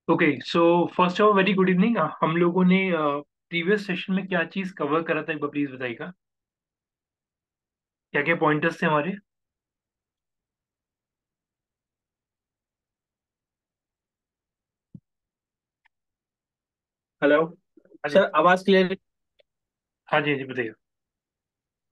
Okay so first of very good evening. हम लोगों ने प्रीवियस सेशन में क्या चीज कवर करा था, एक बार प्लीज बताइएगा। क्या क्या पॉइंटर्स थे हमारे? हेलो हाँ जी। सर, आवाज क्लियर? हाँ जी, हाँ जी, बताइए।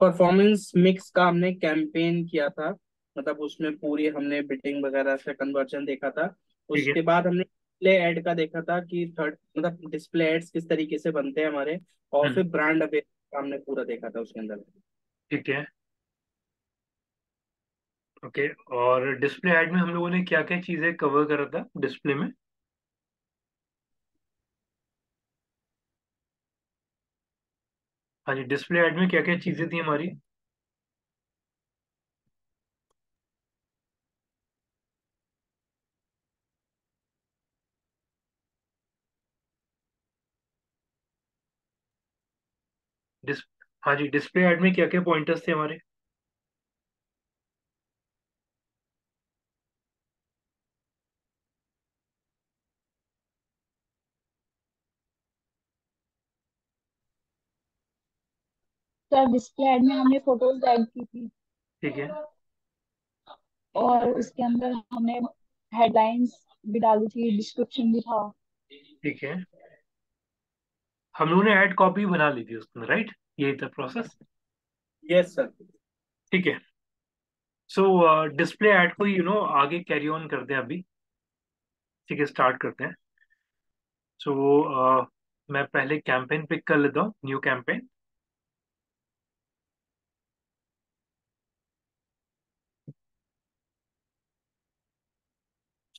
परफॉर्मेंस मिक्स का हमने कैंपेन किया था। मतलब उसमें पूरी हमने बिटिंग वगैरह से कन्वर्जन देखा था। ठीक है। उसके बाद हमने डिस्प्ले एड का देखा था कि थर्ड मतलब डिस्प्ले एड्स किस तरीके से बनते हैं हमारे। और हम्म। फिर ब्रांड अवेयरनेस का हमने पूरा देखा था उसके अंदर। ठीक है। ओके। और डिस्प्ले ऐड में हम लोगों ने क्या क्या चीजें कवर करा था डिस्प्ले में? हाँ जी, डिस्प्ले ऐड में क्या क्या चीजें थी हमारी? डिस हाँ जी, डिस्प्ले ऐड में क्या क्या पॉइंटर्स थे हमारे? सर डिस्प्ले ऐड में हमने फोटोज ऐड की थी। ठीक है। और उसके अंदर हमने हेडलाइंस भी डाली थी, डिस्क्रिप्शन भी था। ठीक है। हम लोगों ने ऐड कॉपी बना ली थी उसमें, राइट? यही था प्रोसेस। Yes sir. ठीक है। सो डिस्प्ले ऐड को आगे कैरी ऑन करते हैं अभी। ठीक है, स्टार्ट करते हैं। सो मैं पहले कैंपेन पिक कर लेता हूँ, न्यू कैंपेन।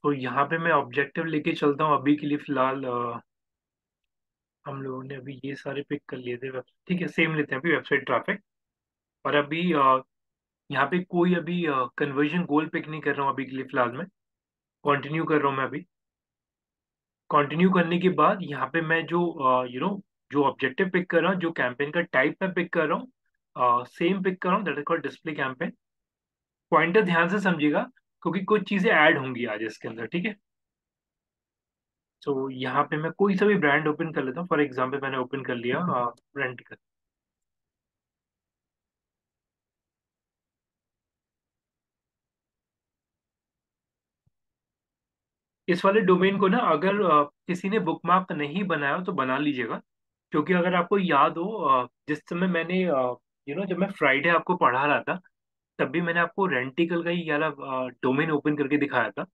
तो यहाँ पे मैं ऑब्जेक्टिव लेके चलता हूँ अभी के लिए फिलहाल। हम लोगों ने अभी ये सारे पिक कर लिए थे ठीक है, सेम लेते हैं अभी, वेबसाइट ट्रैफिक। और अभी यहाँ पे कोई अभी कन्वर्जन गोल पिक नहीं कर रहा हूँ अभी के लिए फिलहाल। मैं कंटिन्यू कर रहा हूँ मैं अभी। कंटिन्यू करने के बाद यहाँ पे मैं जो जो ऑब्जेक्टिव पिक कर रहा हूँ, जो कैंपेन का टाइप मैं पिक कर रहा हूँ, सेम पिक कर रहा हूँ, that is called display campaign. Pointer ध्यान से समझिएगा, क्योंकि कुछ चीजें ऐड होंगी आज इसके अंदर, ठीक है। तो यहाँ पे मैं कोई सा भी ब्रांड ओपन कर लेता हूँ। फॉर एग्जांपल मैंने ओपन कर लिया रेंट कर। इस वाले डोमेन को ना, अगर किसी ने बुकमार्क नहीं बनाया हो तो बना लीजिएगा। क्योंकि अगर आपको याद हो, जिस समय मैंने जब मैं फ्राइडे आपको पढ़ा रहा था, तब भी मैंने आपको रेंटिकल का ही वाला डोमेन ओपन करके दिखाया था।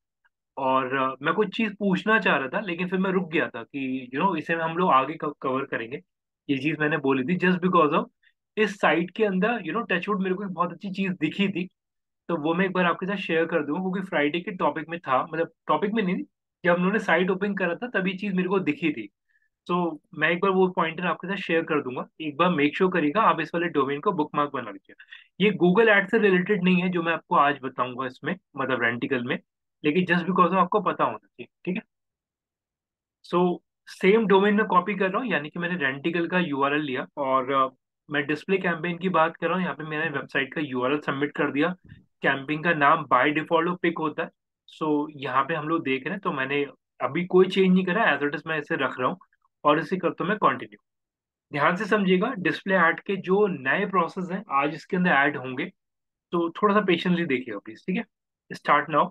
और मैं कुछ चीज पूछना चाह रहा था, लेकिन फिर मैं रुक गया था कि इसे हम लोग आगे कवर करेंगे। ये चीज मैंने बोली थी जस्ट बिकॉज ऑफ इस साइट के अंदर टचवुड मेरे को एक बहुत अच्छी चीज दिखी थी। तो वो मैं एक बार आपके साथ शेयर कर दूंगा, क्योंकि फ्राइडे के टॉपिक में था, मतलब टॉपिक में नहीं थी। जब हम लोगों ने साइट ओपन करा था तभी चीज मेरे को दिखी थी। तो मैं एक बार वो पॉइंटर आपके साथ शेयर कर दूंगा, एक बार मेक श्योर करिएगा आप इस वाले डोमेन को बुकमार्क बना लीजिए। ये गूगल एड से रिलेटेड नहीं है जो मैं आपको आज बताऊंगा इसमें, मतलब रेंटिकल में। लेकिन जस्ट बिकॉज आपको पता होना चाहिए, ठीक है। सो सेम डोमेन में कॉपी कर रहा हूँ, यानी कि मैंने रेंटिकल का यूआरएल लिया और मैं डिस्प्ले कैंपेन की बात कर रहा हूँ। यहाँ पे मैंने वेबसाइट का यूआरएल सबमिट कर दिया। कैंपिंग का नाम बाय डिफॉल्ट वो पिक होता है। सो यहाँ पे हम लोग देख रहे हैं, तो मैंने अभी कोई चेंज नहीं करा, एज इट इज मैं इसे रख रहा हूँ। और इसे करता हूँ मैं कंटिन्यू। ध्यान से समझिएगा, डिस्प्ले ऐड के जो नए प्रोसेस हैं आज इसके अंदर ऐड होंगे। तो थोड़ा सा पेशेंटली देखिएगा प्लीज, ठीक है। Start now.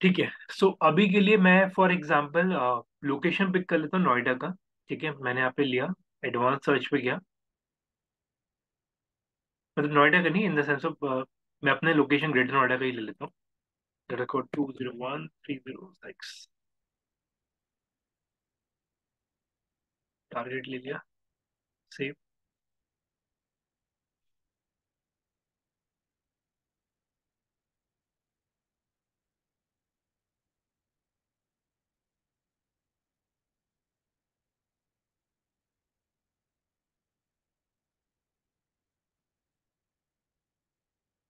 ठीक है। सो अभी के लिए मैं फॉर एग्जांपल लोकेशन पिक कर लेता हूँ, नोएडा का। ठीक है, मैंने यहाँ पे लिया, एडवांस सर्च पे गया। मतलब नोएडा का नहीं, इन द सेंस ऑफ मैं अपने लोकेशन ग्रेटर नोएडा का ही ले लेता हूँ। That code 201306। टारगेट ले लिया, सेव।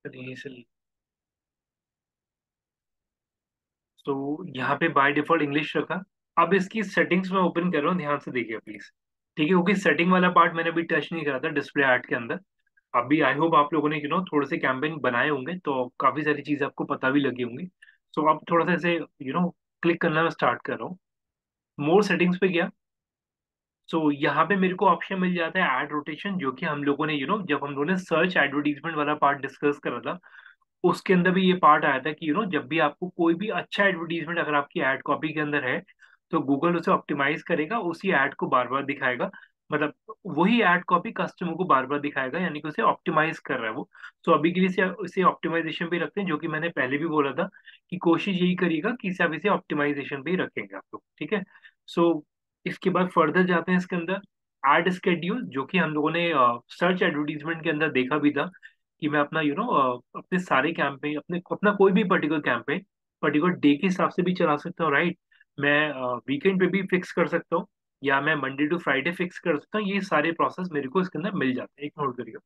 फिर यहीं से। तो यहाँ पे बाय डिफॉल्ट इंग्लिश रखा। अब इसकी सेटिंग्स में ओपन कर रहा हूँ, ध्यान से देखिए प्लीज। ठीक है, क्योंकि सेटिंग वाला पार्ट मैंने अभी टच नहीं करा था डिस्प्ले आर्ट के अंदर। अभी आई होप आप लोगों ने थोड़े से कैंपेन बनाए होंगे, तो काफी सारी चीजें आपको पता भी लगी होंगी। सो अब थोड़ा सा ऐसे क्लिक करना मैं स्टार्ट कर रहा हूँ। मोर सेटिंग्स पे गया। सो यहाँ पे मेरे को ऑप्शन मिल जाता है ऐड रोटेशन, जो कि हम लोगों ने जब हम लोगों ने सर्च एडवर्टीजमेंट वाला पार्ट डिस्कस करा था, उसके अंदर भी ये पार्ट आया था कि जब भी आपको कोई भी अच्छा एडवर्टीजमेंट अगर आपकी एड कॉपी के अंदर है, तो गूगल उसे ऑप्टिमाइज करेगा, उसी एड को बार बार दिखाएगा। मतलब वही एड कॉपी कस्टमर को बार बार दिखाएगा, यानी कि उसे ऑप्टिमाइज कर रहा है वो। तो अभी के लिए इसे ऑप्टिमाइजेशन पे ही रखते हैं, जो कि मैंने पहले भी बोला था कि कोशिश यही करिएगा कि इसे आप इसे ऑप्टिमाइजेशन पे ही रखेंगे आप लोग, ठीक है। सो इसके बाद फर्दर जाते हैं इसके अंदर। एड स्केड्यूल, जो कि हम लोगों ने सर्च एडवर्टीजमेंट के अंदर देखा भी था कि मैं अपना अपने सारे कैंपेन, अपने अपना कोई भी पर्टिकुलर कैंपेन पर्टिकुलर डे के हिसाब से भी चला सकता हूँ, राइट। मैं वीकेंड पे भी फिक्स कर सकता हूँ, या मैं मंडे टू फ्राइडे फिक्स कर सकता हूँ। ये सारे प्रोसेस मेरे को इसके अंदर मिल जाते हैं। एक नोट करिएगा।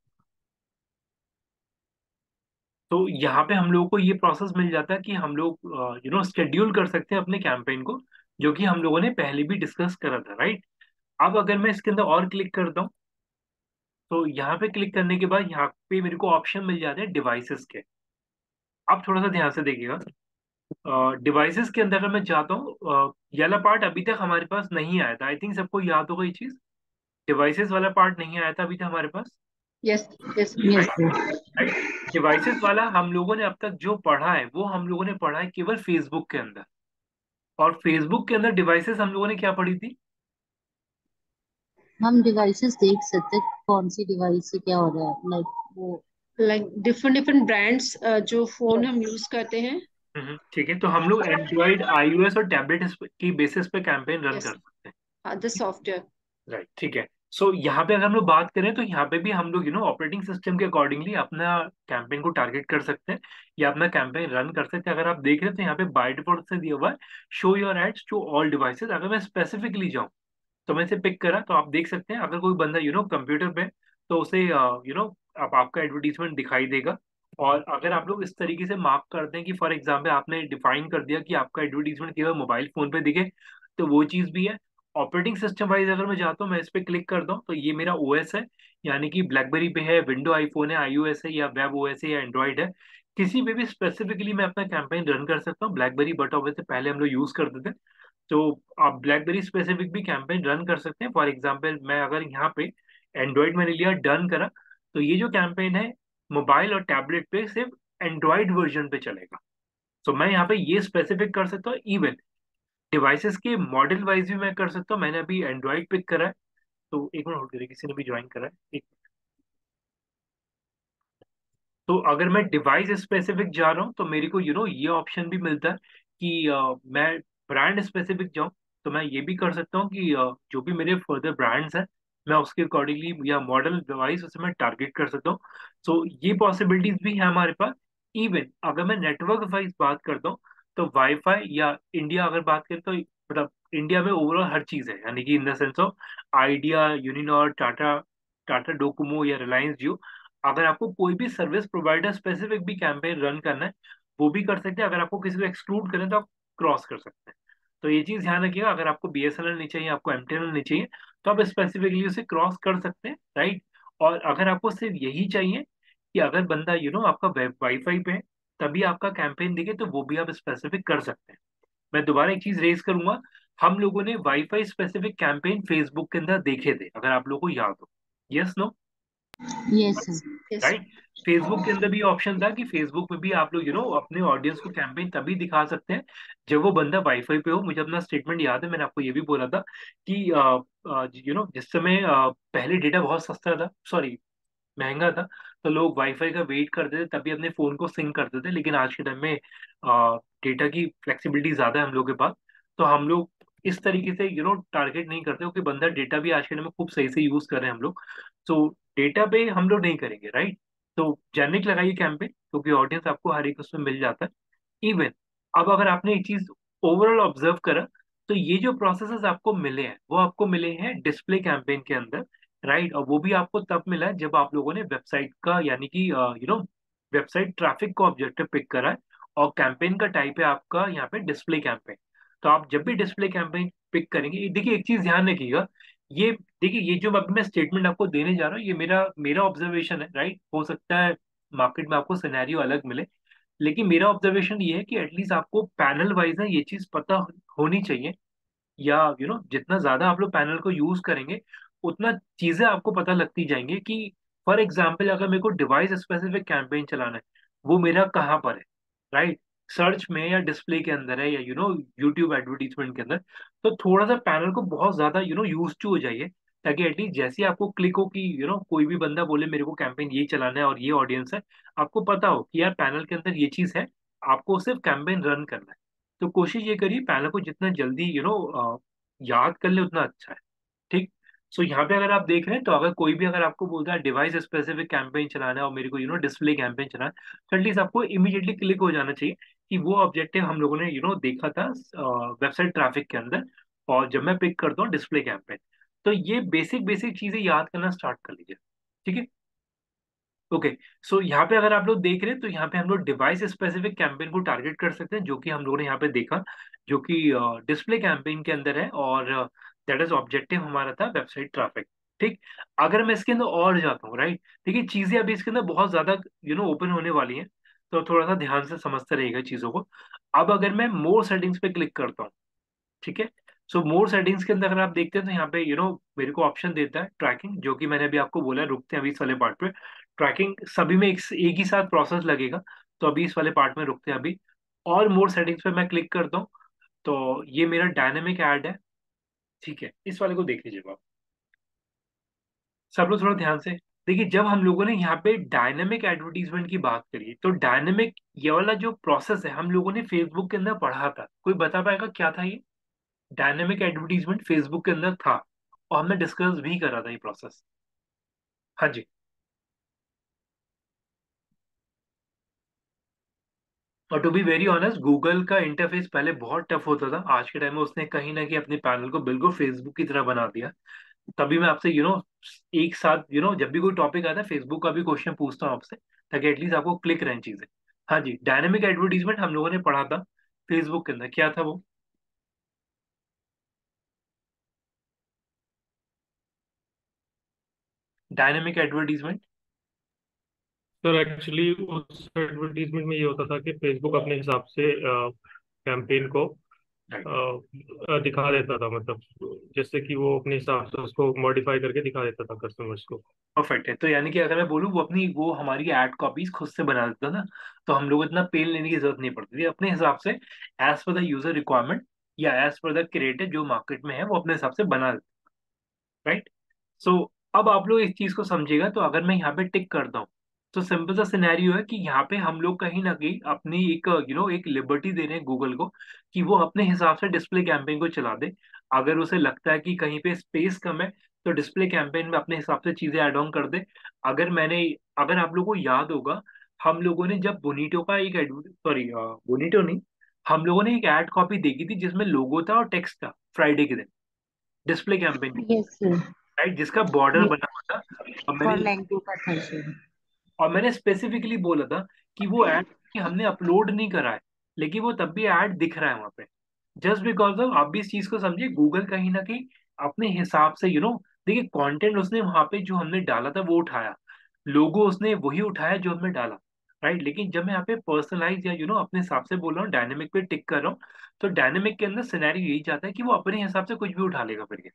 तो यहाँ पे हम लोगों को ये प्रोसेस मिल जाता है कि हम लोग शेड्यूल कर सकते हैं अपने कैंपेन को, जो कि हम लोगों ने पहले भी डिस्कस करा था, राइट। अब अगर मैं इसके अंदर और क्लिक करता हूँ, तो यहाँ पे क्लिक करने के बाद यहाँ पे मेरे को ऑप्शन मिल जाते हैं डिवाइसेस के। आप थोड़ा सा ध्यान से देखिएगा। डिवाइसेस के अंदर अगर मैं जाता हूँ, ये वाला पार्ट अभी तक हमारे पास नहीं आया था। आई थिंक सबको याद होगा ये चीज। डिवाइसेस वाला पार्ट नहीं आया था अभी तक हमारे पास, yes, yes, Yes, right. yes. Right. Devices वाला हम लोगों ने अब तक जो पढ़ा है, वो हम लोगों ने पढ़ा है केवल फेसबुक के अंदर। और फेसबुक के अंदर डिवाइसेस हम लोगों ने क्या पढ़ी थी? हम डिवाइसेस देख सकते हैं कौन सी डिवाइस से क्या हो रहा है, लाइक वो। लाइक डिफरेंट डिफरेंट ब्रांड्स जो फोन हम यस। यूज करते हैं। ठीक है, तो हम लोग एंड्रॉइड, iOS और टैबलेट की बेसिस पे कैंपेन रन यस, कर सकते हैं। The software. राइट, ठीक है। सो यहाँ पे अगर हम लोग बात करें, तो यहाँ पे भी हम लोग ऑपरेटिंग सिस्टम के अकॉर्डिंगली अपना कैंपेन को टारगेट कर सकते हैं, या अपना कैंपेन रन कर सकते हैं। अगर आप देख रहे हैं तो यहाँ पे बाय डिफॉल्ट से दिया हुआ है show your ads to all devices. अगर मैं स्पेसिफिकली जाऊँ, तो मैं इसे पिक करा, तो आप देख सकते हैं अगर कोई बंदा कंप्यूटर पे, तो उसे आप आपका एडवर्टीजमेंट दिखाई देगा। और अगर आप लोग इस तरीके से मार्क करते हैं कि फॉर एग्जाम्पल आपने डिफाइन कर दिया कि आपका एडवर्टीजमेंट केवल मोबाइल फोन पे दिखे, तो वो चीज़ भी है। ऑपरेटिंग सिस्टम वाइज अगर मैं जाता हूँ, मैं इस पे क्लिक करता हूँ, तो ये मेरा ओएस है, यानी कि ब्लैकबेरी पे है, विंडो आईफोन है, iOS है, या वेब ओएस है, या एंड्रॉइड है। किसी पे भी स्पेसिफिकली मैं अपना कैंपेन रन कर सकता हूँ। ब्लैकबेरी बट ऑब्वियसली पहले हम लोग यूज करते थे, तो आप ब्लैकबेरी स्पेसिफिक भी कैंपेन रन कर सकते हैं। फॉर एग्जांपल मैं अगर यहाँ पे एंड्रॉइड मैंने लिया, डन करा, तो ये जो कैंपेन है मोबाइल और टैबलेट पे सिर्फ एंड्रॉइड वर्जन पे चलेगा। तो मैं यहाँ पे ये स्पेसिफिक कर सकता हूँ। इवन डिवाइसेस के मॉडल वाइज भी मैं कर सकता हूँ। मैंने अभी एंड्रॉइड पिक करा है, तो एक मिनट होल्ड करिए, किसी ने भी ज्वाइन करा है, एक। तो अगर मैं डिवाइस स्पेसिफिक जा रहा हूँ, तो मेरे को ये ऑप्शन भी मिलता है कि मैं ब्रांड स्पेसिफिक जाऊँ। तो मैं ये भी कर सकता हूँ कि जो भी मेरे फर्दर ब्रांड्स हैं, मैं उसके अकॉर्डिंगली या मॉडल डिवाइस उसे मैं टारगेट कर सकता हूँ। सो ये पॉसिबिलिटीज भी है हमारे पास। इवन अगर मैं नेटवर्क वाइज बात करता हूँ, तो वाईफाई या इंडिया अगर बात करें, तो मतलब इंडिया में ओवरऑल हर चीज़ है, यानी कि in the sense of idea, Uninor, Tata, Tata Docomo या रिलायंस जियो। अगर आपको कोई भी सर्विस प्रोवाइडर स्पेसिफिक भी कैंपेन रन करना है, वो भी कर सकते हैं। अगर आपको किसी को एक्सक्लूड करें, तो आप क्रॉस कर सकते हैं। तो ये चीज ध्यान रखिएगा, अगर आपको बीएसएनएल नहीं चाहिए, आपको एमटीएनएल नहीं चाहिए, तो आप स्पेसिफिकली उसे क्रॉस कर सकते हैं, राइट। और अगर आपको सिर्फ यही चाहिए कि अगर बंदा आपका वेब वाईफाई पे है, तभी आपका कैंपेन दिखे, तो वो भी आप स्पेसिफिक कर सकते हैं। मैं दोबारा एक चीज रेज करूंगा। हम लोगों ने वाईफाई स्पेसिफिक कैंपेन फेसबुक के अंदर देखे थे, अगर आप लोगों को याद हो। Yes, no? Yes sir. Yes. Right. Facebook के अंदर भी ऑप्शन था कि फेसबुक में भी आप लोग अपने ऑडियंस को कैंपेन तभी दिखा सकते हैं जब वो बंदा वाईफाई पे हो। मुझे अपना स्टेटमेंट याद है, मैंने आपको ये भी बोला था कि जिस समय पहले डेटा बहुत सस्ता था, सॉरी महंगा था, तो लोग वाईफाई का वेट करते थे, तभी अपने फोन को सिंक करते थे। लेकिन आज के टाइम में डेटा की फ्लेक्सिबिलिटी ज्यादा है हम लोग के पास, तो हम लोग इस तरीके से टारगेट नहीं करते, क्योंकि बंदा डेटा भी आज के टाइम में खूब सही से यूज कर रहे हैं हम लोग। तो डेटा पे हम लोग नहीं करेंगे, राइट। तो जेनिक लगाइए कैंपेन, क्योंकि ऑडियंस आपको हर एक उसमें मिल जाता है। इवन अब अगर आपने एक चीज ओवरऑल ऑब्जर्व करा, तो ये जो प्रोसेसेस आपको मिले हैं, वो आपको मिले हैं डिस्प्ले कैंपेन के अंदर, राइट। और वो भी आपको तब मिला है जब आप लोगों ने वेबसाइट का, यानी कि वेबसाइट ट्रैफिक को ऑब्जेक्टिव पिक करा है। और कैंपेन का टाइप है आपका यहाँ पे डिस्प्ले कैंपेन। तो आप जब भी डिस्प्ले कैंपेन पिक करेंगे, देखिए एक चीज ध्यान रखिएगा ये देखिए, ये जो अभी मैं स्टेटमेंट आपको देने जा रहा हूँ, ये मेरा मेरा ऑब्जर्वेशन है, राइट। हो सकता है मार्केट में आपको सिनेरियो अलग मिले, लेकिन मेरा ऑब्जर्वेशन ये है कि एटलीस्ट आपको पैनल वाइज ना ये चीज पता होनी चाहिए, या जितना ज्यादा आप लोग पैनल को यूज करेंगे उतना चीजें आपको पता लगती जाएंगी कि फॉर एग्जाम्पल अगर मेरे को डिवाइस स्पेसिफिक कैंपेन चलाना है, वो मेरा कहाँ पर है, राइट। सर्च में या डिस्प्ले के अंदर है, या यूट्यूब एडवर्टीजमेंट के अंदर। तो थोड़ा सा पैनल को बहुत ज्यादा यूज टू हो जाइए, ताकि एटलीस्ट जैसे ही आपको क्लिक हो कि कोई भी बंदा बोले मेरे को कैंपेन ये चलाना है और ये ऑडियंस है, आपको पता हो कि यार पैनल के अंदर ये चीज है, आपको सिर्फ कैंपेन रन करना है। तो कोशिश ये करिए पैनल को जितना जल्दी याद कर ले उतना अच्छा है, ठीक। सो यहाँ पे अगर आप देख रहे हैं, तो अगर कोई भी अगर आपको बोलता है डिवाइस स्पेसिफिक कैंपेन चलाना है और मेरे को डिस्प्ले कैंपेन चलाना है, तो एटलीस्ट आपको इमीडिएटली क्लिक हो जाना चाहिए कि वो ऑब्जेक्टिव हम लोगों ने देखा था वेबसाइट ट्रैफिक के अंदर, और जब मैं पिक करता हूँ डिस्प्ले कैंपेन। तो ये बेसिक बेसिक चीजें याद करना स्टार्ट कर लीजिए, ठीक है। ओके। सो यहाँ पे अगर आप लोग देख रहे हैं, तो यहाँ पे हम लोग डिवाइस स्पेसिफिक कैंपेन को टारगेट कर सकते हैं, जो कि हम लोगों ने यहाँ पे देखा, जो कि डिस्प्ले कैंपेन के अंदर है, और दैट इज ऑब्जेक्टिव हमारा था वेबसाइट ट्रैफिक, ठीक। अगर मैं इसके अंदर और जाता हूँ, राइट, देखिए चीजें अभी इसके अंदर बहुत ज्यादा ओपन होने वाली हैं, तो थोड़ा सा ध्यान से समझते रहिएगा चीजों को। अब अगर मैं मोर सेटिंग्स पे क्लिक करता हूँ, ठीक है। सो मोर सेटिंग्स के अंदर अगर आप देखते हैं, तो यहाँ पे मेरे को ऑप्शन देता है ट्रैकिंग, जो कि मैंने अभी आपको बोला है, रुकते हैं अभी इस वाले पार्ट पे। ट्रैकिंग सभी में एक ही साथ प्रोसेस लगेगा, तो अभी इस वाले पार्ट में रुकते हैं अभी। और मोर सेटिंग्स पे मैं क्लिक करता हूँ, तो ये मेरा डायनेमिक ऐड है, ठीक है। इस वाले को देख लीजिएगा आप। सब लोग थोड़ा ध्यान से देखिए, जब हम लोगों ने यहाँ पे डायनेमिक एडवर्टीजमेंट की बात करी, तो डायनेमिक ये वाला जो प्रोसेस है हम लोगों ने फेसबुक के अंदर पढ़ा था, कोई बता पाएगा क्या था ये? डायनेमिक एडवर्टीजमेंट फेसबुक के अंदर था, और हमने डिस्कस भी करा था ये प्रोसेस। हाँ जी। और to be very honest, Google का इंटरफेस पहले बहुत टफ होता था, आज के टाइम में उसने कहीं ना कहीं अपने पैनल को बिल्कुल फेसबुक की तरह बना दिया। तभी मैं आपसे एक साथ जब भी कोई टॉपिक आता है फेसबुक का भी क्वेश्चन पूछता हूँ आपसे, ताकि एटलीस्ट आपको क्लिक रहें चीजें। हाँ जी, डायनेमिक एडवर्टीजमेंट हम लोगों ने पढ़ा था फेसबुक के अंदर, क्या था वो? Dynamic advertisement. सर एक्चुअली उस एडवर्टीजमेंट में ये होता था कि फेसबुक अपने हिसाब से कैंपेन को दिखा देता था, मतलब जैसे कि वो अपने हिसाब से उसको मॉडिफाई करके दिखा देता था कस्टमर्स को। परफेक्ट है। तो यानी कि अगर मैं बोलूँ, वो हमारी एड कॉपीज खुद से बना देता था, तो हम लोग इतना पेन लेने की जरूरत नहीं पड़ती थी, अपने हिसाब से as per the user requirement या एज पर द क्रिएटिव जो मार्केट में है वो अपने हिसाब से बना देता, राइट। सो अब आप लोग इस चीज को समझिएगा, तो अगर मैं यहाँ पे टिक करता हूँ, तो सिंपल सा सिनेरियो है कि यहाँ पे हम लोग कहीं ना कहीं अपनी एक एक लिबर्टी दे रहे हैं गूगल को, कि वो अपने हिसाब से डिस्प्ले कैंपेन को चला दे। अगर उसे लगता है कि कहीं पे स्पेस कम है, तो डिस्प्ले कैंपेन में अपने हिसाब से चीजें ऐड ऑन कर दे। अगर आप लोगों को याद होगा, हम लोगों ने जब बोनीटो का एक सॉरी, बोनीटो नहीं, हम लोगों ने एक एड कॉपी देखी थी जिसमें लोगो था और टेक्स्ट था, फ्राइडे के दिन, डिस्प्ले कैंपेन, यस राइट, जिसका बॉर्डर ये बना हुआ था। और फॉर मैंने लैंगो का था शायद। और मैंने स्पेसिफिकली बोला था कि वो ऐड कि हमने अपलोड नहीं करा है, लेकिन वो तब भी ऐड दिख रहा है वहां पे, जस्ट बिकॉज ऑफ, आप भी इस चीज को समझिए, गूगल कहीं ना कहीं अपने हिसाब से देखिए कंटेंट उसने वहां पे जो हमने डाला था वो उठाया, लोगो उसने वही उठाया जो हमने डाला, राइट। लेकिन जब मैं यहाँ पे पर्सनलाइज या अपने हिसाब से बोल रहा हूँ, डायनेमिक पे टिक कर रहा हूँ, तो डायनेमिक के अंदर सिनेरियो यही चाहता है कि वो अपने हिसाब से कुछ भी उठा लेगा फिर,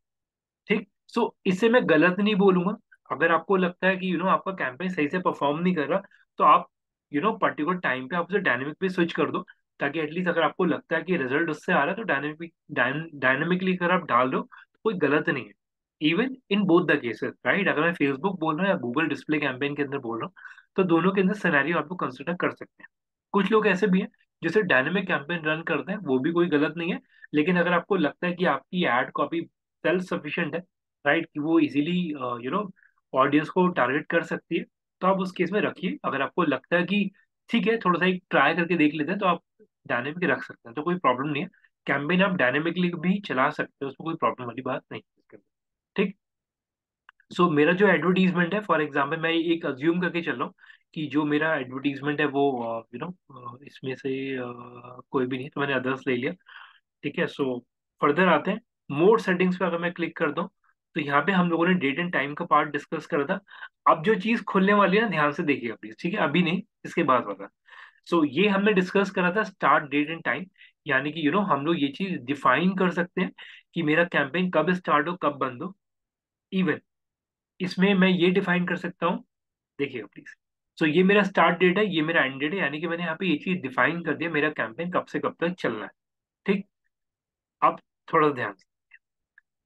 ठीक। सो इससे मैं गलत नहीं बोलूंगा। अगर आपको लगता है कि आपका कैंपेन सही से परफॉर्म नहीं कर रहा, तो आप पर्टिकुलर टाइम पे आप उसे डायनेमिक पे स्विच कर दो, ताकि एटलीस्ट अगर आपको लगता है कि रिजल्ट उससे आ रहा है, तो डायनेमिकली अगर आप डाल दो तो कोई गलत नहीं है। Even in both the cases, right, अगर मैं फेसबुक बोल रहा हूँ या गूगल डिस्प्ले कैंपेन के अंदर बोल रहा हूँ, तो दोनों के अंदर सिनेरियो आपको कंसिडर कर सकते हैं। कुछ लोग ऐसे भी हैं जो सिर्फ डायनेमिक कैंपेन रन करते हैं, वो भी कोई गलत नहीं है। लेकिन अगर आपको लगता है कि आपकी एड कॉपी सेल्फ सफिशिएंट है, राइट, कि वो इजीली ऑडियंस को टारगेट कर सकती है, तो आप उस केस में रखिए। अगर आपको लगता है कि ठीक है, थोड़ा सा एक ट्राई करके देख लेते हैं, तो आप डायनेमिक रख सकते हैं, तो कोई प्रॉब्लम नहीं है। कैंपेन आप डायनेमिकली भी चला सकते हो, उसमें कोई प्रॉब्लम वाली बात नहीं है इसके अंदर, ठीक। सो मेरा जो एडवर्टीजमेंट है, फॉर एग्जांपल मैं एक अज्यूम करके चल रहा हूँ कि जो मेरा एडवर्टीजमेंट है वो इसमें से कोई भी नहीं, तो मैंने अदर्स ले लिया, ठीक है। सो फर्दर आते हैं, मोर सेटिंग्स पे अगर मैं क्लिक कर दूं, तो यहाँ पे हम लोगों ने डेट एंड टाइम का पार्ट डिस्कस करा था। अब जो चीज खुलने वाली है ना, ध्यान से देखिएगा प्लीज, ठीक है, अभी नहीं, इसके बाद होगा। सो ये हमने डिस्कस करा था स्टार्ट डेट एंड टाइम, यानी कि हम लोग ये चीज डिफाइन कर सकते हैं कि मेरा कैंपेन कब स्टार्ट हो कब बंद हो। इवन इसमें मैं ये डिफाइन कर सकता हूँ, देखिएगा प्लीज। सो ये मेरा स्टार्ट डेट है, ये मेरा एंड डेट है, यानी कि मैंने यहाँ पे ये चीज डिफाइन कर दिया मेरा कैंपेन कब से कब तक चलना है। ठीक। अब थोड़ा सा ध्यान से,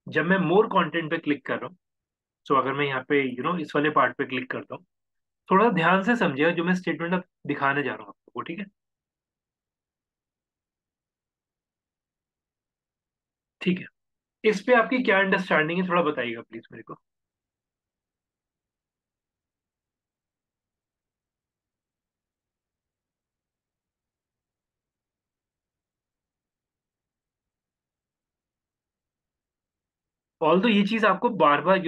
जब मैं मोर कंटेंट पे क्लिक कर रहा हूँ, सो अगर मैं यहाँ पे इस वाले पार्ट पे क्लिक करता हूँ, थोड़ा ध्यान से समझिएगा जो मैं स्टेटमेंट अब दिखाने जा रहा हूँ आपको, ठीक है। ठीक है, इस पे आपकी क्या अंडरस्टैंडिंग है, थोड़ा बताइएगा प्लीज मेरे को। ऑल तो ये चीज आपको बार बार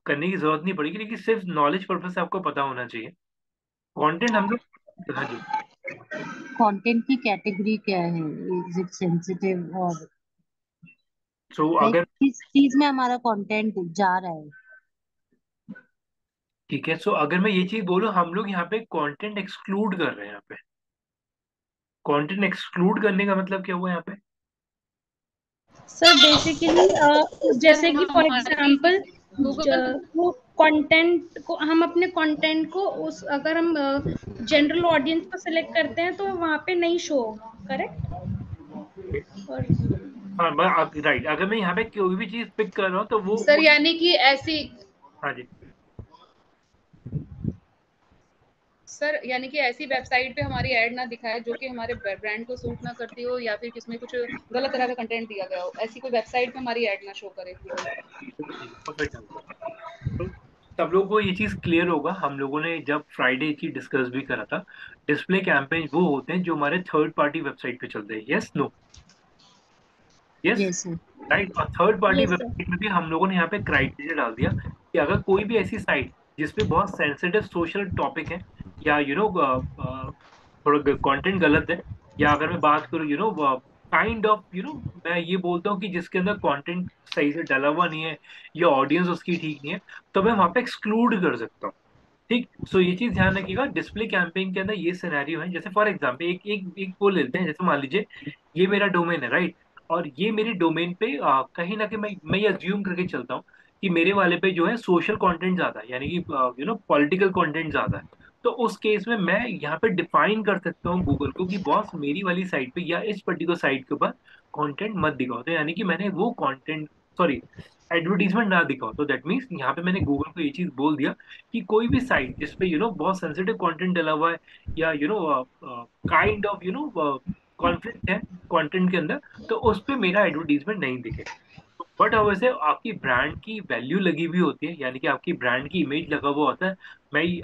करने की जरूरत नहीं पड़ेगी, लेकिन सिर्फ नॉलेज पर्पज से आपको पता होना चाहिए। कंटेंट हम लोग, हाँ जी। कंटेंट की कैटेगरी क्या है? इज इट सेंसिटिव और सो लाइक अगर, किस चीज में हमारा कंटेंट जा रहा है? ठीक है, सो अगर मैं ये चीज बोलूँ, हम लोग यहाँ पे कंटेंट एक्सक्लूड कर रहे हैं। यहाँ पे कंटेंट एक्सक्लूड करने का मतलब क्या हुआ यहाँ पे? सर बेसिकली जैसे कि फॉर एग्जांपल गूगल वो कंटेंट को हम अपने कंटेंट को उस अगर हम जनरल ऑडियंस को सिलेक्ट करते हैं तो वहाँ पे नहीं शो होगा, करेक्ट? और हाँ, राइट, अगर मैं यहाँ पे कोई भी चीज पिक कर रहा हूँ तो वो सर यानी कि ऐसी हाँ जी। सर यानी कि ऐसी वेबसाइट पे हमारी ऐड ना दिखाए जो कि हमारे ब्रांड को सूट ना करती हो, या फिर किसमें कुछ गलत तरह का कंटेंट दिया गया हो, ऐसी कोई वेबसाइट पे हमारी ऐड ना शो करे गूगल। बिल्कुल ठीक है, परफेक्ट आंसर। तो सब लोगों को ये चीज क्लियर होगा, हम लोगों ने जब फ्राइडे ये चीज डिस्कस भी करा था। डिस्प्ले कैंपेन वो होते हैं जो हमारे थर्ड पार्टी वेबसाइट पे चलते हैं, yes no? Yes, yes sir. Right. और third party yes sir. Website में भी हम लोगों ने यहाँ पे क्राइटेरिया डाल दिया कि अगर कोई भी ऐसी साइट जिसपे बहुत सेंसिटिव सोशल टॉपिक है, या थोड़ा कंटेंट गलत है, या अगर मैं बात करूँ काइंड ऑफ मैं ये बोलता हूँ कि जिसके अंदर कंटेंट सही से डला हुआ नहीं है, या ऑडियंस उसकी ठीक नहीं है, तो मैं वहां पे एक्सक्लूड कर सकता हूँ। ठीक। सो ये चीज ध्यान रखिएगा, डिस्प्ले कैंपेन के अंदर ये सिनेरियो है। जैसे फॉर एग्जांपल एक एक एक वो लेते हैं, जैसे मान लीजिए ये मेरा डोमेन है, राइट। और ये मेरे डोमेन पे कहीं ना कहीं मैं ये अज्यूम करके चलता हूँ कि मेरे वाले पे जो है सोशल कंटेंट ज्यादा है, यानी कि पॉलिटिकल कंटेंट ज्यादा है। तो उस केस में मैं यहाँ पे डिफाइन कर सकता हूँ गूगल को कि बॉस मेरी वाली साइट पे या इस पर्टिकुलर साइट के ऊपर कंटेंट मत दिखाओ, तो यानी कि मैंने वो कंटेंट, सॉरी, एडवर्टीजमेंट ना दिखाओ। तो दैट मीन्स यहाँ पे मैंने गूगल को ये चीज बोल दिया कि कोई भी साइट जिसपे बहुत सेंसिटिव कंटेंट डला हुआ है, या काइंड ऑफ कॉन्फ्लिक्ट है कंटेंट के अंदर, तो उस पे मेरा एडवर्टीजमेंट नहीं दिखे। बट अब वैसे आपकी ब्रांड की वैल्यू लगी हुई होती है, यानी कि आपकी ब्रांड की इमेज लगा हुआ होता है।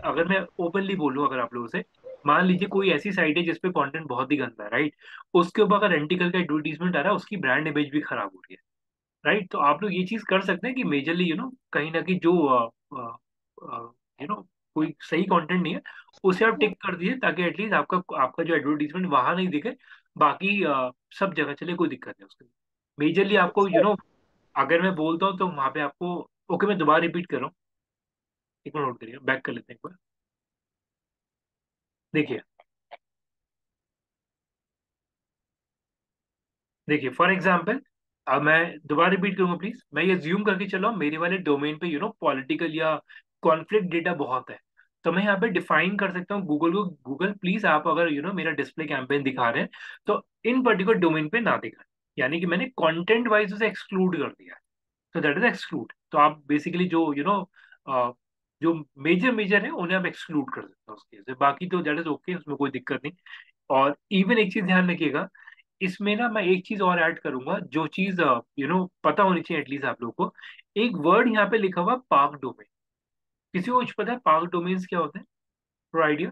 अगर मैं ओपनली बोलूँ अगर आप लोगों से, मान लीजिए कोई ऐसी साइट है जिसपे कंटेंट बहुत ही गंदा है, राइट। उसके ऊपर अगर एंटिकल का एडवर्टीजमेंट आ रहा है, उसकी ब्रांड इमेज भी खराब हो रही है, राइट। तो आप लोग ये चीज कर सकते हैं कि मेजरली कहीं ना कहीं जो कोई सही कंटेंट नहीं है उसे आप टिक कर दीजिए, ताकि एटलीस्ट आपका आपका जो एडवर्टीजमेंट वहां नहीं दिखे, बाकी सब जगह चले, कोई दिक्कत नहीं उसके। मेजरली आपको अगर मैं बोलता हूँ तो वहां पे आपको, ओके मैं दोबारा रिपीट कर रहा हूँ, एक मिनट नोट करिए, बैक कर लेते हैं एक बार। देखिए, देखिए फॉर एग्जाम्पल, अब मैं दोबारा रिपीट करूंगा प्लीज। मैं ये ज्यूम करके चला हूँ मेरे वाले डोमेन पे पॉलिटिकल या कॉन्फ्लिक्ट डेटा बहुत है, तो मैं यहाँ पे डिफाइन कर सकता हूँ गूगल को, गूगल प्लीज आप अगर मेरा डिस्प्ले कैंपेन दिखा रहे हैं तो इन पर्टिकुलर डोमेन पे ना दिखाएं, यानी कि मैंने कंटेंट वाइज उसे एक्सक्लूड कर दिया है। तो दैट इज एक्सक्लूड। तो आप बेसिकली जो जो मेजर मेजर है उन्हें आप एक्सक्लूड कर सकते हो उसके से, बाकी तो दैट इज ओके, उसमें कोई दिक्कत नहीं। और इवन एक चीज ध्यान रखिएगा, इसमें ना मैं एक चीज और ऐड करूंगा, जो चीज पता होनी चाहिए एटलीस्ट आप लोगों को। एक वर्ड यहाँ पे लिखा हुआ पार्क डोमेन, किसी को कुछ पता है पार्क डोमेन्स क्या होते हैं? थोड़ा idea.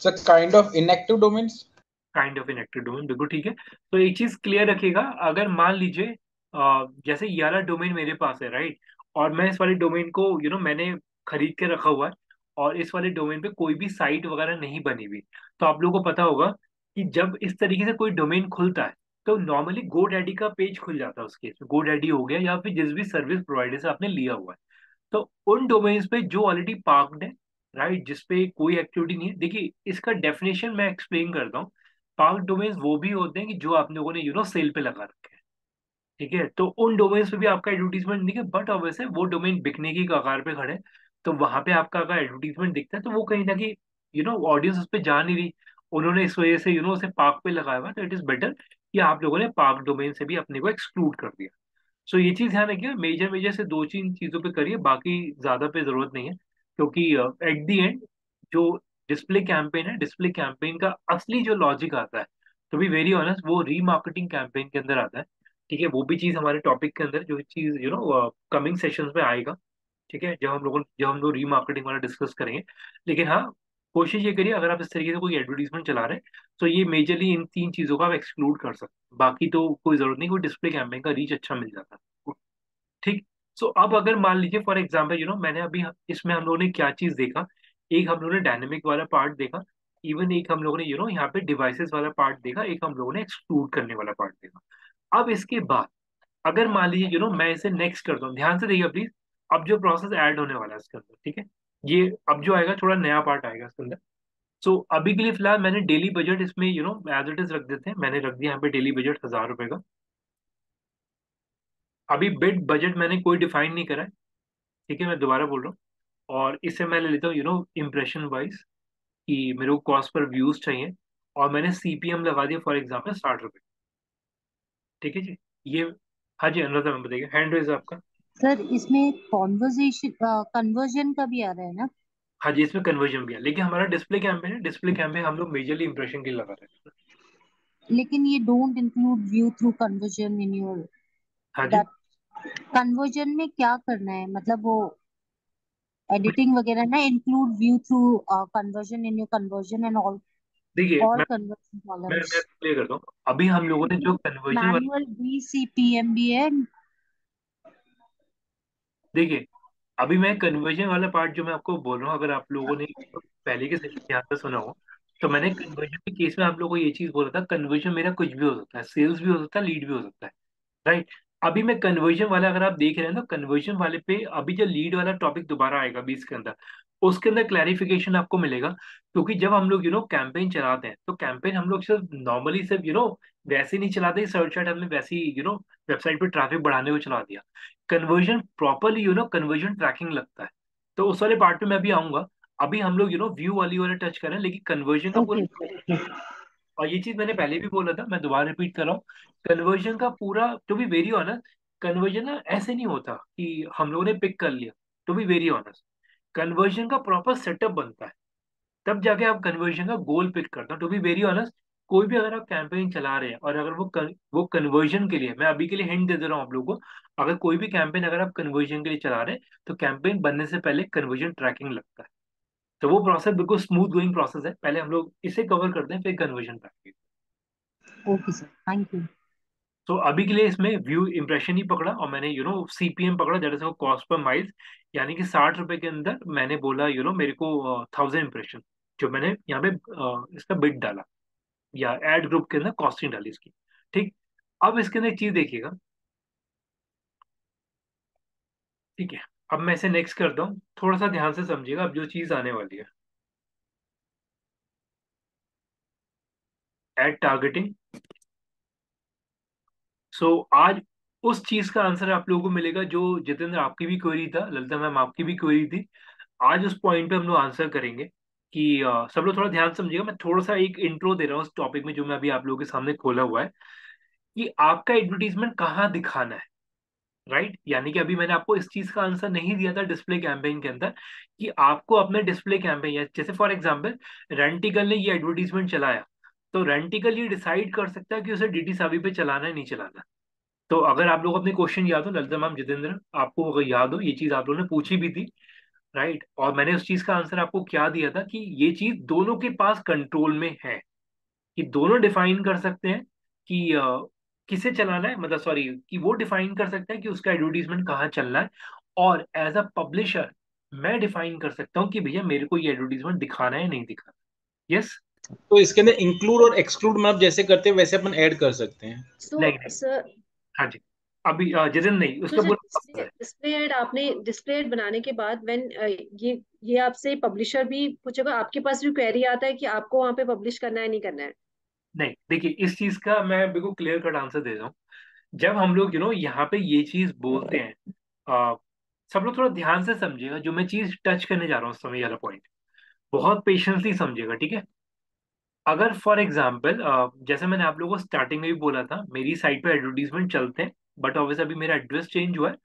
It's a kind of inactive domains. Kind of inactive domain, बिल्कुल ठीक है। तो एक चीज क्लियर रखिएगा, अगर मान लीजिए जैसे ये वाला डोमेन मेरे पास है, राइट, और मैं इस वाले डोमेन को मैंने खरीद के रखा हुआ है, और इस वाले डोमेन पे कोई भी साइट वगैरह नहीं बनी हुई, तो आप लोगों को पता होगा कि जब इस तरीके से कोई डोमेन खुलता है तो नॉर्मली GoDaddy का पेज खुल जाता है उस केस में, GoDaddy हो गया या फिर जिस भी सर्विस प्रोवाइडर से आपने लिया हुआ है। तो उन डोमेन्स पे जो ऑलरेडी पार्क्ड है, राइट, जिसपे कोई एक्टिविटी नहीं है, देखिए इसका डेफिनेशन मैं एक्सप्लेन करता हूँ। पार्क डोमेन्स वो भी होते हैं कि जो आप लोगों ने सेल पे लगा रखे हैं, ठीक है, तो उन डोमेन्स पे भी आपका एडवर्टीजमेंट दिखे, बट ऑब्वियसली वो डोमेन बिकने की कगार पे खड़े हैं, तो वहां पे आपका अगर एडवर्टीजमेंट दिखता है तो वो कहीं ना कहीं ऑडियंस उस पर जा नहीं रही, उन्होंने इस वजह से उसे पार्क पे लगाया हुआ, तो इट इज बेटर कि आप लोगों ने पार्क डोमेन से भी अपने को एक्सक्लूड कर दिया। सो ये चीज ध्यान रखिए, मेजर मेजर से दो तीन चीजों पे करिए, बाकी ज्यादा पे जरूरत नहीं है, क्योंकि एट द एंड जो डिस्प्ले कैंपेन है, डिस्प्ले कैंपेन का असली जो लॉजिक आता है, टू बी वेरी ऑनेस्ट, वो रीमार्केटिंग कैंपेन के अंदर आता है। ठीक है, वो भी चीज हमारे टॉपिक के अंदर, जो चीज कमिंग सेशंस में आएगा, ठीक है, जब हम लोग रीमार्केटिंग वाला डिस्कस करेंगे। लेकिन हाँ, कोशिश ये करिए, अगर आप इस तरीके से कोई एडवर्टीजमेंट चला रहे हैं तो ये मेजरली इन तीन चीजों का आप एक्सक्लूड कर सकते हैं, बाकी तो कोई जरूरत नहीं, कोई डिस्प्ले कैंपेन का रीच अच्छा मिल जाता है। ठीक। सो अब अगर मान लीजिए फॉर एग्जाम्पल मैंने अभी इसमें हम लोगों ने क्या चीज देखा, एक हम लोगों ने डायनेमिक वाला पार्ट देखा, इवन एक हम लोगों ने यहाँ पे डिवाइसेस वाला पार्ट देखा, एक हम लोगों ने एक्सक्लूड करने वाला पार्ट देखा। अब इसके बाद अगर मान लीजिए मैं इसे नेक्स्ट करता हूँ, ध्यान से देखिए प्लीज, अब जो प्रोसेस ऐड होने वाला है इसके अंदर, ठीक है, ये अब जो आएगा थोड़ा नया पार्ट आएगा इसके अंदर। सो अभी के लिए फिलहाल मैंने डेली बजट इसमें एज इट इज रख देते हैं, मैंने रख दिया यहाँ पे डेली बजट 1000 रुपए का। अभी बिड बजट मैंने कोई डिफाइन नहीं करा है, ठीक है, मैं दोबारा बोल रहा हूँ। और इससे मैं ले लेता हूँ इम्प्रेशन वाइज, कि मेरे को कॉस्ट पर व्यूज चाहिए, और मैंने CPM लगा दिया फॉर एग्जाम्पल 60 रुपए। ठीक है जी, ये, हाँ जी अनुराधा मैम बताइए, हैंड रेज आपका। सर इसमें कॉन्वर्जेशन कन्वर्जन का भी आ रहा है ना? हाँ जी, इसमें कन्वर्जन भी है, लेकिन हमारा डिस्प्ले कैंपेन है, डिस्प्ले कैंपेन हम लोग मेजरली इंप्रेशन के लिए लगा रहे हैं। लेकिन ये don't include view through conversion in your हाँ जी, दैट। कन्वर्जन में क्या करना है, मतलब वो एडिटिंग वगैरह ना, include view through conversion in your conversion and देखिए ऑल मैं कन्वर्जन मैं कॉलम्स। मैं क्लियर करता हूँ, अभी हम लोगों ने जो कन्वर्जन वाला, मैनुअल BCPM भी है। देखिए अभी मैं कन्वर्जन वाला पार्ट जो मैं आपको बोल रहा हूँ, अगर आप लोगों ने पहले के सेशन ध्यान से सुना हो, तो मैंने कन्वर्जन के केस में आप लोगों को ये चीज बोला था, कन्वर्जन मेरा कुछ भी हो सकता है, सेल्स भी हो सकता है, लीड भी हो सकता है, राइट। अभी मैं कन्वर्जन वाला, अगर आप देख रहे हैं तो कन्वर्जन वाले पे अभी जो लीड वाला टॉपिक दोबारा आएगा 20 के अंदर, उसके अंदर क्लैरिफिकेशन आपको मिलेगा। क्योंकि जब हम लोग कैंपेन चलाते हैं, तो कैंपेन हम लोग सिर्फ नॉर्मली सिर्फ वैसे नहीं चलाते, सर्च एड हमने वैसे ही वेबसाइट पे ट्रैफिक बढ़ाने को चला दिया। कन्वर्जन प्रॉपरली कन्वर्जन ट्रैकिंग लगता है, तो उस वाले पार्ट पे मैं भी आऊंगा। अभी हम लोग व्यू वाली वाला टच कर रहे हैं, लेकिन कन्वर्जन का ओके पूरा, और ये चीज मैंने पहले भी बोला था, मैं दोबारा रिपीट कर रहा हूँ, कन्वर्जन का पूरा, to be very honest, conversion ना ऐसे नहीं होता कि हम लोगों ने पिक कर लिया। To be very honest, conversion का प्रॉपर सेटअप बनता है, तब जाके आप कन्वर्जन का गोल पिक करते हो। टू बी वेरी ऑनेस्ट, कोई भी अगर आप कैंपेन चला रहे हैं और अगर वो कन्वर्जन के लिए, मैं अभी के लिए हिंट दे दे रहा हूँ आप लोगों को, अगर कोई भी कैंपेन अगर आप कन्वर्जन के लिए चला रहे हैं, तो कैंपेन बनने से पहले कन्वर्जन ट्रैकिंग लगता है। तो वो प्रोसेस बिल्कुल स्मूथ गोइंग प्रोसेस है, पहले हम लोग इसे कवर करते हैं, फिर conversion tracking. Okay sir, thank you. तो अभी के लिए इसमें व्यू इंप्रेशन ही पकड़ा, और मैंने CPM पकड़ा, that is cost per miles, यानी कि 60 रुपए के अंदर मैंने बोला मेरे को 1000 इंप्रेशन, जो मैंने यहाँ पे इसका बिड डाला, या एड ग्रुप के अंदर कॉस्टिंग डाली इसकी। ठीक। अब इसके अंदर एक चीज देखिएगा, ठीक है, अब मैं इसे नेक्स्ट करता हूँ, थोड़ा सा ध्यान से समझिएगा अब जो चीज आने वाली है, एड टारगेटिंग। सो आज उस चीज का आंसर आप लोगों को मिलेगा जो जितेंद्र आपकी भी क्वेरी था, ललिता मैम आपकी भी क्वेरी थी। आज उस पॉइंट पे हम लोग आंसर करेंगे कि सब लोग थोड़ा ध्यान से समझिएगा, मैं थोड़ा सा एक इंट्रो दे रहा हूँ उस टॉपिक में जो मैं अभी आप लोगों के सामने खोला हुआ है, कि आपका एडवर्टीजमेंट कहाँ दिखाना है, राइट। यानी कि अभी मैंने आपको इस चीज का आंसर नहीं दिया था डिस्प्ले कैंपेन के अंदर, कि आपको अपने डिस्प्ले कैंपेन, या जैसे फॉर एग्जाम्पल रेंटिकल ने ये एडवर्टीजमेंट चलाया, तो रेंटिकल ये डिसाइड कर सकता है कि उसे डीटी सावी पे चलाना है नहीं चलाना। तो अगर आप लोग अपने क्वेश्चन याद हो, ललिता मैम, जितेंद्र, आपको अगर याद हो, ये चीज आप लोगों ने पूछी भी थी, राइट, और मैंने उस चीज का आंसर आपको क्या दिया था, कि ये चीज दोनों के पास कंट्रोल में है, कि दोनों डिफाइन कर सकते हैं कि किसे चलाना है, मतलब सॉरी, कि वो डिफाइन कर सकते हैं कि उसका एडवर्टीजमेंट कहाँ चलना है, और एज अ पब्लिशर मैं डिफाइन कर सकता हूँ कि भैया मेरे को ये एडवर्टीजमेंट दिखाना है नहीं दिखाना। यस, तो इसके अंदर इंक्लूड और एक्सक्लूड में आप जैसे करते हैं वैसे अपन ऐड कर सकते हैं। नहीं सो नहीं, सर, हाँ जी, अभी जितिन नहीं, तो उसका जो पूरा डिस्प्ले डिस्प्ले ऐड आपने डिस्प्ले ऐड बनाने के बाद व्हेन ये आपसे पब्लिशर भी पूछेगा, आपके पास भी क्वेरी आता है कि आपको वहां पे पब्लिश करना है नहीं करना है? नहीं, देखिए इस चीज का मैं बिल्कुल क्लियर कट आंसर दे रहा हूँ। जब हम लोग यहाँ पे ये चीज बोलते हैं, आ, सब लोग थोड़ा ध्यान से समझिएगा जो मैं चीज टच करने जा रहा हूँ उस समय वाला पॉइंट, बहुत पेशेंसली समझिएगा, ठीक है। अगर फॉर एग्जाम्पल जैसे मैंने आप लोगों को स्टार्टिंग में भी बोला था, मेरी साइट पे एडवर्टीजमेंट चलते हैं, बट ऑब्वियस अभी मेरा एड्रेस चेंज हुआ है,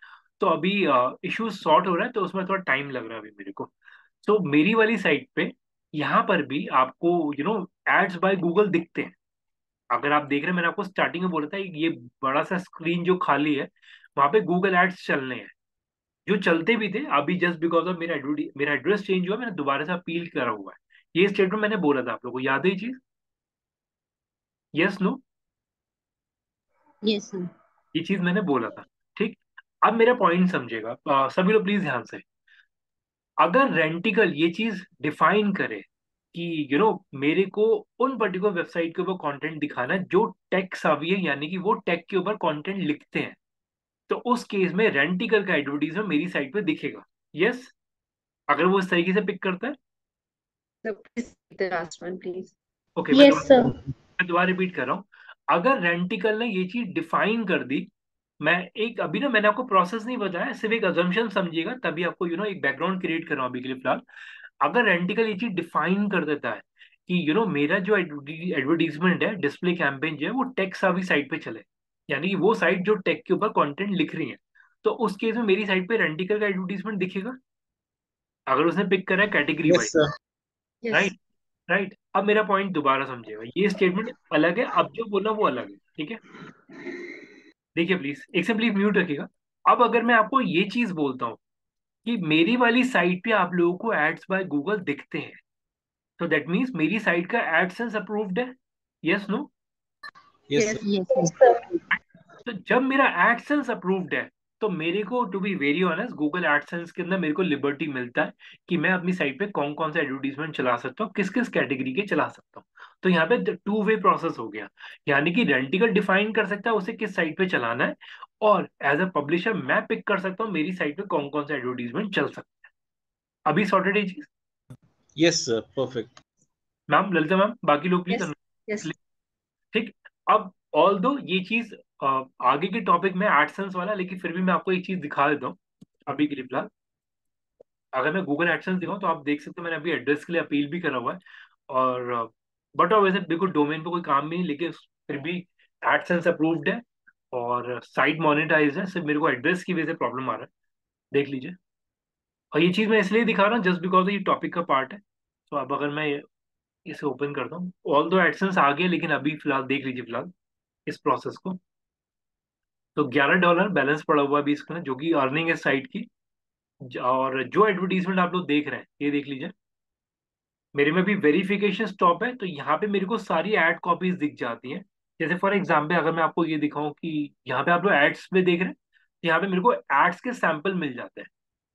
तो अभी इशू सॉर्ट हो रहा है, तो उसमें थोड़ा टाइम लग रहा है अभी मेरे को। तो मेरी वाली साइट पे यहाँ पर भी आपको एड्स बाय गूगल दिखते हैं। अगर आप देख रहे हैं, मैंने आपको स्टार्टिंग में बोला था ये बड़ा सा स्क्रीन जो खाली है, वहां पे गूगल एड्स चलने हैं, जो चलते भी थे। अभी जस्ट बिकॉज ऑफ मेरा एड्रेस चेंज हुआ, मैंने दोबारा से अपील करा हुआ है। ये स्टेटमेंट मैंने बोला था, आप लोगों को याद है ये चीज? Yes no? Yes sir. ये चीज मैंने बोला था, ठीक। अब मेरा पॉइंट समझेगा, सभी लोग प्लीज ध्यान से। अगर रेंटिकल ये चीज डिफाइन करे कि मेरे को उन पर्टिकुलर वेबसाइट के ऊपर कंटेंट दिखाना है जो टेक सावी है, यानी कि वो टेक के ऊपर कंटेंट लिखते हैं, तो उस केस में रेंटिकल का एडवर्टीजमेंट मेरी साइट पे दिखेगा। यस, अगर वो इस तरीके से पिक करता है। The last one please. Okay, yes sir. मैं दोबारा रिपीट कर रहा हूँ। अगर रेंटिकल ने ये चीज डिफाइन कर दी, मैं एक अभी मैंने आपको प्रोसेस नहीं बताया, सिर्फ एक अजम्पशन समझिएगा, तभी आपको एक बैकग्राउंड क्रिएट कर रहा हूँ अभी के लिए फिलहाल। अगर रेंटिकल ये चीज डिफाइन कर देता है कि मेरा जो एडवर्टीजमेंट है, डिस्प्ले कैंपेन जो है, वो टेक सावी साइट पे चले, यानी कि वो साइट जो टेक के ऊपर कंटेंट लिख रही है, तो उस केस में मेरी साइट पे रेंटिकल का एडवर्टीजमेंट दिखेगा, अगर उसने पिक करा है category yes wise. Sir. Yes. Right, right. अब मेरा पॉइंट दोबारा समझिएगा, ये स्टेटमेंट अलग है, अब जो बोला वो अलग है, ठीक है। देखिए प्लीज, एक से प्लीज म्यूट रखिएगा। अब अगर मैं आपको ये चीज बोलता हूँ कि मेरी वाली साइट पे आप लोगों को एड्स बाय गूगल दिखते हैं, तो दैट मीन्स मेरी साइट का एडसेंस अप्रूव्ड है। Yes no? Yes yes. Sir. Yes yes sir. Sir. तो जब मेरा एडसेंस अप्रूव्ड है, तो मेरे को to be very honest Google AdSense के अंदर मेरे को लिबर्टी मिलता है कि मैं अपनी साइट पे कौन कौन सा एडवर्टीजमेंट चला सकता हूँ, किस किस कैटेगरी के चला सकता हूँ। तो यहाँ पे टू वे प्रोसेस हो गया, यानी कि रेंटिकल डिफाइन कर सकता है उसे किस साइट पे चलाना है, और एज अ पब्लिशर मैं पिक कर सकता हूँ मेरी साइट पे कौन कौन सा एडवर्टीजमेंट चल सकता है। अभी सॉर्टेड है चीज? Yes sir, perfect. Ma'am, Lalita ma'am, बाकी लोग प्लीज। यस। यस। ठीक। अब ऑल दो ये चीज आगे के टॉपिक में एडसेंस वाला, लेकिन फिर भी मैं आपको एक चीज दिखा देता हूँ अभी के लिए फिलहाल। अगर मैं गूगल एडसेंस दिखाऊं तो आप देख सकते हो मैंने अभी एड्रेस के लिए अपील भी करा हुआ है, और बट वैसे बिल्कुल डोमेन पे कोई काम भी नहीं, लेकिन फिर भी एडसेंस अप्रूव्ड है और साइट मोनेटाइज है, सिर्फ मेरे को एड्रेस की वजह से प्रॉब्लम आ रहा है, देख लीजिए। और ये चीज मैं इसलिए दिखा रहा हूँ जस्ट बिकॉज ये टॉपिक का पार्ट है। तो अब अगर मैं इसे ओपन करता हूँ, ऑल दो एडसेंस आ गया, लेकिन अभी फिलहाल देख लीजिए फिलहाल इस प्रोसेस को। तो $11 बैलेंस पड़ा हुआ है अभी इसका, जो कि अर्निंग है साइट की। और जो एडवर्टीजमेंट आप लोग देख रहे हैं ये देख लीजिए, मेरे में भी वेरिफिकेशन स्टॉप है, तो यहाँ पे मेरे को सारी एड कॉपीज दिख जाती हैं। जैसे फॉर एग्जाम्पल अगर मैं आपको ये दिखाऊं कि यहाँ पे आप लोग एड्स में देख रहे हैं, तो यहाँ पे मेरे को एड्स के सैंपल मिल जाते हैं,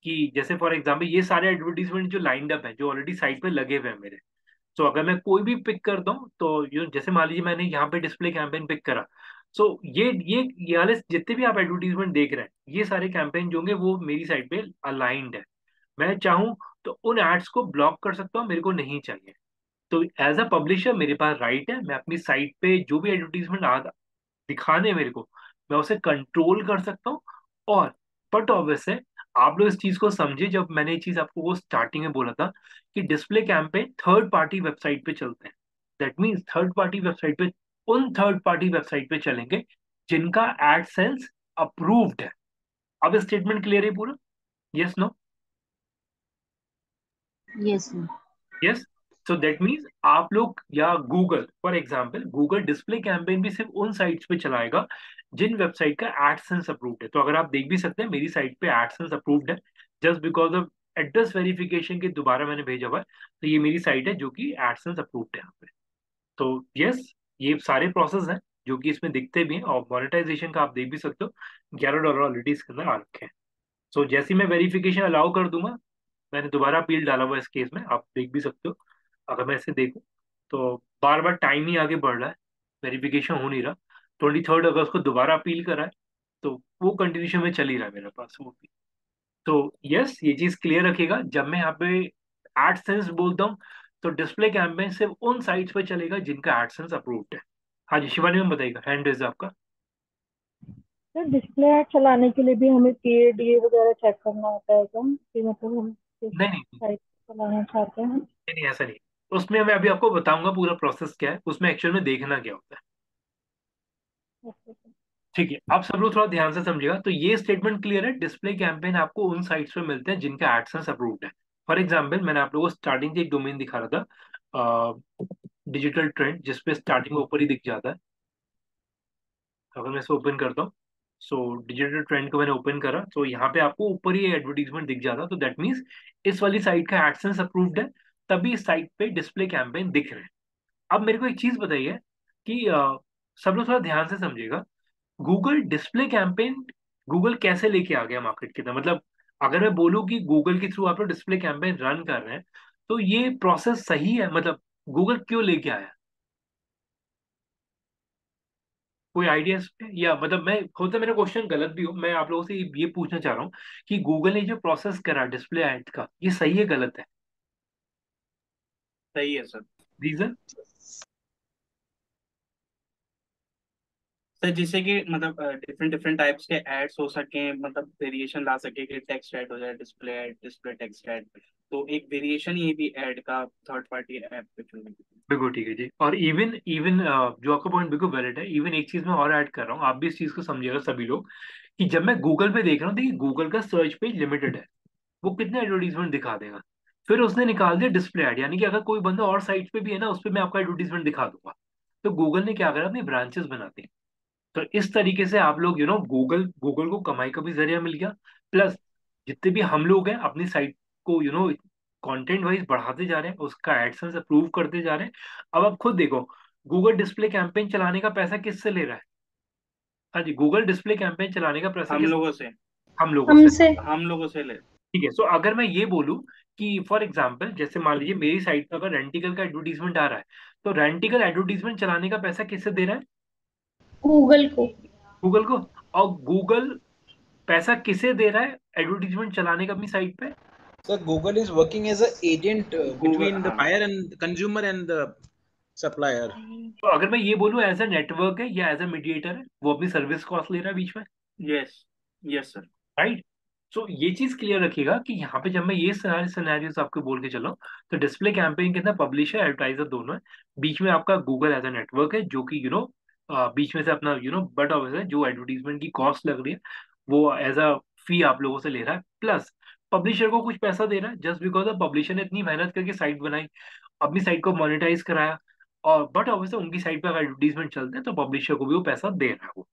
कि जैसे फॉर एग्जाम्पल ये सारे एडवर्टीजमेंट जो लाइंड अप है, जो ऑलरेडी साइट पे लगे हुए हैं मेरे। तो अगर मैं कोई भी पिक करता हूँ, तो जैसे मान लीजिए मैंने यहाँ पे डिस्प्ले कैंपेन पिक करा, सो ये वाले जितने भी आप एडवर्टीजमेंट देख रहे हैं, ये सारे कैंपेन जो होंगे वो मेरी साइट पे अलाइंड है। मैं चाहूँ तो उन एड्स को ब्लॉक कर सकता हूँ, मेरे को नहीं चाहिए। तो एज अ पब्लिशर मेरे पास राइट है, मैं अपनी साइट पे जो भी एडवर्टीजमेंट आ दिखाने मेरे को, मैं उसे कंट्रोल कर सकता हूँ। और बट ऑब्वियस है, आप लोग इस चीज को समझे, जब मैंने ये चीज आपको वो स्टार्टिंग में बोला था कि display campaign third party website पे चलते हैं, that means third party website पे, उन थर्ड पार्टी वेबसाइट पे चलेंगे जिनका एडसेंस अप्रूव्ड है। अब स्टेटमेंट क्लियर है पूरा? Yes no? Yes sir. Yes. So that means आप लोग या Google, for example Google display campaign भी सिर्फ उन साइट्स पे चलाएगा जिन वेबसाइट का एडसेंस अप्रूव्ड है। तो अगर आप देख भी सकते हैं मेरी साइट पे एडसेंस अप्रूव्ड है, just because of address verification के दोबारा मैंने भेजा हुआ है, तो ये मेरी साइट है जो कि एडसेंस अप्रूव्ड है यहाँ पे। तो यस, ये सारे प्रोसेस हैं जो कि इसमें दिखते भी हैं, और मोनेटाइजेशन का आप देख भी सकते हो, $11 ऑलरेडी इसके अंदर आ रखे हैं। सो जैसे ही मैं वेरिफिकेशन अलाउ कर दूंगा, मैंने दोबारा अपील डाला हुआ है इस केस में, आप देख भी सकते हो। अगर मैं इसे देखूं, तो बार बार टाइम ही आगे बढ़ रहा है, वेरिफिकेशन हो नहीं रहा। 23 अगस्त को दोबारा अपील करा है, तो वो कंटिन्यूशन में चल ही रहा है मेरे पास वो भी। तो यस, ये चीज क्लियर रखिएगा, जब मैं यहाँ पे एडसेंस बोलता हूँ तो डिस्प्ले कैंपेन सिर्फ उन साइट्स पे चलेगा जिनका एडसेंस अप्रूव्ड है। हाँ जी, शिवानी मैम बताइएगा, हैंड रेज आपका। सर डिस्प्ले ऐड चलाने के लिए भी हमें पेड ये वगैरह चेक करना होता है क्या, कि मतलब हम किस नहीं नहीं नहीं साइट चलाना चाहते हैं? नहीं, ऐसा नहीं। उसमें मैं अभी आपको बताऊंगा पूरा प्रोसेस क्या है, उसमें एक्चुअल में देखना क्या होता है। Okay sir. ठीक है, आप सब लोग थोड़ा ध्यान से समझिएगा। तो ये स्टेटमेंट क्लियर है, डिस्प्ले कैंपेन आपको उन साइट्स पे मिलते हैं जिनका एडसेंस अप्रूव्ड है। फॉर एग्जाम्पल, मैंने आप लोगों को स्टार्टिंग से एक डोमेन दिखा रहा था, डिजिटल ट्रेंड, जिसपे स्टार्टिंग में ऊपर ही दिख जाता है। अगर मैं इसको ओपन करता हूँ, सो डिजिटल ट्रेंड को मैंने ओपन करा, तो यहाँ पे आपको ऊपर ही एडवर्टीजमेंट दिख जाता, तो दैट मीन्स इस वाली साइट का एडसेंस अप्रूव्ड है, तभी इस साइट पे डिस्प्ले कैंपेन दिख रहे हैं। अब मेरे को एक चीज बताइए कि सब लोग थोड़ा ध्यान से समझिएगा, गूगल डिस्प्ले कैंपेन गूगल कैसे लेके आ गया मार्केट के अंदर? मतलब अगर मैं बोलूँ कि गूगल के थ्रू आप लोग डिस्प्ले कैंपेन रन कर रहे हैं, तो ये प्रोसेस सही है? मतलब गूगल क्यों लेके आया? कोई आइडिया इस पे? या मतलब मैं होता मेरा क्वेश्चन गलत भी हो, मैं आप लोगों से ये पूछना चाह रहा हूँ कि गूगल ने जो प्रोसेस करा डिस्प्ले एड का, ये सही है गलत है? सही है सर। रीजन? सर जिससे कि मतलब डिफरेंट डिफरेंट टाइप्स के एड्स हो सके, मतलब वेरिएशन ला सके, कि टेक्स्ट ऐड हो जाए, display ad, display text add. तो एक वेरिएशन ये भी ऐड का थर्ड पार्टी ऐप पे चलने की। बिल्कुल ठीक है जी। और इवन इवन जो आपका पॉइंट बिल्कुल वैलिड है, इवन एक चीज मैं और ऐड कर रहा हूँ, आप भी इस चीज को समझिएगा सभी लोग, कि जब मैं गूगल पे देख रहा हूँ, देखिए गूगल का सर्च पेज लिमिटेड है, वो कितने एडवर्टीजमेंट दिखा देगा। फिर उसने निकाल दिया डिस्प्ले ऐड, यानी कि अगर कोई बंदा और साइट पे भी है ना, उस पर मैं आपका एडवर्टीजमेंट दिखा दूंगा। तो गूगल ने क्या करा, अपनी ब्रांचेस बनाते हैं। तो इस तरीके से आप लोग गूगल गूगल को कमाई का भी जरिया मिल गया, प्लस जितने भी हम लोग हैं अपनी साइट को कंटेंट वाइज बढ़ाते जा रहे हैं, उसका एडसेंस अप्रूव करते जा रहे हैं। अब आप खुद देखो, गूगल डिस्प्ले कैंपेन चलाने का पैसा किससे ले रहा है? हाँ जी, गूगल डिस्प्ले कैंपेन चलाने का पैसा हम किस? लोगों से। हम लोगों से। हमसे। हम लोगों से ले। ठीक है, सो अगर मैं ये बोलूं कि फॉर एग्जाम्पल, जैसे मान लीजिए मेरी साइट पर अगर रेंटिकल का एडवर्टीजमेंट आ रहा है, तो रेंटिकल एडवर्टीजमेंट चलाने का पैसा किससे दे रहा है? गूगल को। गूगल को। और गूगल पैसा किसे दे रहा है एडवर्टीजमेंट चलाने का अपनी साइट पे? Sir, Google is working as an agent Google, between the हाँ। buyer and consumer and the supplier. तो अगर मैं ये बोलूं एज ए नेटवर्क है या एज ए मीडिएटर है, वो अपनी सर्विस कॉस्ट ले रहा है बीच में, यस। Yes sir. राइट? सो ये चीज क्लियर रखिएगा कि यहाँ पे जब मैं ये सारे सिनेरियोस आपको बोल के चला हूं, तो डिस्प्ले कैंपेन के अंदर पब्लिशर एडवर्टाइजर दोनों है, बीच में आपका गूगल एज ए नेटवर्क है, जो कि बीच में से अपना बट ऑफिस है, जो एडवर्टीजमेंट की कॉस्ट लग रही है वो एज अ फी आप लोगों से ले रहा है, प्लस पब्लिशर को कुछ पैसा दे रहा है, जस्ट बिकॉज ऑफ पब्लिशर ने इतनी मेहनत करके साइट बनाई, अपनी साइट को मोनेटाइज कराया, और बट ऑब्वियसली उनकी साइट पे अगर एडवर्टीजमेंट चलते हैं तो पब्लिशर को भी वो पैसा दे रहा है वो।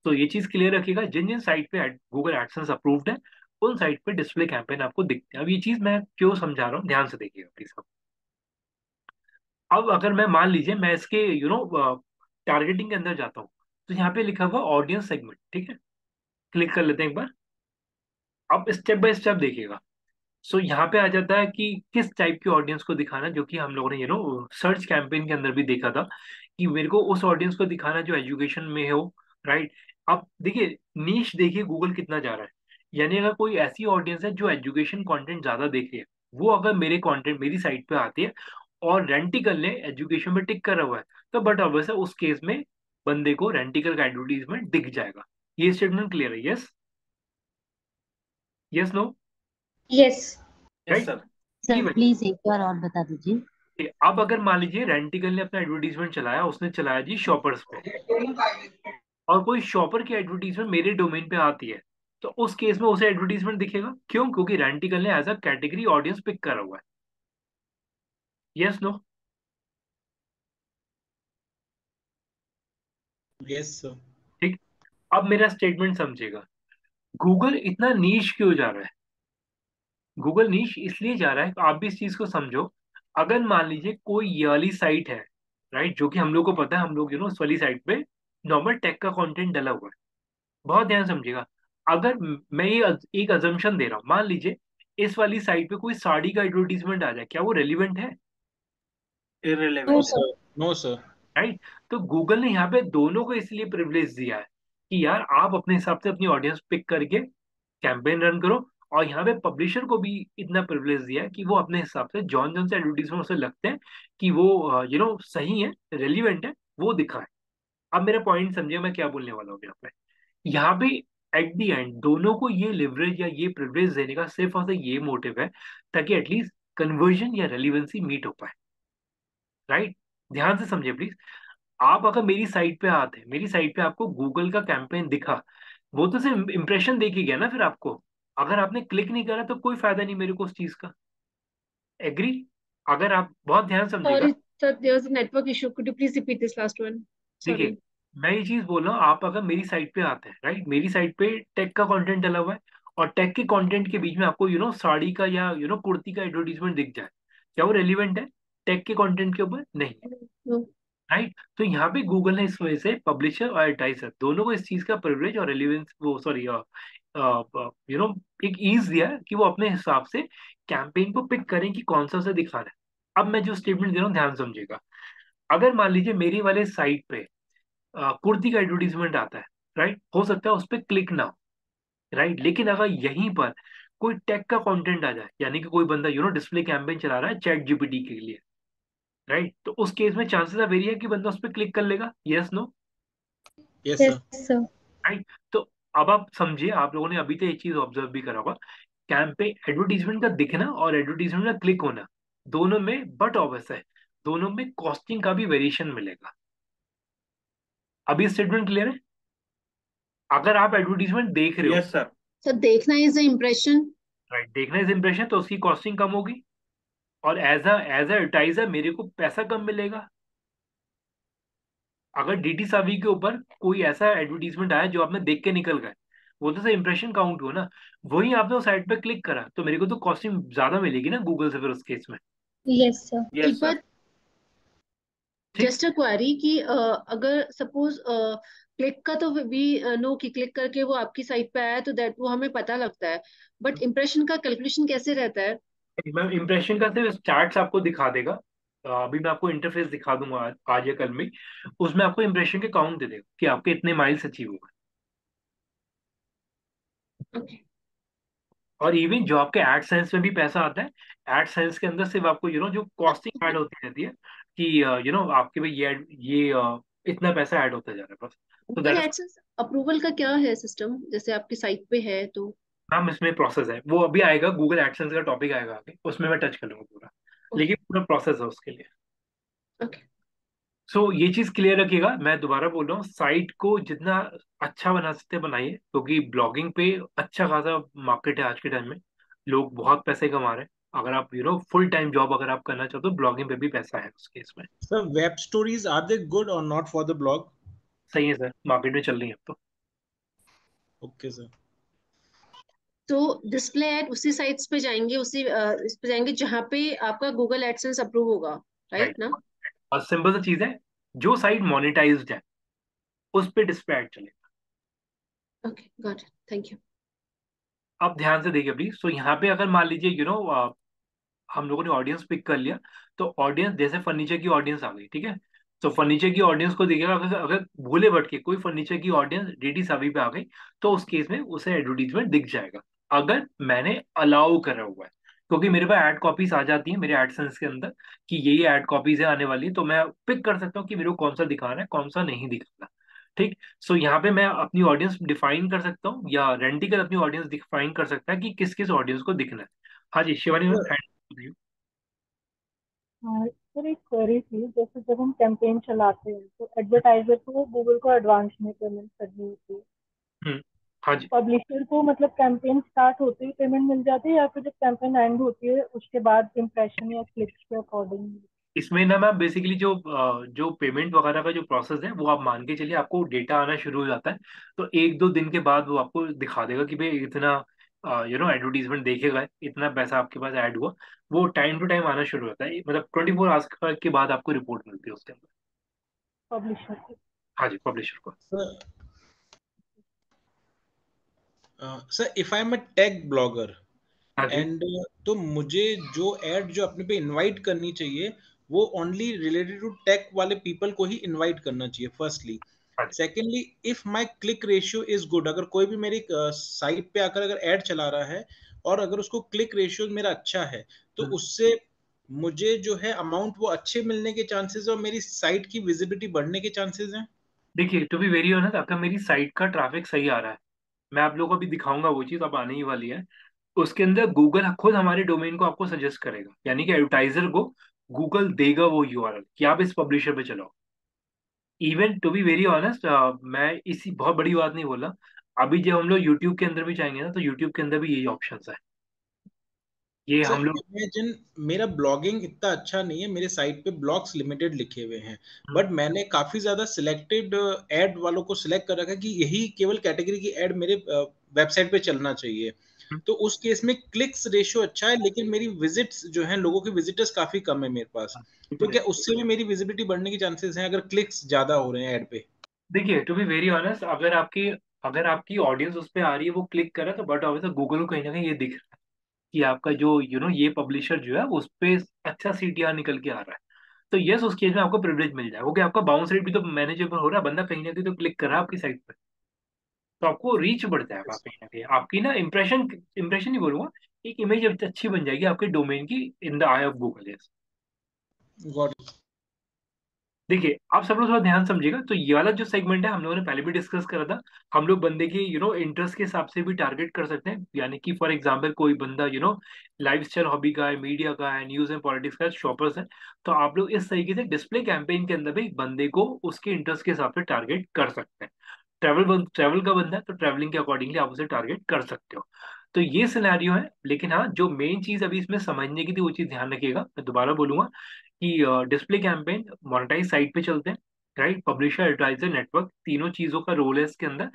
तो ये चीज क्लियर रखिएगा, जिन जिन साइट पे गूगल एडसेंस अप्रूव्ड है, उन साइट पे डिस्प्ले कैंपेन आपको दिखते हैं। अब ये चीज मैं क्यों समझा रहा हूँ, ध्यान से देखिएगा प्लीज। अब अगर मैं मान लीजिए मैं इसके टारगेटिंग के अंदर जाता हूँ, तो यहाँ पे लिखा हुआ ऑडियंस सेगमेंट, ठीक है, क्लिक कर लेते हैं एक बार। अब स्टेप बाय स्टेप देखिएगा। सो यहाँ पे आ जाता है कि किस टाइप की ऑडियंस को दिखाना, जो कि हम लोगों ने सर्च कैंपेन के अंदर भी देखा था, कि मेरे को उस ऑडियंस को दिखाना जो एजुकेशन में हो, राइट? अब देखिए, नीश देखिए गूगल कितना जा रहा है, यानी अगर कोई ऐसी ऑडियंस है जो एजुकेशन कंटेंट ज्यादा देख रही है, वो अगर मेरे कंटेंट मेरी साइट पे आती है और रेंटिकल ने एजुकेशन में टिक करा हुआ है, तो बट ऑब्वियसली उस केस में बंदे को रेंटिकल का एडवर्टीजमेंट दिख जाएगा। ये स्टेटमेंट क्लियर है? Yes, yes, no, yes. Yes right? Sir. Sir please एक बार और बता दीजिए। अब अगर मान लीजिए रेंटिकल ने अपना एडवर्टीजमेंट चलाया, उसने चलाया जी शॉपर्स पे, और कोई शॉपर की एडवर्टीजमेंट मेरे डोमेन पे आती है, तो उस केस में उसे एडवर्टीजमेंट दिखेगा, क्यों? क्योंकि रेंटिकल ने as a category audience pick करा हुआ है। यस, नो? Yes, sir. ठीक। अब मेरा स्टेटमेंट समझेगा, गूगल इतना नीश क्यों जा रहा है? गूगल नीश इसलिए जा रहा है, तो आप भी इस चीज को समझो। अगर मान लीजिए कोई ये वाली साइट है, राइट, जो कि हम लोग को पता है, हम लोग उस वाली साइट पे नॉर्मल टेक का कंटेंट डला हुआ है। बहुत ध्यान से समझिएगा। अगर मैं ये एक अजम्पशन दे रहा हूँ, मान लीजिए इस वाली साइट पे कोई साड़ी का एडवर्टीजमेंट आ जाए, क्या वो रेलिवेंट है? No irrelevant. Sir, no sir. Right? तो गूगल ने यहाँ पे दोनों को इसलिए प्रिविलेज दिया है कि यार आप अपने हिसाब से अपनी ऑडियंस पिक करके कैंपेन रन करो, और यहाँ पे पब्लिशर को भी इतना प्रिविलेज दिया है कि वो अपने हिसाब से जॉन जॉन से एडवर्टीजमेंट उसे लगते हैं कि वो सही है, रेलिवेंट है, वो दिखाए। अब मेरा पॉइंट समझिए मैं क्या बोलने वाला हूँ यहाँ पे एट दी एंड दोनों को ये लिवरेज या ये प्रिविलेज देने का सिर्फ और सिर्फ ये मोटिव है ताकि एटलीस्ट कन्वर्जन या रेलिवेंसी मीट हो पाए। राइट? ध्यान से समझिए प्लीज। आप अगर मेरी साइट पे आते हैं, मेरी साइट पे आपको गूगल का कैंपेन दिखा, वो तो सिर्फ इंप्रेशन देख ही गया ना फिर आपको। अगर आपने क्लिक नहीं करा तो कोई फायदा नहीं मेरे को उस चीज का। एग्री? अगर आप बहुत ध्यान समझिएगा। Sorry, sir, there's a network issue. Could you please repeat this last one? देखिए, Sorry. मैं ये चीज बोल रहा हूँ, आप अगर मेरी साइट पे आते हैं, राइट, मेरी साइट पे टेक का कंटेंट डला हुआ है, और टेक के कंटेंट के बीच में आपको साड़ी का या कुर्ती का एडवर्टीजमेंट दिख जाए, क्या वो रेलिवेंट है टेक के कंटेंट के ऊपर? नहीं। No. राइट? तो यहाँ पे गूगल ने इस वजह से पब्लिशर और एडवर्टाइजर दोनों को इस चीज का प्रिविलेज और रेलिवेंस, वो सॉरी एक ईज दिया है कि वो अपने हिसाब से कैंपेन को पिक करें कि कौन सा उसे दिखाना है। अब मैं जो स्टेटमेंट दे रहा हूँ ध्यान समझिएगा। अगर मान लीजिए मेरी वाले साइट पे कुर्ती का एडवर्टीजमेंट आता है, राइट, हो सकता है उस पर क्लिक ना हो, राइट, लेकिन अगर यहीं पर कोई टेक का कंटेंट आ जाए, यानी कि कोई बंदा डिस्प्ले कैंपेन चला रहा है चैट जीपीटी के लिए, राइट, तो उस केस में चांसेस है वेरी है कि बंदा उस पर क्लिक कर लेगा। Yes no? Yes yes sir. Sir. Right? तो अब आप समझिए, आप लोगों ने अभी तो एक चीज ऑब्जर्व भी करा होगा, कैंपेन एडवर्टीजमेंट का दिखना और एडवर्टीजमेंट का क्लिक होना दोनों में, बट ऑब्वियस है दोनों में कॉस्टिंग का भी वेरिएशन मिलेगा। अभी स्टेटमेंट क्लियर है? अगर आप एडवर्टीजमेंट देख रहे हो, Yes, sir. Sir, देखना is the impression. राइट, देखना इज इंप्रेशन, तो उसकी कॉस्टिंग कम होगी, और एज अ एडवर्टाइजर मेरे को पैसा कम मिलेगा। अगर डीटी सावी के ऊपर कोई ऐसा एडवर्टीजमेंट आया जो आपने देख के निकल गए, वो तो इंप्रेशन काउंट हुआ ना, वही आपने उस साइट पे क्लिक करा, तो मेरे को तो कॉस्टिंग ज्यादा मिलेगी ना गूगल से फिर उस केस में। Yes sir. Yes, एक sir. बात, ठीक? जस्ट अ क्वेरी कि अगर सपोज क्लिक का तो वी नो कि क्लिक करके वो आपकी साइट पे आया तो दैट वो हमें पता लगता है, बट इम्प्रेशन का कैलकुलेशन कैसे रहता है? मैं इंप्रेशन का सिर्फ चार्ट्स आपको दिखा देगा। अभी मैं आपको इंटरफेस दिखा दूंगा आज या कल में, उसमें आपको इंप्रेशन के काउंट दे देगा कि आपके इतने माइल्स अचीव हुए। ओके। और इवन जो आपके एड सेंस में भी पैसा आता है, एड सेंस के अंदर सिर्फ आपको जो कॉस्टिंग ऐड होती रहती है कि आपके भाई इतना पैसा ऐड होता जा रहा है बस। तो Google that is, AdSense approval का क्या है सिस्टम, जैसे आपकी साइट पे है तो? मैम इसमें प्रोसेस है, वो अभी आएगा, गूगल एडसेंस का टॉपिक आएगा आगे, उसमें मैं टच कर लूंगा पूरा, ओके। लेकिन पूरा प्रोसेस है उसके लिए। ओके। सो ये चीज क्लियर रखिएगा, मैं दोबारा बोल रहा हूँ, साइट को जितना अच्छा बना सकते हैं बनाइए, क्योंकि ब्लॉगिंग पे अच्छा खासा मार्केट है आज के टाइम में, लोग बहुत पैसे कमा रहे हैं। अगर आप फुल टाइम जॉब अगर आप करना चाहते हो तो ब्लॉगिंग पे भी पैसा है उस केस में। Sir, web stories are they good और नॉट फॉर द ब्लॉग? सही है सर, मार्केट में चल रही है अब तो। Okay sir. तो डिस्प्ले एड उसी साइट्स पे जाएंगे, उसी इस पे जाएंगे जहाँ पे आपका गूगल एडसेंस अप्रूव होगा, राइट राइट, ना? और सिंपल सा चीज है, जो साइट मोनेटाइज्ड है उस पे डिस्प्ले ऐड चलेगा। Okay, got it, thank you. आप ध्यान से देखिए प्लीज। तो यहाँ पे अगर मान लीजिए हम लोगों ने ऑडियंस पिक कर लिया, तो ऑडियंस जैसे फर्नीचर की ऑडियंस आ गई, ठीक है, तो फर्नीचर की ऑडियंस को देखिएगा, अगर भूले भटके कोई फर्नीचर की ऑडियंस डीटी सावी पे आ गई, तो उस केस में उसे एडवर्टीजमेंट दिख जाएगा, अगर मैंने अलाउ करा हुआ है, क्योंकि मेरे पास ऐड कॉपीज आ जाती है मेरे एडसेंस के अंदर कि यही ऐड कॉपीज है आने वाली, तो मैं पिक कर सकता हूँ कि मेरे को कौन सा दिखाना है कौन सा नहीं दिखाना। ठीक? सो यहाँ पे मैं अपनी ऑडियंस डिफाइन कर सकता हूँ, या रेंटिकल अपनी ऑडियंस डिफाइन कर सकता है कि किस किस ऑडियंस को दिखना है। हाँ जी शिवानी मैम, hand- हाँ सर, एक क्वेरी थी, जैसे जब हम कैंपेन चलाते हैं तो एडवर्टाइजर को गूगल को एडवांस में पेमेंट करनी होती है, हम्म, हाँ जी। पब्लिशर को मतलब कैंपेन स्टार्ट होते ही पेमेंट मिल जाती है, या फिर जब कैंपेन एंड होती है उसके बाद इम्प्रेशन या क्लिक्स के अकॉर्डिंग? इसमें ना मैम बेसिकली जो पेमेंट वगैरह का जो प्रोसेस है वो आप मान के चलिए, आपको डेटा आना शुरू हो जाता है, तो एक दो दिन के बाद वो आपको दिखा देगा कि भाई इतना एडवर्टीजमेंट देखे गए, इतना पैसा आपके पास ऐड हुआ। वो टाइम टू टाइम आना शुरू होता है, मतलब 24 आवर्स के बाद आपको रिपोर्ट मिलती है उसके अंदर। पब्लिशर को? हाँ जी, पब्लिशर को। Sir, if I am a tech blogger हाँ जी। एंड तो मुझे जो एड जो अपने पे इनवाइट करनी चाहिए वो ओनली रिलेटेड टू टेक वाले पीपल को ही इनवाइट करना चाहिए firstly. Secondly, if my click ratio is good, अगर कोई भी मेरी साइट पे आकर अगर एड चला रहा है और अगर उसको क्लिक रेशियो मेरा अच्छा है, तो उससे मुझे जो है अमाउंट वो अच्छे मिलने के चांसेस और मेरी साइट की विजिबिलिटी बढ़ने के चांसेस हैं। देखिए टू बी वेरी ऑनेस्ट, अगर मेरी साइट का ट्रैफिक सही आ रहा है, मैं आप लोगों को अभी दिखाऊंगा, वो चीज अब आने ही वाली है। उसके अंदर गूगल खुद हमारे डोमेन को आपको सजेस्ट करेगा, यानी कि एडवर्टाइजर को गूगल देगा वो यूआरएल कि आप इस पब्लिशर पे चलाओ। Even to be very honest, मैं इसी बहुत बड़ी बात नहीं बोला, अभी जब हम लोग यूट्यूब के अंदर भी जाएंगे ना, तो यूट्यूब के अंदर भी यही ऑप्शन है। ये सर हम लोग इमेजिन मेरा ब्लॉगिंग इतना अच्छा नहीं है, मेरे साइट पे ब्लॉग्स लिमिटेड लिखे हुए हैं, बट मैंने काफी ज्यादा सिलेक्टेड एड वालों को सिलेक्ट कर रखा है कि यही केवल कैटेगरी की एड मेरे वेबसाइट पे चलना चाहिए। तो उस केस में क्लिक्स रेशियो अच्छा है, लेकिन मेरी विजिट्स जो हैं, लोगों के विजिटर्स काफी कम है मेरे पास। तो क्या उससे भी मेरी विजिबिलिटी बढ़ने के चांसेस हैं अगर क्लिक्स ज्यादा हो रहे हैं एड पे? देखिए टू बी वेरी ऑनेस्ट, अगर आपकी ऑडियंस उस पर आ रही है, वो क्लिक करे, तो बट ऑब्वियसली गूगल को कहीं ना कहीं ये दिख रहा है कि आपका जो ये पब्लिशर जो है उस पे अच्छा सीटीआर निकल के आ रहा है। तो यस, उस केस में आपको प्रिविलेज मिल जाएगा, क्योंकि आपका बाउंस रेट भी तो मैनेजेबल हो रहा है, बंदा कहीं ना कहीं तो क्लिक कर रहा है आपकी साइट पे, तो आपको रीच बढ़ जाएगा कहीं ना कहीं, आपकी ना इंप्रेशन इंप्रेशन नहीं बोलूंगा, एक इमेज अच्छी बन जाएगी आपके डोमेन की in the I of Google. Yes. Got it. देखिए आप सब लोग थोड़ा ध्यान समझिएगा, तो ये वाला जो सेगमेंट है हम लोगों ने पहले भी डिस्कस करा था, हम लोग बंदे की इंटरेस्ट के हिसाब से भी टारगेट कर सकते हैं, यानी कि फॉर एग्जांपल कोई बंदा लाइफ स्टाइल हॉबी का है, मीडिया का है, न्यूज एंड पॉलिटिक्स का शॉपर्स है, तो आप लोग इस तरीके से डिस्प्ले कैंपेन के अंदर भी बंदे को उसके इंटरेस्ट के हिसाब से टारगेट कर सकते हैं। ट्रैवल का बंदा है तो ट्रैवलिंग के अकॉर्डिंगली आप उसे टारगेट कर सकते हो। तो ये सिनेरियो है, लेकिन हाँ, जो मेन चीज अभी इसमें समझने की थी वो चीज ध्यान रखिएगा, मैं दोबारा बोलूंगा कि डिस्प्ले कैंपेन मोनेटाइज साइट पे चलते हैं, राइट, पब्लिशर एडवर्टाइजर नेटवर्क तीनों चीजों का रोल है इसके अंदर।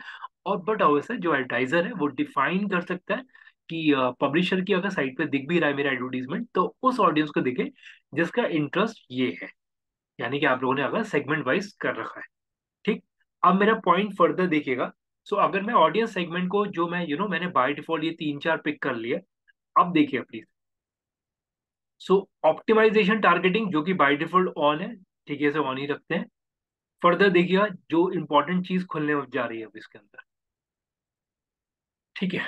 और बट ऑब्वियसली जो एडवर्टाइजर है वो डिफाइन कर सकता है कि पब्लिशर की अगर साइट पे दिख भी रहा है मेरा एडवर्टीजमेंट, तो उस ऑडियंस को दिखे जिसका इंटरेस्ट ये है, यानी कि आप लोगों ने अगर सेगमेंट वाइज कर रखा है। ठीक। अब मेरा पॉइंट फर्दर देखिएगा। सो अगर मैं ऑडियंस सेगमेंट को जो मैं मैंने बाय डिफॉल्ट ये 3-4 पिक कर लिए, अब देखिए प्लीज। सो ऑप्टिमाइजेशन टारगेटिंग जो कि बाय डिफॉल्ट ऑन है, ठीक है, इसे ऑन ही रखते हैं। फर्दर देखिएगा जो इंपॉर्टेंट चीज खुलने जा रही है अब इसके अंदर। ठीक है।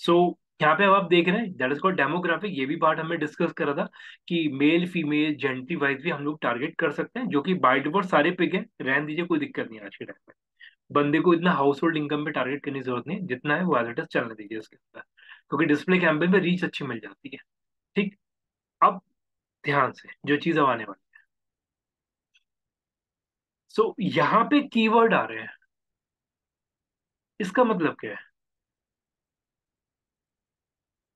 सो यहाँ पे अब आप देख रहे हैं दैट इज कॉल्ड डेमोग्राफिक, ये भी पार्ट हमने डिस्कस करा था कि मेल फीमेल जेंडर वाइज भी हम लोग टारगेट कर सकते हैं, जो कि बाय डिफॉल्ट सारे पिक है, रहने दीजिए, कोई दिक्कत नहीं है आज के टाइम में। बंदे को इतना हाउस होल्ड इनकम पे टारगेट करने की जरूरत नहीं, जितना है वो एज इट इज चलने दीजिए उसके अंदर, क्योंकि डिस्प्ले कैंपेन में रीच अच्छी मिल जाती है। ठीक। अब ध्यान से जो चीज अब आने वाली है, सो यहाँ पे कीवर्ड आ रहे हैं, इसका मतलब क्या है?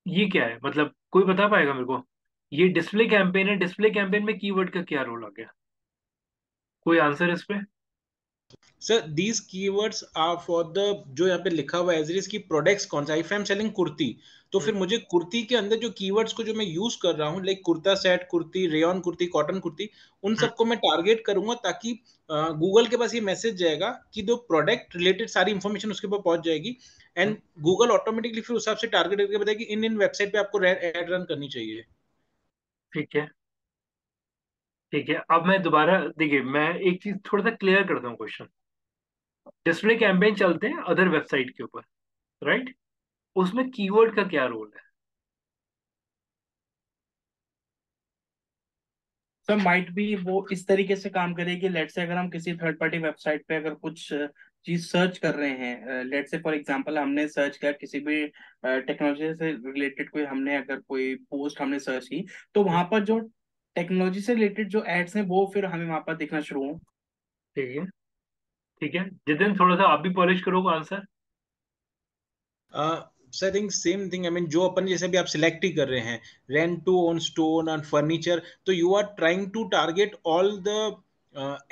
ये क्या है मतलब, कोई बता पाएगा मेरे को? ये डिस्प्ले कैंपेन है, डिस्प्ले कैंपेन में कीवर्ड का क्या रोल आ गया? कोई आंसर इस पे? Sir these keywords are for the, जो यहाँ पे लिखा हुआ है एज इट इज की प्रोडक्ट्स कौन सा, if I am selling kurti, तो फिर मुझे कुर्ती के अंदर जो कीवर्ड्स को जो मैं यूज कर रहा हूँ, like kurta set kurti, rayon kurti, cotton kurti, उन हम्म, सबको मैं टारगेट करूंगा, ताकि गूगल के पास ये मैसेज जाएगा कि जो प्रोडक्ट रिलेटेड सारी इंफॉर्मेशन उसके ऊपर पहुंच जाएगी, हम्म, एंड गूगल ऑटोमेटिकली फिर उस हिसाब से टारगेट करके बताएगी इन इन वेबसाइट पे आपको एड रन करनी चाहिए। ठीक है। ठीक है, अब मैं दोबारा देखिए, मैं एक चीज थोड़ा सा क्लियर करता हूँ क्वेश्चन। डिस्प्ले कैंपेन चलते हैं अदर वेबसाइट के ऊपर, राइट, उसमें कीवर्ड का क्या रोल है? सर माइट भी वो इस तरीके से काम करेगी, लेट से अगर हम किसी थर्ड पार्टी वेबसाइट पे अगर कुछ चीज सर्च कर रहे हैं, लेट से फॉर एग्जांपल हमने सर्च किया किसी भी टेक्नोलॉजी से रिलेटेड, कोई हमने अगर कोई पोस्ट हमने सर्च की, तो वहां पर जो टेक्नोलॉजी से रिलेटेड जो एड्स हैं वो फिर हमें वहां पर दिखना शुरू हो। ठीक है। ठीक है, जितिन थोड़ा सा आप भी पॉलिश करो answer. Sir I think same thing, I mean जो अपन जैसे भी आप सिलेक्ट ही कर रहे हैं, rent to own stone and furniture, तो you are trying to target all the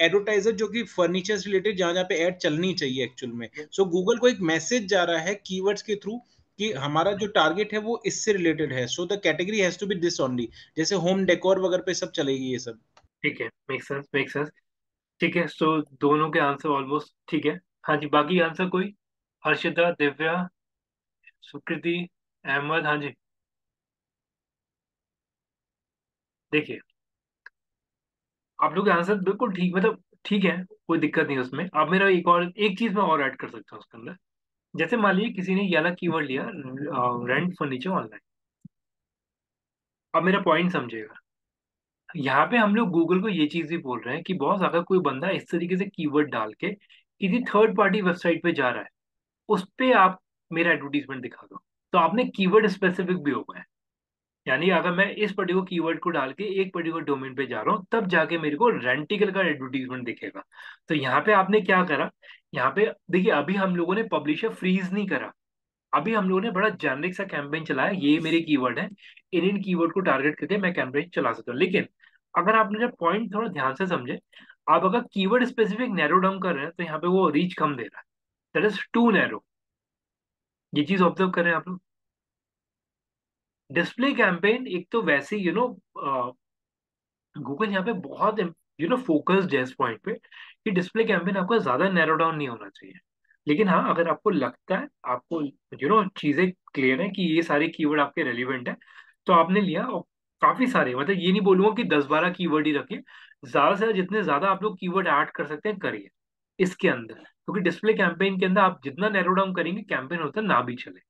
advertiser जो कि फर्नीचर से रिलेटेड जहां जहां पे एड चलनी चाहिए एक्चुअल में। सो गूगल को एक मैसेज जा रहा है कीवर्ड्स के थ्रू कि हमारा जो टारगेट है वो इससे रिलेटेड है, so the category has to be this only, जैसे होम डेकोर वगैरह पे सब चलेगी ये सब। ठीक है, मेक सेंस मेक सेंस। ठीक है, सो दोनों के आंसर ऑलमोस्ट ठीक है। हाँ जी, बाकी आंसर कोई? हर्षिता, दिव्या, सुकृति, अहमद, हाँ जी। देखिए आप लोग के आंसर बिल्कुल ठीक, मतलब ठीक है, कोई दिक्कत नहीं उसमें। आप मेरा एक चीज मैं और ऐड कर सकता हूँ उसके अंदर। जैसे मान लीजिए किसी ने ये वाला कीवर्ड लिया, रेंट फर्नीचर ऑनलाइन। अब मेरा पॉइंट समझिएगा, यहाँ पे हम लोग गूगल को ये चीज भी बोल रहे हैं कि बहुत अगर कोई बंदा इस तरीके से कीवर्ड डाल के किसी थर्ड पार्टी वेबसाइट पे जा रहा है, उस पे आप मेरा एडवर्टीजमेंट दिखा दो, तो आपने कीवर्ड स्पेसिफिक भी हो गया। यानी अगर मैं इस पर्टिकुलर कीवर्ड को डाल के एक पर्टिकुलर डोमेन पे जा रहा हूँ, तब जाके मेरे को रेंटिकल का एडवर्टीजमेंट दिखेगा। तो यहाँ पे आपने क्या करा, यहाँ पे देखिए, अभी हम लोगों ने पब्लिशर फ्रीज नहीं करा, अभी हम लोगों ने बड़ा जेनरिक सा कैंपेन चलाया, ये मेरे कीवर्ड है, इन कीवर्ड को टारगेट करके मैं कैंपेन चला सकता हूँ। लेकिन अगर आपने जब पॉइंट थोड़ा ध्यान से समझे, आप अगर कीवर्ड स्पेसिफिक नैरो डाउन कर रहे हैं तो यहाँ पे वो रीच कम दे रहा है, दैट इज टू नैरो। ये चीज ऑब्जर्व करें आप लोग। डिस्प्ले कैंपेन एक तो वैसे गूगल यहाँ पे बहुत फोकस्ड है इस पॉइंट पे कि डिस्प्ले कैंपेन आपका ज्यादा नैरो डाउन नहीं होना चाहिए। लेकिन हाँ, अगर आपको लगता है, आपको चीजें क्लियर है कि ये सारे कीवर्ड आपके रेलिवेंट है, तो आपने लिया। और काफी सारे, मतलब ये नहीं बोलूंगा कि 10-12 कीवर्ड ही रखिए, ज्यादा से ज्यादा जितने ज्यादा आप लोग कीवर्ड ऐड कर सकते हैं करिए इसके अंदर, क्योंकि डिस्प्ले कैंपेन के अंदर आप जितना नैरो डाउन करेंगे कैंपेन होता ना भी चले,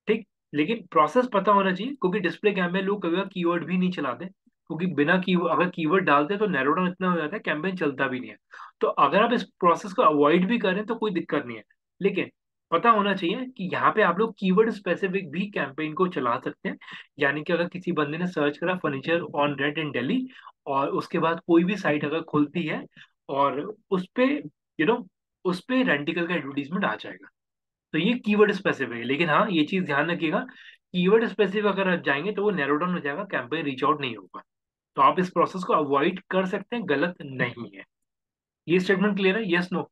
ठीक। लेकिन प्रोसेस पता होना चाहिए, क्योंकि डिस्प्ले कैंपेन लोग कभी कीवर्ड भी नहीं चलाते, क्योंकि बिना की अगर कीवर्ड डालते हैं तो नैरो डाउन इतना हो जाता है, कैंपेन चलता भी नहीं है। तो अगर आप इस प्रोसेस को अवॉइड भी करें तो कोई दिक्कत नहीं है, लेकिन पता होना चाहिए कि यहाँ पे आप लोग कीवर्ड स्पेसिफिक भी कैंपेन को चला सकते हैं। यानी कि अगर किसी बंदे ने सर्च करा फर्नीचर ऑन रेंट इन दिल्ली, और उसके बाद कोई भी साइट अगर खुलती है और उस पे उस पे रेंटिकल का एडवर्टीजमेंट आ जाएगा, तो ये कीवर्ड स्पेसिफिक है। लेकिन हाँ, ये चीज ध्यान रखिएगा, कीवर्ड स्पेसिफिक अगर आप जाएंगे तो वो नैरो डाउन हो जाएगा, कैंपेन रीच आउट नहीं होगा। तो आप इस प्रोसेस को अवॉइड कर सकते हैं, गलत नहीं है। ये स्टेटमेंट क्लियर है, यस नो?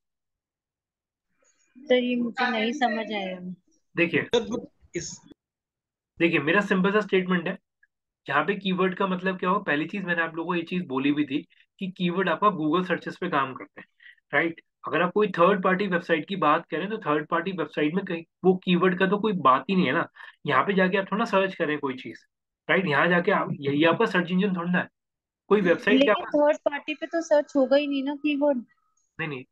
तो ये मुझे नहीं समझ आया। देखिए, सर इस मेरा सिंपल सा स्टेटमेंट है। यहाँ पे कीवर्ड का मतलब क्या हो, पहली चीज मैंने आप लोगों को ये चीज बोली भी थी कि कीवर्ड आपका गूगल सर्चेस पे काम करते हैं, राइट। अगर आप कोई थर्ड पार्टी वेबसाइट की बात करें तो थर्ड पार्टी वेबसाइट में कहीं वो कीवर्ड का तो कोई बात ही नहीं है ना। यहाँ पे जाके आप थोड़ा सर्च करें कोई चीज, राइट। यहाँ जाके आप, यही आपका सर्च इंजन थोड़ा है, कोई वेबसाइट क्या लेकिन थर्ड पार्टी पे तो सर्च होगा ही नहीं ना कीवर्ड। नहीं नहीं,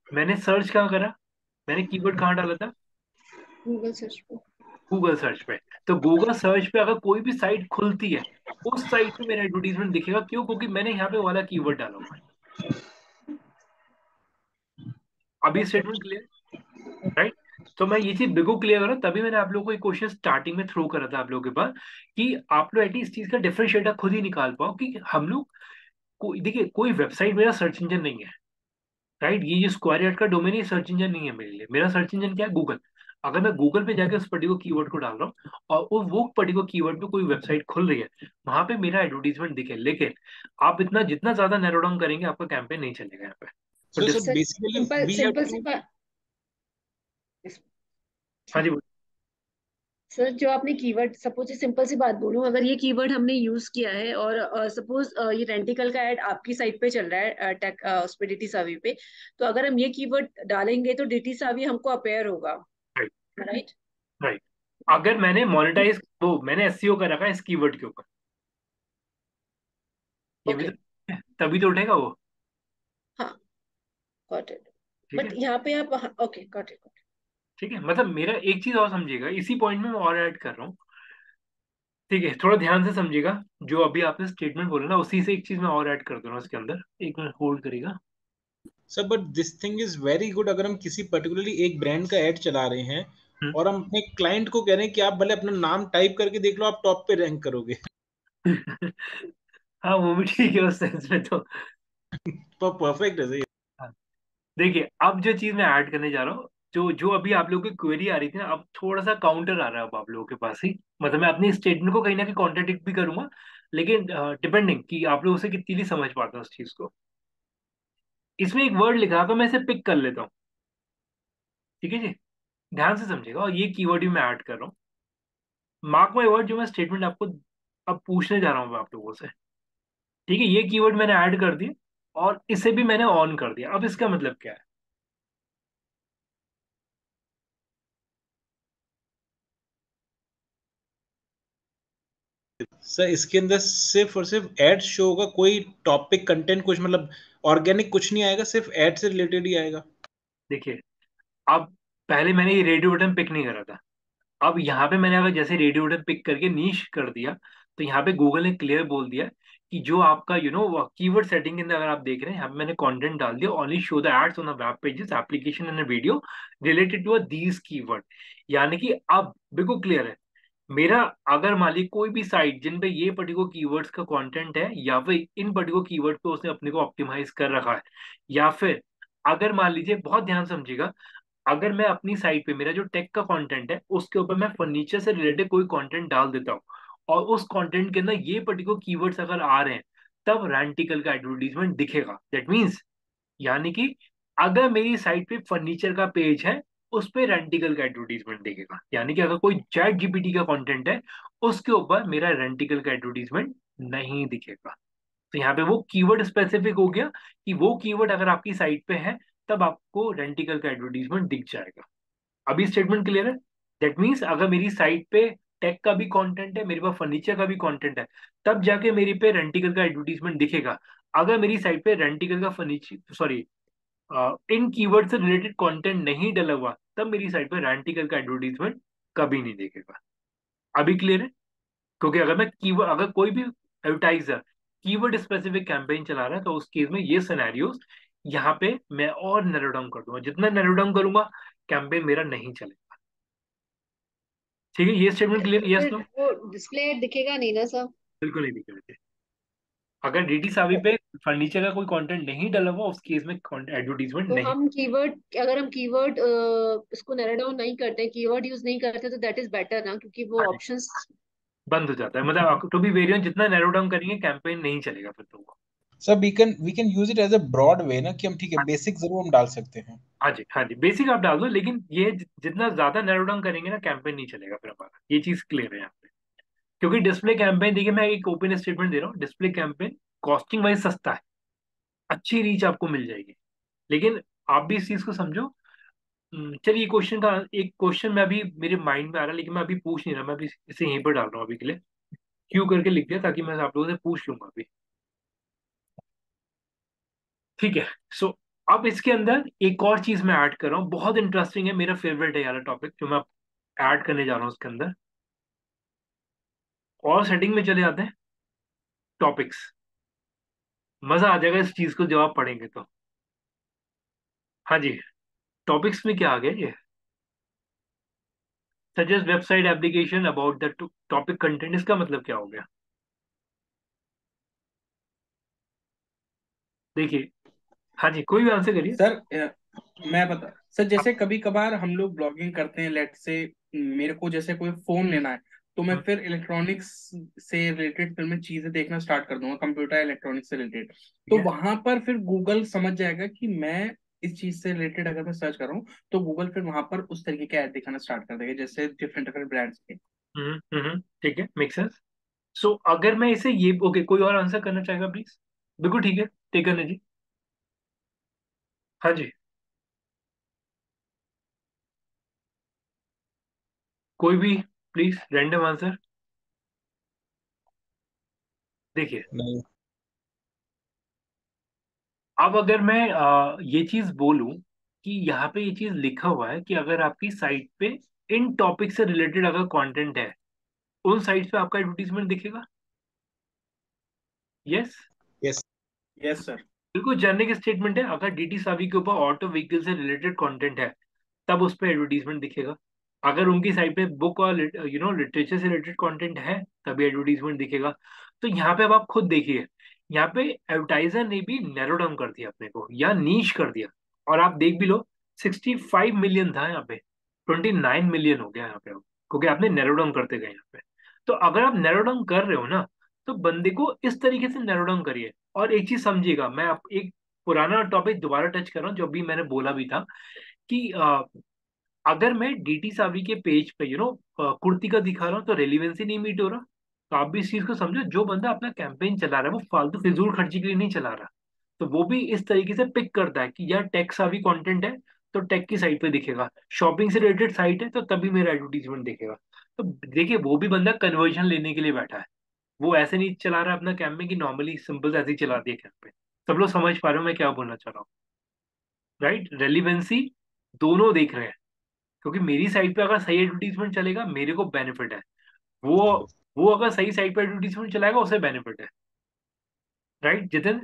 मैंने सर्च कहाँ करा, मैंने कीवर्ड कहाँ डाला था, गूगल सर्च पे। गूगल सर्च पे। तो गूगल सर्च पे अगर कोई भी साइट खुलती है, उस साइट पे मेरा एडवर्टीजमेंट दिखेगा, क्यों? क्योंकि मैंने यहाँ पे वो वाला कीवर्ड डाला हुआ है। अभी स्टेटमेंट क्लियर, राइट। तो मैं ये चीज बिल्कुल क्लियर करा, तभी मैंने आप लोगों को एक क्वेश्चन स्टार्टिंग में थ्रो करा था आप लोगों के पास, कि आप लोग एटलीस्ट इस चीज का डिफरेंशिएटर खुद ही निकाल पाओ कि हम लोग देखिए, कोई वेबसाइट मेरा सर्च इंजन नहीं है, राइट। ये जो स्क्वायर यार्ड का डोमेन है सर्च इंजन नहीं है मेरे लिए, मेरा सर्च इंजन क्या है, गूगल। अगर मैं गूगल पे जाके उस पर्टिकुलर कीवर्ड को डाल रहा हूँ और वो पर्टिकुलर कीवर्ड पे कोई वेबसाइट खुल रही है, वहां पे मेरा एडवर्टीजमेंट दिखे। लेकिन आप इतना जितना ज्यादा नैरो डाउन करेंगे आपका कैंपेन नहीं चलेगा यहाँ पे। तो sir sir basically simple we have simple सी टू। बात। हाँ जी, सर जो आपने कीवर्ड, सपोज ये सिंपल सी बात बोलूं, अगर ये कीवर्ड हमने यूज किया है और सपोज ये रेंटिकल का ऐड आपकी साइट पे चल रहा है टेक उस पे डीटी सावी पे, तो अगर हम ये कीवर्ड डालेंगे तो डीटी सावी हमको अपेयर होगा, राइट राइट? राइट। अगर मैंने मोनेटाइज, वो मैंने एसईओ कर रखा है इस कीवर्ड के ऊपर, ये भी ओके। तो तभी तो उठेगा वो। हाँ, गॉट इट। ठीक बट है, यहाँ पे आप, ओके, गॉट इट। ठीक है, मतलब मेरा एक चीज और समझिएगा, इसी पॉइंट में मैं और ऐड कर रहा हूँ, ठीक है, थोड़ा ध्यान से समझिएगा। जो अभी आपने स्टेटमेंट बोला ना, उसी से एक चीज मैं और ऐड कर दे रहा हूँ इसके अंदर, एक मिनट होल्ड करेगा। Sir but this thing is very good, अगर हम किसी पर्टिकुलरली एक ब्रांड का ऐड चला रहे हैं और हम अपने क्लाइंट को कह रहे हैं कि आप भले अपना नाम टाइप करके देख लो, आप टॉप पे रैंक करोगे। हाँ, वो भी ठीक है उस सेंस में तो। तो परफेक्ट है सही। हाँ, देखिए, अब जो चीज मैं ऐड करने जा रहा हूँ, जो जो अभी आप लोगों की क्वेरी आ रही थी ना, अब थोड़ा सा काउंटर आ रहा है अब आप लोगों के पास ही। मतलब मैं अपनी स्टेटमेंट को कहीं ना कहीं कॉन्ट्रडिक्ट भी करूंगा, लेकिन डिपेंडिंग कि आप लोग उसे कितनी समझ पाते हैं उस चीज को। इसमें एक वर्ड लिखा था, मैं इसे पिक कर लेता हूँ, ठीक है जी। ध्यान से समझिएगा, और ये कीवर्ड भी मैं ऐड कर रहा हूँ। मार्क माई वर्ड, जो मैं स्टेटमेंट आपको अब पूछने जा रहा हूँ आप लोगों से, ठीक है, ये कीवर्ड मैंने ऐड कर दिया और इसे भी मैंने ऑन कर दिया। अब इसका मतलब क्या है? सर इसके अंदर सिर्फ और सिर्फ एड शो होगा, कोई टॉपिक कंटेंट कुछ मतलब ऑर्गेनिक कुछ नहीं आएगा, सिर्फ एड से रिलेटेड ही आएगा? देखिए, अब पहले मैंने ये रेडियो बटन पिक नहीं करा था। अब यहाँ पे मैंने अगर जैसे रेडियो बटन पिक करके नीश कर दिया, तो यहाँ पे गूगल ने क्लियर बोल दिया कि जो आपका कीवर्ड सेटिंग के अंदर अगर आप देख रहे हैं, यहाँ पे मैंने कंटेंट डाल दिया, only show the ads on the web pages application and video related to these keyword. यानी कि अब बिल्कुल क्लियर है मेरा। अगर मान ली कोई भी साइट जिन पे ये पर्टिकुलर कीवर्ड्स का कंटेंट है, या फिर इन पर्टिकुलर कीवर्ड पे उसने अपने को ऑप्टिमाइज कर रखा है, या फिर अगर मान लीजिए, बहुत ध्यान समझिएगा, अगर मैं अपनी साइट पे मेरा जो टेक का कंटेंट है उसके ऊपर मैं फर्नीचर से रिलेटेड कोई कंटेंट डाल देता हूँ, और उस कंटेंट के अंदर ये पर्टिकुलर कीवर्ड्स अगर आ रहे हैं, तब रैंटिकल का एडवर्टीजमेंट दिखेगा। दैट मीन्स, यानी कि अगर मेरी साइट पे फर्नीचर का पेज है, उस पे रेंटिकल का एडवर्टीजमेंट दिखेगा। यानी कि अगर कोई चैट जीपीटी का कंटेंट है, उसके ऊपर मेरा रेंटिकल का एडवर्टीजमेंट नहीं दिखेगा। तो यहाँ पे वो कीवर्ड स्पेसिफिक हो गया कि वो कीवर्ड अगर आपकी साइट पे है, तब आपको रेंटिकल का एडवर्टीजमेंट दिख जाएगा। अभी स्टेटमेंट क्लियर है? दैट मीन्स अगर मेरी साइट पे टेक का भी कंटेंट है, मेरे पास फर्नीचर का भी कंटेंट है, तब जाके मेरे पे रेंटिकल का एडवर्टीजमेंट दिखेगा। अगर मेरी साइट पे रेंटिकल का फर्नीचर, सॉरी, इन कीवर्ड से रिलेटेड कंटेंट नहीं डला हुआ, तब मेरी साइट पर रैंटिकल का एडवर्टीजमेंट कभी नहीं देखेगा। अभी क्लियर है? क्योंकि अगर मैं कीवर्ड, अगर कोई भी एडवर्टाइजर कीवर्ड स्पेसिफिक कैंपेन चला रहा है, तो उस केस में ये सिनेरियोस यहाँ पे मैं और नैरो डाउन कर दूंगा। जितना नैरो डाउन करूंगा, कैंपेन मेरा नहीं चलेगा। ठीक है, ये स्टेटमेंट क्लियर? यस फिर नो? वो डिस्प्ले दिखेगा नहीं ना सर? बिल्कुल नहीं दिखेगा। अगर डीटी सावी पे फर्नीचर का कोई कंटेंट नहीं डला हुआ, उस केस में एडवर्टीजमेंट तो नहीं। हम कीवर्ड, अगर हम कीवर्ड इसको नैरो डाउन नहीं करते, कीवर्ड यूज नहीं करते, तो दैट इज बेटर ना, क्योंकि वो ऑप्शंस। बंद हो जाता है, मतलब टू बी वेरिएंट जितना नैरो डाउन करेंगे, कैंपेन नहीं चलेगा फिर तो वो। Sir we can use it as a broad way ना, कि हम ठीक है बेसिक जरूर हम डाल सकते हैं। हाँ जी, हाँ जी, बेसिक आप डाल दो, लेकिन ये जितना ज्यादा नैरो डाउन करेंगे ना, कैंपेन नहीं चलेगा फिर हमारा। ये चीज क्लियर है यहाँ पे। क्योंकि डिस्प्ले कैंपेन, देखिए मैं एक ओपन स्टेटमेंट दे रहा हूँ, डिस्प्ले कैंपेन कॉस्टिंग वाइज सस्ता है, अच्छी रीच आपको मिल जाएगी। लेकिन आप भी इस चीज को समझो। चलिए, क्वेश्चन का एक क्वेश्चन मैं अभी मेरे माइंड में आ रहा है, लेकिन मैं अभी पूछ नहीं रहा, मैं अभी इसे यहीं पर डाल रहा हूँ अभी के लिए। क्यू करके लिख दिया, ताकि मैं आप लोगों से पूछ लूंगा अभी। ठीक है। सो अब इसके अंदर एक और चीज मैं ऐड कर रहा हूँ, बहुत इंटरेस्टिंग है, मेरा फेवरेट है यार टॉपिक, जो मैं ऐड करने जा रहा हूँ उसके अंदर। और सेटिंग में चले जाते हैं, टॉपिक्स। मजा आ जाएगा इस चीज को जब आप पढ़ेंगे तो। हाँ जी, टॉपिक्स में क्या आ गया ये? Suggest website application about the topic content, इसका मतलब क्या हो गया? देखिए, हाँ जी, कोई भी आंसर करिए। सर मैं बता सर, जैसे कभी कभार हम लोग ब्लॉगिंग करते हैं, लेट से मेरे को जैसे कोई फोन लेना है, तो मैं फिर इलेक्ट्रॉनिक्स से रिलेटेड फिर मैं चीजें देखना स्टार्ट कर दूंगा, कंप्यूटर इलेक्ट्रॉनिक्स से रिलेटेड। ठीक तो है। वहां पर फिर गूगल समझ जाएगा कि मैं इस चीज से रिलेटेड अगर मैं सर्च कर रहा हूँ, तो गूगल फिर वहां पर उस तरीके के ऐड दिखाना स्टार्ट कर देगा, जैसे डिफरेंट डिफरेंट ब्रांड्स के। ठीक है, मेक सेंस। सो अगर मैं इसे ये, ओके, कोई और आंसर करना चाहेगा प्लीज? बिल्कुल ठीक है, टेकन है जी। हाँ जी, कोई भी प्लीज रैंडम आंसर। देखिए, नहीं। अब अगर मैं ये चीज बोलूं कि यहाँ पे ये चीज लिखा हुआ है कि अगर आपकी साइट पे इन टॉपिक से रिलेटेड अगर कंटेंट है, उन साइट पे आपका एडवर्टीजमेंट दिखेगा। Yes, yes. Yes sir. बिल्कुल जेनरिक स्टेटमेंट है। अगर डीटी सावी के ऊपर ऑटो व्हीकल से रिलेटेड कंटेंट है, तब उस पर एडवर्टीजमेंट दिखेगा। अगर उनकी साइट पे बुक और लिटरेचर से रिलेटेड कंटेंट है, तभी एडवर्टीजमेंट दिखेगा। तो यहाँ पे अब आप खुद देखिए, यहाँ पे एडवर्टाइजर ने भी नैरो डाउन कर दिया अपने को, या नीश कर दिया। और आप देख भी लो, 65 मिलियन था यहाँ पे, 29 मिलियन हो गया यहाँ पे अब, क्योंकि आपने नैरो डाउन करते गए यहाँ पे। तो अगर आप नैरो डाउन कर रहे हो ना, तो बंदे को इस तरीके से नैरो डाउन करिए। और एक चीज समझिएगा, मैं आप एक पुराना टॉपिक दोबारा टच कर रहा हूँ, जो अभी मैंने बोला भी था कि अगर मैं डीटी सावी के पेज पे कुर्ती का दिखा रहा हूँ, तो रेलिवेंसी नहीं मीट हो रहा। तो आप भी इस चीज को समझो, जो बंदा अपना कैंपेन चला रहा है, वो फालतू फिजूल खर्ची के लिए नहीं चला रहा। तो वो भी इस तरीके से पिक करता है कि यार टेक सावी कंटेंट है, तो टेक की साइट पे दिखेगा। शॉपिंग से रिलेटेड साइट है, तो तभी मेरा एडवर्टीजमेंट दिखेगा। तो देखिए, वो भी बंदा कन्वर्जन लेने के लिए बैठा है। वो ऐसे नहीं चला रहा है अपना कैंपेन की नॉर्मली सिंपल ऐसे ही चला दिया कैंपेन। सब लोग समझ पा रहे हो मैं क्या बोलना चाह रहा हूँ, राइट? रेलिवेंसी दोनों देख रहे हैं, क्योंकि मेरी साइड पे अगर सही एडवर्टीजमेंट चलेगा मेरे को बेनिफिट है, वो वो अगर सही साइड पे एडवर्टीजमेंट चलाएगा उसे बेनिफिट है, right Jitin?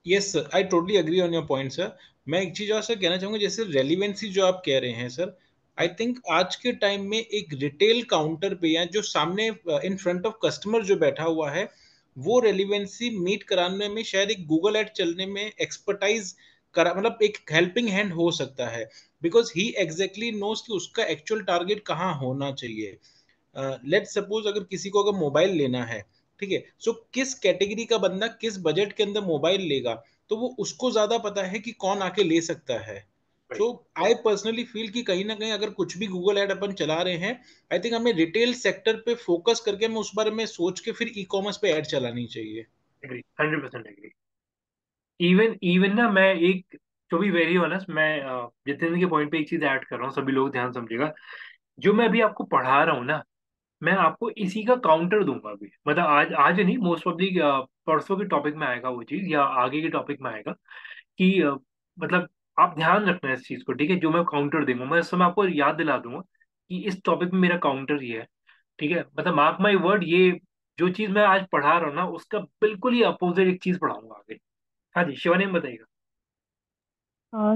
Yes sir, I totally agree on your point sir. मैं एक चीज और सर कहना चाहूंगा, जैसे रेलिवेंसी जो आप कह रहे हैं सर, आई थिंक आज के टाइम में एक रिटेल काउंटर पे या जो सामने इन फ्रंट ऑफ कस्टमर जो बैठा हुआ है, वो रेलिवेंसी मीट कराने में शायद एक गूगल एड चलने में एक्सपर्टाइज करा, मतलब एक हेल्पिंग हैंड हो सकता है, बिकॉज ही एग्जैक्टली नोज कि उसका एक्चुअल टारगेट कहाँ होना चाहिए। लेट सपोज अगर किसी को अगर मोबाइल लेना है, ठीक है, सो किस कैटेगरी का बंदा किस बजट के अंदर मोबाइल लेगा, तो वो उसको ज्यादा पता है कि कौन आके ले सकता है। सो आई पर्सनली फील कि कहीं ना कहीं अगर कुछ भी गूगल ऐड अपन चला रहे हैं, आई थिंक हमें रिटेल सेक्टर पे फोकस करके हमें उस बारे में सोच के फिर ई कॉमर्स पे ऐड चलानी चाहिए। Agree, 100% agree. इवन इवन ना मैं एक, टू बी वेरी ऑनेस्ट, मैं जितिन के पॉइंट पे एक चीज ऐड कर रहा हूँ, सभी लोग ध्यान समझिएगा। जो मैं अभी आपको पढ़ा रहा हूँ ना, मैं आपको इसी का काउंटर दूंगा अभी, मतलब आज आज नहीं, मोस्ट ऑफली परसों के टॉपिक में आएगा वो चीज, या आगे के टॉपिक में आएगा कि मतलब आप ध्यान रखना है इस चीज को, ठीक है? जो मैं काउंटर दूंगा मैं इस समय आपको याद दिला दूंगा कि इस टॉपिक में मेरा काउंटर ये है, ठीक है? मतलब मार्क माई वर्ड, ये जो चीज मैं आज पढ़ा रहा हूँ ना उसका बिल्कुल ही अपोजिट एक चीज पढ़ाऊंगा आगे। हाँ जी, शिवानी बताइएगा।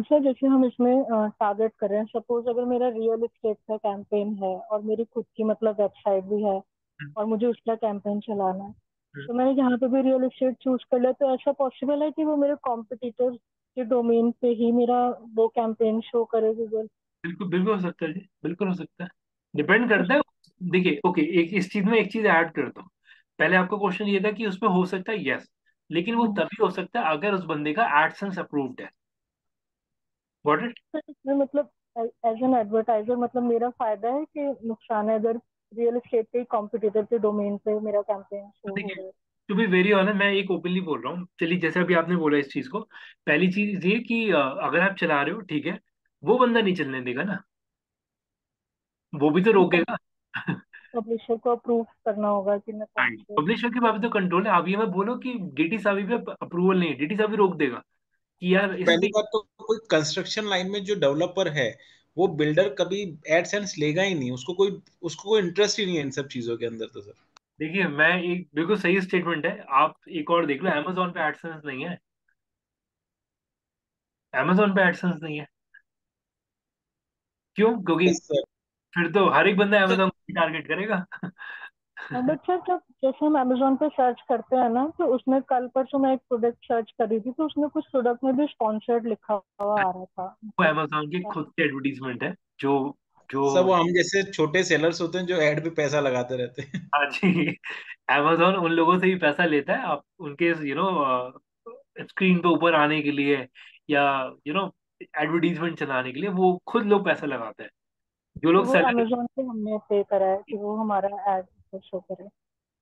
सर जैसे हम इसमें टारगेट कर रहे हैं, सपोज अगर मेरा रियल एस्टेट का कैंपेन है और मेरी खुद की मतलब वेबसाइट भी है हम्म, और मुझे उसका कैंपेन चलाना है, हम्म, तो मैंने जहाँ पे भी रियल एस्टेट चूज कर लिया, तो ऐसा पॉसिबल है कि वो मेरे कॉम्पिटिटर के डोमेन पे ही मेरा वो कैंपेन शो करे गूगल? बिल्कुल बिल्कुल हो सकता है जी, बिल्कुल हो सकता है, डिपेंड करता उस है। देखिए, ओके, एक इस चीज में एक चीज ऐड करता हूँ। पहले आपका क्वेश्चन ये था कि उसमें हो सकता है, यस, लेकिन वो तभी हो सकता है अगर उस बंदे का एडसेंस अप्रूव्ड है। Got it? सर इसमें मतलब एज एन एडवर्टाइजर मतलब मेरा फायदा है कि नुकसान है अगर रियल एस्टेट के कॉम्पिटिटर के डोमेन पे मेरा कैंपेन शो हो देखिए, रहा है? टू बी वेरी ऑनेस्ट, मैं एक ओपनली बोल रहा हूँ, चलिए जैसे अभी आपने बोला इस चीज को, पहली चीज ये कि अगर आप चला रहे हो, ठीक है, वो बंदा नहीं चलने देगा ना, वो भी तो रोकेगा। पब्लिशर को अप्रूव करना होगा कि मैं कौन से। पब्लिशर के पास तो कंट्रोल है। आप ये मत बोलो कि डीटी सावी पे अप्रूवल नहीं है, डीटी सावी रोक देगा कि यार इस पहली पे। बात तो कोई कंस्ट्रक्शन लाइन में जो डेवलपर है, वो बिल्डर कभी एडसेंस लेगा ही नहीं, उसको कोई इंटरेस्ट ही नहीं है इन सब चीजों के अंदर तो सर। देखिए, मैं एक बिल्कुल सही स्टेटमेंट है, आप एक और देख लो, amazon पे एडसेंस नहीं है, amazon पे एडसेंस नहीं है। क्यों? क्योंकि यस सर। फिर तो हर एक बंदा amazon को टारगेट करेगा। बट सर जब जैसे हम अमेजोन पे सर्च करते हैं ना, तो उसमें कल परसों मैं एक प्रोडक्ट सर्च कर रही थी, तो उसमें कुछ प्रोडक्ट में भी स्पॉन्सर्ड लिखा हुआ आ रहा था वो मतलब। amazon की खुद की एडवर्टीजमेंट है, जो जो सब वो हम जैसे छोटे सेलर्स होते हैं जो एड पे पैसा लगाते रहते हैं। हाँ जी, amazon उन लोगों से ही पैसा लेता है, आप उनके स्क्रीन पे ऊपर आने के लिए, या एडवर्टीजमेंट चलाने के लिए वो खुद लोग पैसा लगाते हैं, जो तो लोग वो सेलर। अमेजोन पे हमने पे करा है कि वो हमारा एड शो करे।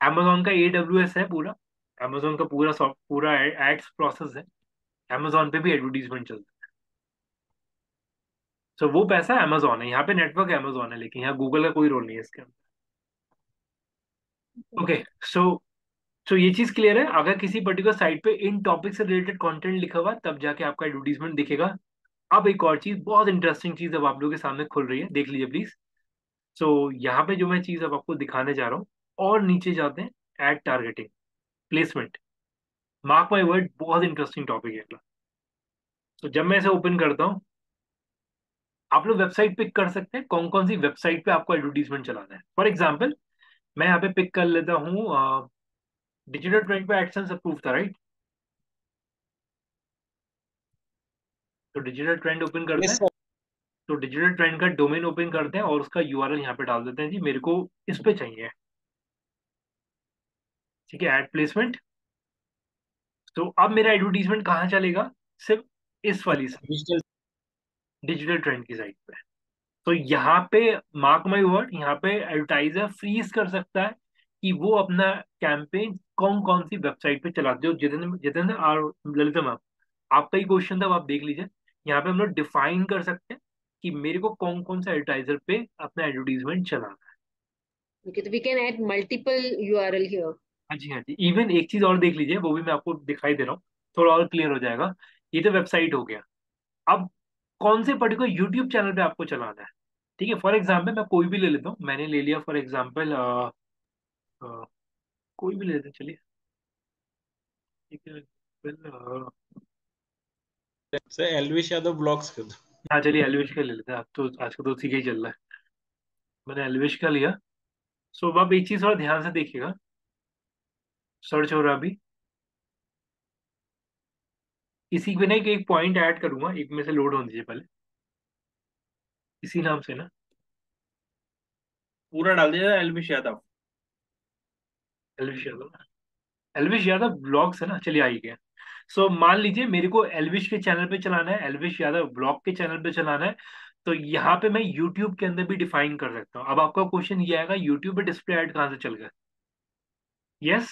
amazon का AWS है पूरा, amazon का पूरा एड्स प्रोसेस है, amazon पे भी एडवर्टीजमेंट चलता है। सो वो पैसा amazon है, यहाँ पे नेटवर्क amazon है, लेकिन यहाँ गूगल का कोई रोल नहीं है इसके अंदर। ओके, सो सो ये चीज क्लियर है, अगर किसी पर्टिकुलर साइट पे इन टॉपिक से रिलेटेड कंटेंट लिखा हुआ है, तब जाके आपका एडवर्टीजमेंट दिखेगा। अब एक और चीज, बहुत इंटरेस्टिंग चीज अब आप लोगों के सामने खुल रही है, देख लीजिए प्लीज। सो यहाँ पे जो मैं चीज अब आपको दिखाने जा रहा हूँ, और नीचे जाते हैं, ad targeting, placement. Mark my word, बहुत इंटरेस्टिंग टॉपिक है अगला। तो जब मैं इसे ओपन करता हूँ, आप लोग वेबसाइट पिक कर सकते हैं कौन कौन सी वेबसाइट पे आपको एडवर्टीजमेंट चलाना है। फॉर एग्जाम्पल, मैं यहाँ पे पिक कर लेता हूँ, डिजिटल ट्रेंड पे एडसेंस अप्रूव था, राइट? तो डिजिटल ट्रेंड ओपन करते यस हैं, सर। तो डिजिटल ट्रेंड का डोमेन ओपन करते हैं और उसका यूआरएल यहाँ पे डाल देते हैं, जी मेरे को इस पे चाहिए, ठीक है, एड प्लेसमेंट। तो अब मेरा एडवर्टीजमेंट कहाँ चलेगा? सिर्फ इस वाली डिजिटल। डिजिटल ट्रेंड की साइट पे। तो यहाँ पे मार्क माई वर्ड, यहाँ पे एडवर्टाइजर फ्रीज कर सकता है कि वो अपना कैंपेन कौन कौन सी वेबसाइट पे चलाते हो। जितेंद्र जितेंद्र और ललिता मैम, आपका ही क्वेश्चन था, अब आप देख लीजिए। यहाँ पे हम लोग डिफाइन कर सकते हैं कि मेरे को कौन कौन सा एडवर्टाइजर पे अपना एडवर्टीजमेंट चलाना Okay, so we can add multiple URL here. हाँ जी, हाँ जी, इवन एक चीज और देख लीजिए, वो भी मैं आपको दिखाई दे रहा हूँ, थोड़ा और क्लियर हो जाएगा। ये तो वेबसाइट हो गया। अब कौन से पर्टिकुलर यूट्यूब चैनल पे आपको चलाना है? ठीक है, फॉर एग्जाम्पल मैं कोई भी ले लेता हूँ, मैंने ले लिया फॉर एग्जाम्पल कोई भी ले लेते हैं, चलिए। ठीक है, सर एलविश यादव ब्लॉग्स कर दो। हाँ चलिए एलविश का ले लेते हैं, अब तो आजकल तो उसी का ही चल रहा है। मैंने एलविश का लिया। सो अब आप एक चीज थोड़ा ध्यान से देखिएगा, सर्च हो रहा अभी। इसी में ना एक पॉइंट ऐड करूंगा, एक में से लोड होने दीजिए पहले, इसी नाम से ना, पूरा डाल दिया एलविश यादव। एलविश यादव। एलविश यादव ब्लॉग्स है ना, चलिए आ ही गया। सो मान लीजिए मेरे को एलविश के चैनल पे चलाना है, एलविश यादव ब्लॉग के चैनल पे चलाना है। तो यहाँ पे मैं यूट्यूब के अंदर भी डिफाइन कर सकता हूँ। अब आपका क्वेश्चन ये आएगा, यूट्यूब पे डिस्प्ले ऐड कहाँ से चल गया? यस।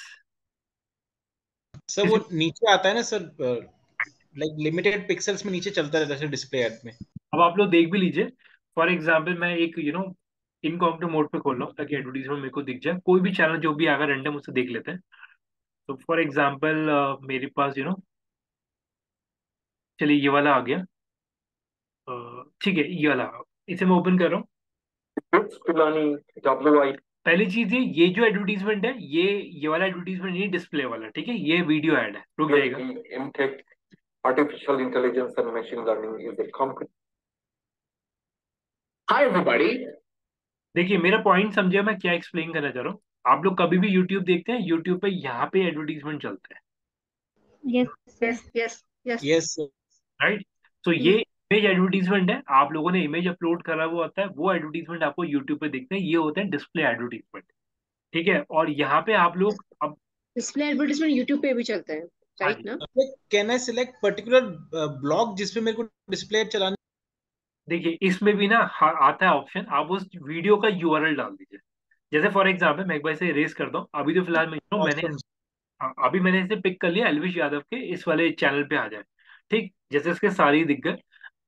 सर वो नीचे आता है ना सर, लाइक लिमिटेड पिक्सल्स में नीचे चलता रहता है सर डिस्प्ले ऐड में। अब आप लोग देख भी लीजिए, फॉर एग्जाम्पल मैं एक इनकॉग्निटो मोड पे खोल रहा हूँ ताकि एडवर्टीजमेंट मेरे को दिख जाए, कोई भी चैनल जो भी आएगा रैंडम उससे देख लेते हैं। तो फॉर एग्जाम्पल मेरे पास चलिए ये वाला आ गया। ठीक है, ये वाला, इसे मैं ओपन कर रहा हूँ। पहली चीज ये जो एडवर्टीजमेंट है, ये वाला एडवर्टीजमेंट नहीं, डिस्प्ले वाला, ठीक है, ये वीडियो ऐड है, रुक जाएगा। MTech Artificial Intelligence and Machine Learning is a company. Hi everybody. देखिए मेरा पॉइंट समझे, मैं क्या एक्सप्लेन करना चाह रहा हूँ। आप लोग कभी भी यूट्यूब देखते हैं, यूट्यूब पे यहाँ पे एडवर्टीजमेंट चलता है, yes sir. Yes yes yes. Yes right? तो ये इमेज एडवर्टीजमेंट है, आप लोगों ने इमेज अपलोड करा हुआ होता है, वो एडवर्टीजमेंट आपको यूट्यूब पे देखते हैं, ये होते हैं डिस्प्ले एडवर्टीजमेंट। ठीक है, और यहाँ पे आप लोग अब, डिस्प्ले एडवर्टाइजमेंट यूट्यूब पे भी चलता है, हाँ राइट जी, ना? Can I select particular blog जिसपे मेरे को डिस्प्ले ऐड चलाना? देखिए इसमें भी ना आता है ऑप्शन, आप उस वीडियो का यूआरएल डाल दीजिए। जैसे फॉर एग्जाम्पल मैं एक बार इसे रेस करता हूँ, अभी तो फिलहाल मैंने, ऑप्शन। हाँ, अभी मैंने इसे पिक कर लिया, एलविश यादव के इस वाले चैनल पे आ जाए। ठीक, जैसे इसके सारे ही दिख गए।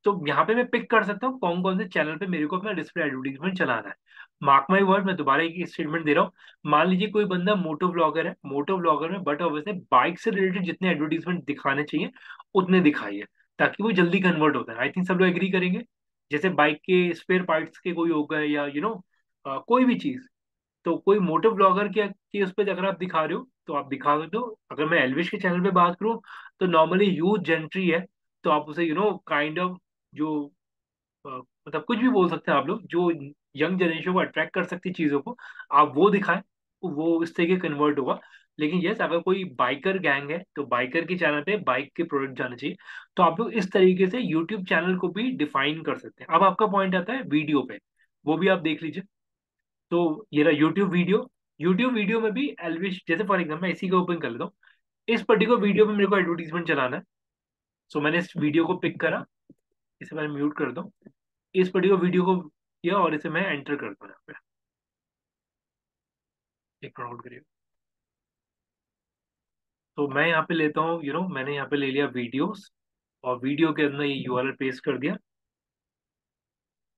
तो यहाँ पे मैं पिक कर सकता हूँ कौन कौन से चैनल पे मेरे को अपना डिस्प्ले एडवर्टीजमेंट चलाना है। मार्क माई वर्ड, मैं दोबारा एक स्टेटमेंट दे रहा हूँ। मान लीजिए कोई बंदा मोटो ब्लॉगर है, मोटो ब्लॉगर में बट ऑब्वियसली बाइक से रिलेटेड जितने एडवर्टीजमेंट दिखाने चाहिए उतने दिखाइए, ताकि वो जल्दी कन्वर्ट होता है। आई थिंक सब लोग एग्री करेंगे। जैसे बाइक के स्पेयर पार्ट्स के कोई हो गए, या कोई भी चीज, तो कोई मोटो ब्लॉगर के उस पर अगर आप दिखा रहे हो तो आप दिखा सकते हो। अगर मैं एलविश के चैनल पे बात करूँ, तो नॉर्मली यूथ जेंट्री है, तो आप उसे काइंड ऑफ जो मतलब कुछ भी बोल सकते हैं आप लोग, जो यंग जनरेशन को अट्रैक्ट कर सकती चीजों को, आप वो दिखाएं, तो वो इस तरीके कन्वर्ट होगा। लेकिन यस, अगर कोई बाइकर गैंग है तो बाइकर के चैनल पे बाइक के प्रोडक्ट जाने चाहिए। तो आप लोग इस तरीके से यूट्यूब चैनल को भी डिफाइन कर सकते हैं। अब आपका पॉइंट आता है वीडियो पे, वो भी आप देख लीजिए। तो ये रहा यूट्यूब वीडियो। यूट्यूब वीडियो में भी एलविश, जैसे फॉर एग्जाम्पल मैं इसी को ओपन कर लेता हूँ, इस पर्टिकुलर वीडियो में मेरे को एडवर्टीजमेंट चलाना है। सो मैंने इस वीडियो को पिक करा, इसे मैं म्यूट कर दूँ, इस पर्टिकुलर वीडियो को किया और इसे मैं एंटर करता हूँ यहाँ पे। एक नोट करिए। तो मैं यहाँ पे लेता हूँ, मैंने यहाँ पे ले लिया वीडियोस, और वीडियो के अंदर ये यूआरएल पेस्ट कर दिया,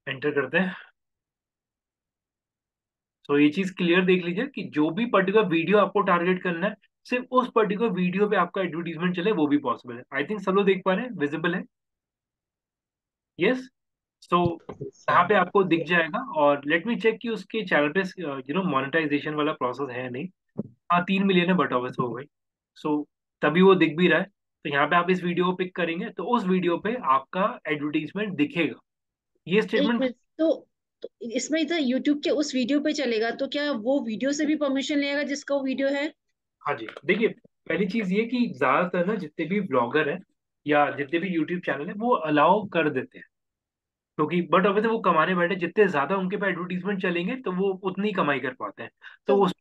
एंटर करते हैं। तो ये चीज क्लियर देख लीजिए कि जो भी पर्टिकुलर वीडियो आपको टारगेट करना है, सिर्फ उस पर्टिकुलर वीडियो पे आपका एडवर्टीजमेंट चले, वो भी पॉसिबल है। आई थिंक सब लोग देख पा रहे हैं, विजिबल है? यस। सो यहाँ पे आपको दिख जाएगा, और लेट मी चेक कि उसके चैनल पे मोनेटाइजेशन वाला प्रोसेस है नहीं। हाँ 3 मिलियन है, बट ऑब्वियस हो गई। सो तभी वो दिख भी रहा है। तो यहाँ पे आप इस वीडियो को पिक करेंगे तो उस वीडियो पे आपका एडवर्टीजमेंट दिखेगा। ये एक स्टेटमेंट, मिनट, तो इसमें इधर यूट्यूब के उस वीडियो पे चलेगा तो क्या वो वीडियो से भी परमिशन लेगा जिसका वो वीडियो है? हाँ जी, देखिए पहली चीज ये कि ज्यादातर ना जितने भी ब्लॉगर हैं या जितने भी यूट्यूब चैनल है, वो अलाउ कर देते हैं, क्योंकि बट ऑब्वियसली वो कमाने बैठे, जितने ज्यादा उनके पे एडवर्टीजमेंट चलेंगे तो वो उतनी कमाई कर पाते हैं। तो तो उस,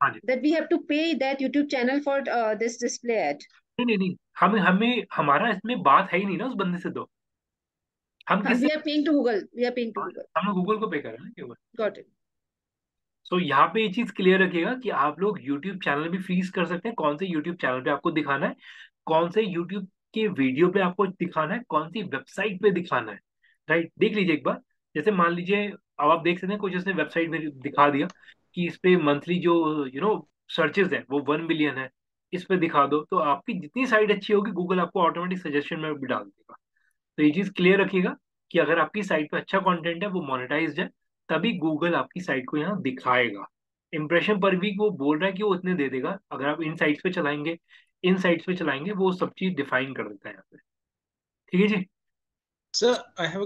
हाँ जी, that we have to pay that YouTube channel for this display ad. नहीं नहीं नहीं, हमें हमें हमारा इसमें बात है ही नहीं ना उस बंदे से। तो हम हाँ, किससे, we are paying to Google. We are paying to Google. हम लोग गूगल को पे कर रहे हैं ना केवल। Got it. सो यहाँ पे ये चीज क्लियर रखिएगा कि आप लोग यूट्यूब चैनल भी फ्रीज कर सकते हैं, कौन से यूट्यूब चैनल पे आपको दिखाना है, कौन से यूट्यूब के वीडियो पे आपको दिखाना है, कौन सी वेबसाइट पे दिखाना है। राइट, देख लीजिए एक बार। जैसे मान लीजिए अब आप देख सकते हैं, कुछ उसने वेबसाइट में दिखा दिया कि इस पे मंथली जो सर्चेज है वो 1 मिलियन है, इस पे दिखा दो, तो आपकी जितनी साइट अच्छी होगी गूगल आपको ऑटोमेटिक सजेशन में भी डाल देगा। तो ये चीज क्लियर रखिएगा कि अगर आपकी साइट पे अच्छा कंटेंट है, वो मोनेटाइज्ड है, तभी गूगल आपकी साइट को यहाँ दिखाएगा। इंप्रेशन पर वीक वो बोल रहा है कि वो उतने दे देगा, अगर आप इन साइट्स पे चलाएंगे, इन साइट्स पे चलाएंगे, वो सब चीज डिफाइन कर देता है यहाँ पे। ठीक है जी। Sir I have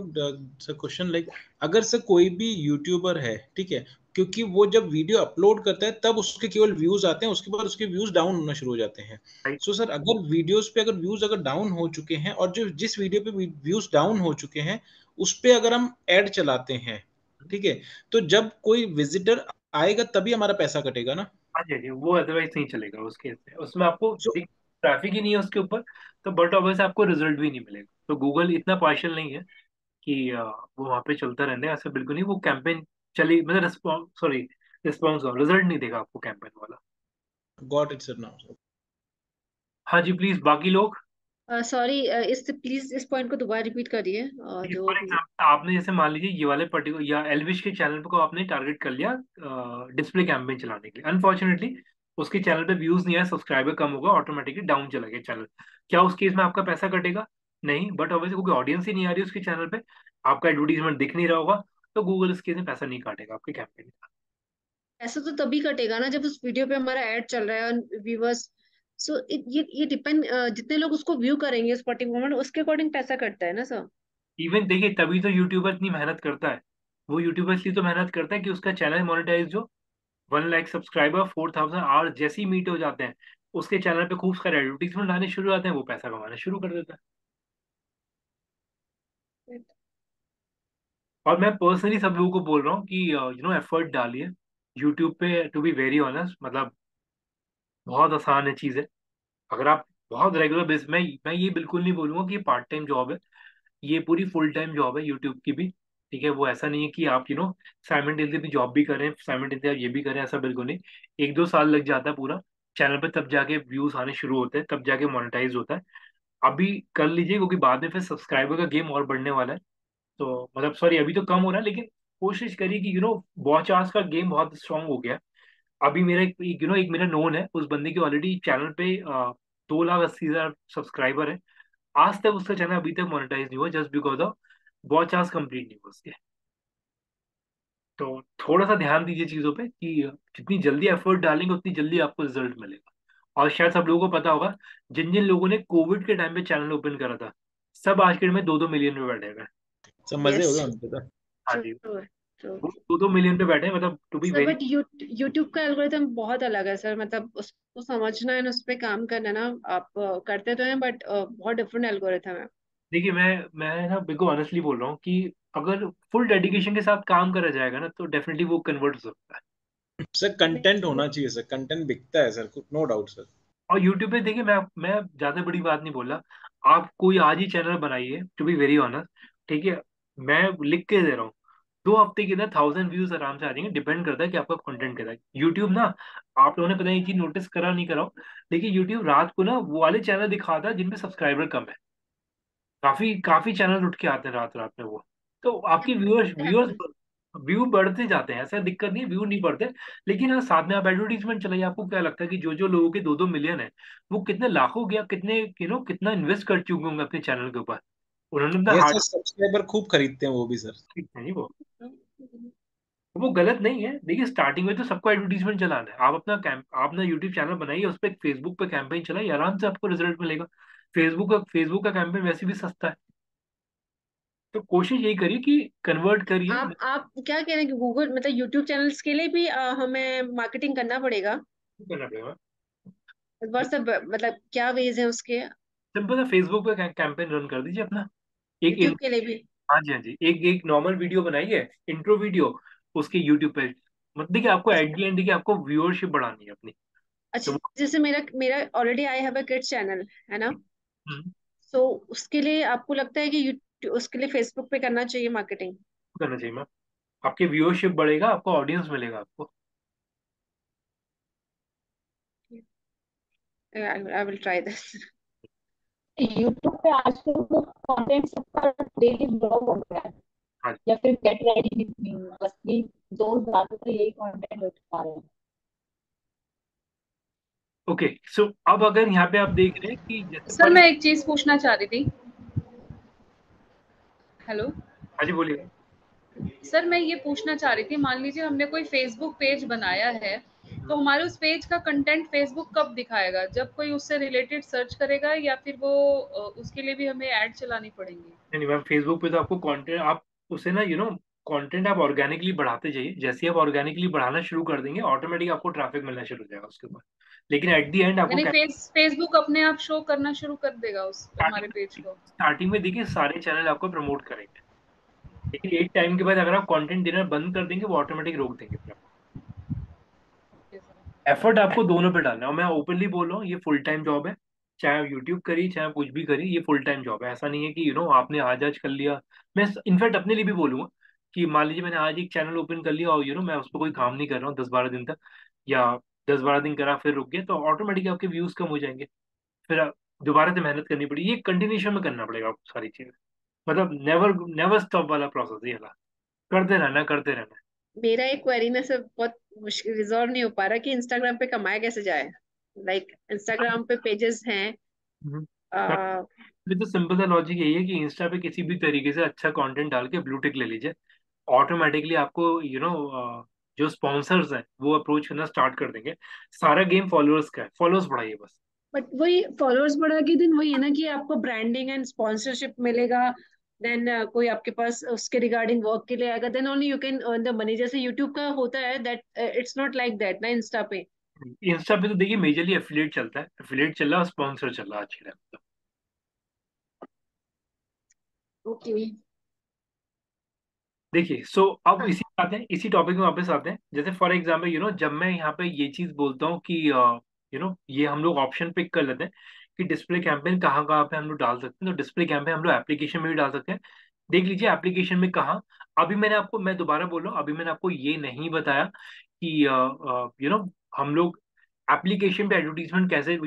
sir question like, अगर सर कोई भी यूट्यूबर है, ठीक है, क्योंकि वो जब वीडियो अपलोड करता है तब उसके केवल व्यूज आते हैं, उसके बाद उसके व्यूज डाउन होना शुरू हो जाते हैं। राइट। सो सर अगर वीडियोस पे अगर व्यूज अगर डाउन हो चुके हैं, और जो जिस वीडियो पे व्यूज डाउन हो चुके हैं उस पे अगर हम ऐड चलाते हैं, ठीक है, तो जब कोई विजिटर आएगा तभी हमारा पैसा कटेगा ना? हाँ जी हाँ जी, वो अदरवाइज नहीं चलेगा उस केस में, उसमें आपको सो ट्रैफिक ही नहीं है उसके ऊपर, तो बट ऑब्वियस आपको रिजल्ट भी नहीं मिलेगा। तो गूगल इतना पार्शियल नहीं है कि वो वहाँ पे चलता रहने, ऐसा बिल्कुल नहीं। वो कैंपेन चली मतलब रिस्पॉन्स, सॉरी, रिस्पॉन्स रिजल्ट नहीं देगा आपको कैंपेन वाला। Got it sir now. हाँ जी, प्लीज बाकी लोग। सॉरी, इस प्लीज इस पॉइंट को दोबारा रिपीट करिए, जो फॉर एग्जाम्पल आपने जैसे मान लीजिए ये वाले पर्टिकुलर या एलविश के चैनल को आपने टारगेट कर लिया डिस्प्ले कैंपेन चलाने के लिए, अनफॉर्चुनेटली उसके चैनल पे व्यूज नहीं आए, सब्सक्राइबर कम होगा, ऑटोमेटिकली डाउन चला गया चैनल, क्या उस केस में आपका पैसा कटेगा? नहीं, बट ऑब्वियसली क्योंकि ऑडियंस ही नहीं आ रही उसके चैनल पे, आपका एडवर्टीजमेंट दिख नहीं रहा होगा, तो गूगल इस केस में पैसा नहीं काटेगा आपके कैंपेन का। ऐसा तो तभी कटेगा ना जब उस वीडियो पे हमारा ऐड चल रहा है और व्यूवर्स। सो ये डिपेंड, जितने लोग उसको व्यू करेंगे उस पर्टिकुलर मोमेंट, उसके अकॉर्डिंग पैसा कटता है ना सर। इवन देखिए तभी तो यूट्यूबर इतनी मेहनत करता है, वो यूट्यूबर इसलिए तो मेहनत करता है कि उसका चैनल मोनेटाइज हो, 1 लाख सब्सक्राइबर 4,000 आवर जैसे ही मीट हो जाते हैं, उसके चैनल पे खूब सारे एडवर्टीजमेंट आने शुरू हो जाते हैं, वो पैसा कमाना शुरू कर देता है। और मैं पर्सनली सब लोगों को बोल रहा हूँ कि एफर्ट डालिए यूट्यूब पे, टू बी वेरी ऑनेस्ट, मतलब बहुत आसान है चीज़ें। अगर आप बहुत रेगुलर बेस, मैं ये बिल्कुल नहीं बोलूंगा कि ये पार्ट टाइम जॉब है, ये पूरी फुल टाइम जॉब है यूट्यूब की भी। ठीक है, वो ऐसा नहीं है कि आप साइमल्टेनियसली भी जॉब भी करें, साइमल्टेनियसली आप ये भी करें, ऐसा बिल्कुल नहीं। 1-2 साल लग जाता है पूरा चैनल पे, तब जाके व्यूज आने शुरू होते हैं, तब जाके मोनेटाइज होता है। अभी कर लीजिए, क्योंकि बाद में फिर सब्सक्राइबर का गेम और बढ़ने वाला है। तो मतलब सॉरी, अभी तो कम हो रहा है, लेकिन कोशिश करिए कि वॉच आवर्स का गेम बहुत स्ट्रांग हो गया है। अभी मेरा एक मेरा नोन है, उस बंदे के ऑलरेडी चैनल पे 2,80,000 सब्सक्राइबर है। आज तक उसका चैनल अभी तक मोनेटाइज नहीं हुआ, just because of watch hours complete नहीं हुआ उसके। तो थोड़ा सा ध्यान दीजिए चीजों पे कि जितनी जल्दी एफर्ट डालेंगे उतनी जल्दी आपको रिजल्ट मिलेगा। और शायद सब लोगों को पता होगा, जिन जिन लोगों ने कोविड के टाइम पे चैनल ओपन करा था, सब आज के डेट में 2-2 मिलियन पे बैठे हुए हैं। सब मजे यस, हो गए उनके तो। हाँ ट्रू जी, ट्रू। वो 2-2 मिलियन पे बैठे हैं, मतलब to be sir very. But YouTube का एल्गोरिथम बहुत अलग है सर, मतलब उसको समझना है ना, उस पर काम करना है ना। आप करते तो हैं बट बहुत डिफरेंट एल्गोरिथम है। देखिए मैं ना बिल्कुल ऑनेस्टली बोल रहा हूँ कि अगर फुल डेडिकेशन के साथ काम करा जाएगा ना, तो डेफिनेटली वो कन्वर्ट हो सकता है। सर कंटेंट होना चाहिए सर, कंटेंट बिकता है सर, नो डाउट सर। और यूट्यूब पे देखिए, मैं ज्यादा बड़ी बात नहीं बोल रहा, आप कोई आज ही चैनल बनाइए, टू बी वेरी ऑनेस्ट, ठीक है, मैं लिख के दे रहा हूँ, 2 हफ्ते के अंदर 1,000 व्यूज आराम से आ जाएंगे। डिपेंड करता है कि आपका कंटेंट कैसा है। यूट्यूब ना, आप लोगों ने पता नहीं ये चीज नोटिस करा नहीं करा हो, लेकिन यूट्यूब रात को ना वो वाले चैनल दिखाता है जिनपे सब्सक्राइबर कम है। काफी काफी चैनल उठ के आते हैं रात रात में वो, तो आपकी व्यूअर्स व्यूअर्स व्यू बढ़ते जाते हैं, ऐसा दिक्कत नहीं, व्यू नहीं बढ़ते। लेकिन हाँ, साथ में आप एडवर्टीजमेंट चलाइए। आपको क्या लगता है कि जो जो लोगों के 2-2 मिलियन है, वो कितने लाखों या कितने कितना इन्वेस्ट कर चुके होंगे अपने चैनल के ऊपर, उन्होंने अपना ये सर हार्ड। सब्सक्राइबर खूब खरीदते हैं वो भी सर। नहीं, वो गलत नहीं है। देखिए स्टार्टिंग में तो सबको एडवर्टीजमेंट चलाना है, आप आप अपना यूट्यूब चैनल बनाइए, उस पर फेसबुक पे कैंपेन चलाइए, आराम से आपको रिजल्ट मिलेगा। फेसबुक का कैंपेन वैसे भी सस्ता है। तो कोशिश यही करिए कि कन्वर्ट करिए। आप क्या कह रहे हैं कि गूगल मतलब यूट्यूब चैनल्स के लिए भी हमें मार्केटिंग करना पड़ेगा? करना पड़ेगा। व्हाट्स मतलब क्या वेज है उसके? सिंपल सा फेसबुक पे कैंपेन रन कर दीजिए अपना। एक यूट्यूब के लिए भी? हाँ जी हाँ जी, एक एक नॉर्मल वीडियो बनाइए, इंट्रो वीडियो, उसके यूट्यूब पे। मतलब देखिए, आपको एट दी एंड देखिए आपको व्यूअरशिप बढ़ानी है अपनी। तो अच्छा, जैसे मेरा मेरा already I have a kids channel है ना, हम्म, सो उसके लिए आपको लगता है कि उसके लिए फेसबुक पे करना चाहिए मार्केटिंग? करना चाहिए मैम। आपके व्यूअरशिप बढ़ेगा, आपको ऑडियंस मिलेगा आपको। I will try this. YouTube पे आजकल तो कंटेंट सबका डेली ब्लॉग हो गया है, हाँ या फिर गेट रेडी विद मी, बस ये दो ज्यादातर यही कंटेंट उठा रहे हैं। ओके, सो अब अगर यहाँ पे आप देख रहे हैं कि जैसे सर मैं एक चीज पूछना चाह रही थी। हेलो हाँ जी बोलिए। सर, मैं ये पूछना चाह रही थी, मान लीजिए हमने कोई फेसबुक पेज बनाया है, तो हमारे उस पेज का कंटेंट फेसबुक कब दिखाएगा? जब कोई उससे रिलेटेड सर्च करेगा, या फिर वो उसके लिए भी हमें ऐड चलानी पड़ेंगी? नहीं मैम, फेसबुक पे तो आपको कंटेंट आप उसे ना कंटेंट आप ऑर्गेनिकली बढ़ाते जाइए। जैसे ही आप ऑर्गेनिकली बढ़ाना शुरू कर देंगे ऑटोमेटिक आपको ट्रैफिक मिलना शुरू हो जाएगा उसके ऊपर। लेकिन एट दी एंड आपको यानी फेसबुक अपने आप शो करना शुरू कर देगा उस हमारे पेज को? स्टार्टिंग में देखिए सारे चैनल आपको प्रमोट करेंगे, लेकिन एक टाइम के बाद अगर आप कंटेंट देना बंद कर देंगे वो ऑटोमेटिक रोक देंगे फिर। एफर्ट आपको दोनों पे डालना है, और मैं ओपनली बोल रहा हूँ ये फुल टाइम जॉब है। चाहे आप यूट्यूब करिए चाहे आप कुछ भी करिए, ये फुल टाइम जॉब है। ऐसा नहीं है कि आपने आज आज कर लिया। मैं इनफैक्ट अपने लिए भी बोलूंगा कि मान लीजिए मैंने आज एक चैनल ओपन कर लिया और मैं उस पर कोई काम नहीं कर रहा हूँ 10-12 दिन तक, या 10-12 दिन करा फिर रुक गया, तो ऑटोमेटिक आपके व्यूज कम हो जाएंगे। फिर दोबारा से मेहनत करनी पड़ेगी। ये कंटिन्यूशन में करना पड़ेगा आपको सारी चीजें। मतलब नेवर नेवर स्टॉप वाला प्रोसेस ये वाला, करते रहना करते रहना। मेरा एक क्वेरी ना सर बहुत मुश्किल रिजॉल्व नहीं हो पा रहा कि इंस्टाग्राम पे कमाया कैसे जाए। लाइक इंस्टाग्राम पे पेजेस हैं। हम्म। आ, ये तो सिंपल सा लॉजिक यही है कि इंस्टा पे किसी भी तरीके से अच्छा कंटेंट डाल के ब्लू टिक ले लीजिए। ऑटोमेटिकली आपको जो स्पॉन्सर्स हैं वो अप्रोच करना स्टार्ट कर देंगे। सारा गेम फॉलोअर्स का है, फॉलोअर्स बढ़ाइए बस। बट वही फॉलोअर्स बढ़ा के दिन वही है ना कि आपको ब्रांडिंग एंड स्पॉन्सरशिप मिलेगा। देन कोई आपके पास उसके रिगार्डिंग वर्क के लिए आएगा, then only you can earn the money. जैसे यूट्यूब का होता है that it's not like that ना इंस्टा पे। इंस्टा पे तो देखिए मेजरली एफिलिएट चलता है, एफिलिएट चल रहा है, स्पॉन्सर चल रहा है आज के टाइम। ओके। देखिए सो अब हाँ। इसी आते हैं, इसी टॉपिक में वापस आते हैं। जैसे फॉर एग्जांपल जब मैं यहाँ पे ये चीज बोलता हूँ कि ये हम लोग ऑप्शन पिक कर लेते हैं कि डिस्प्ले कैंपेन कहाँ कहाँ पे हम लोग डाल सकते हैं, तो डिस्प्ले कैंपेन हम लोग एप्लीकेशन में भी डाल सकते हैं। देख लीजिए एप्लीकेशन में कहाँ। अभी मैं दोबारा बोल रहा हूँ, अभी मैंने आपको ये नहीं बताया कि हम लोग एप्लीकेशन पे एडवर्टीजमेंट कैसे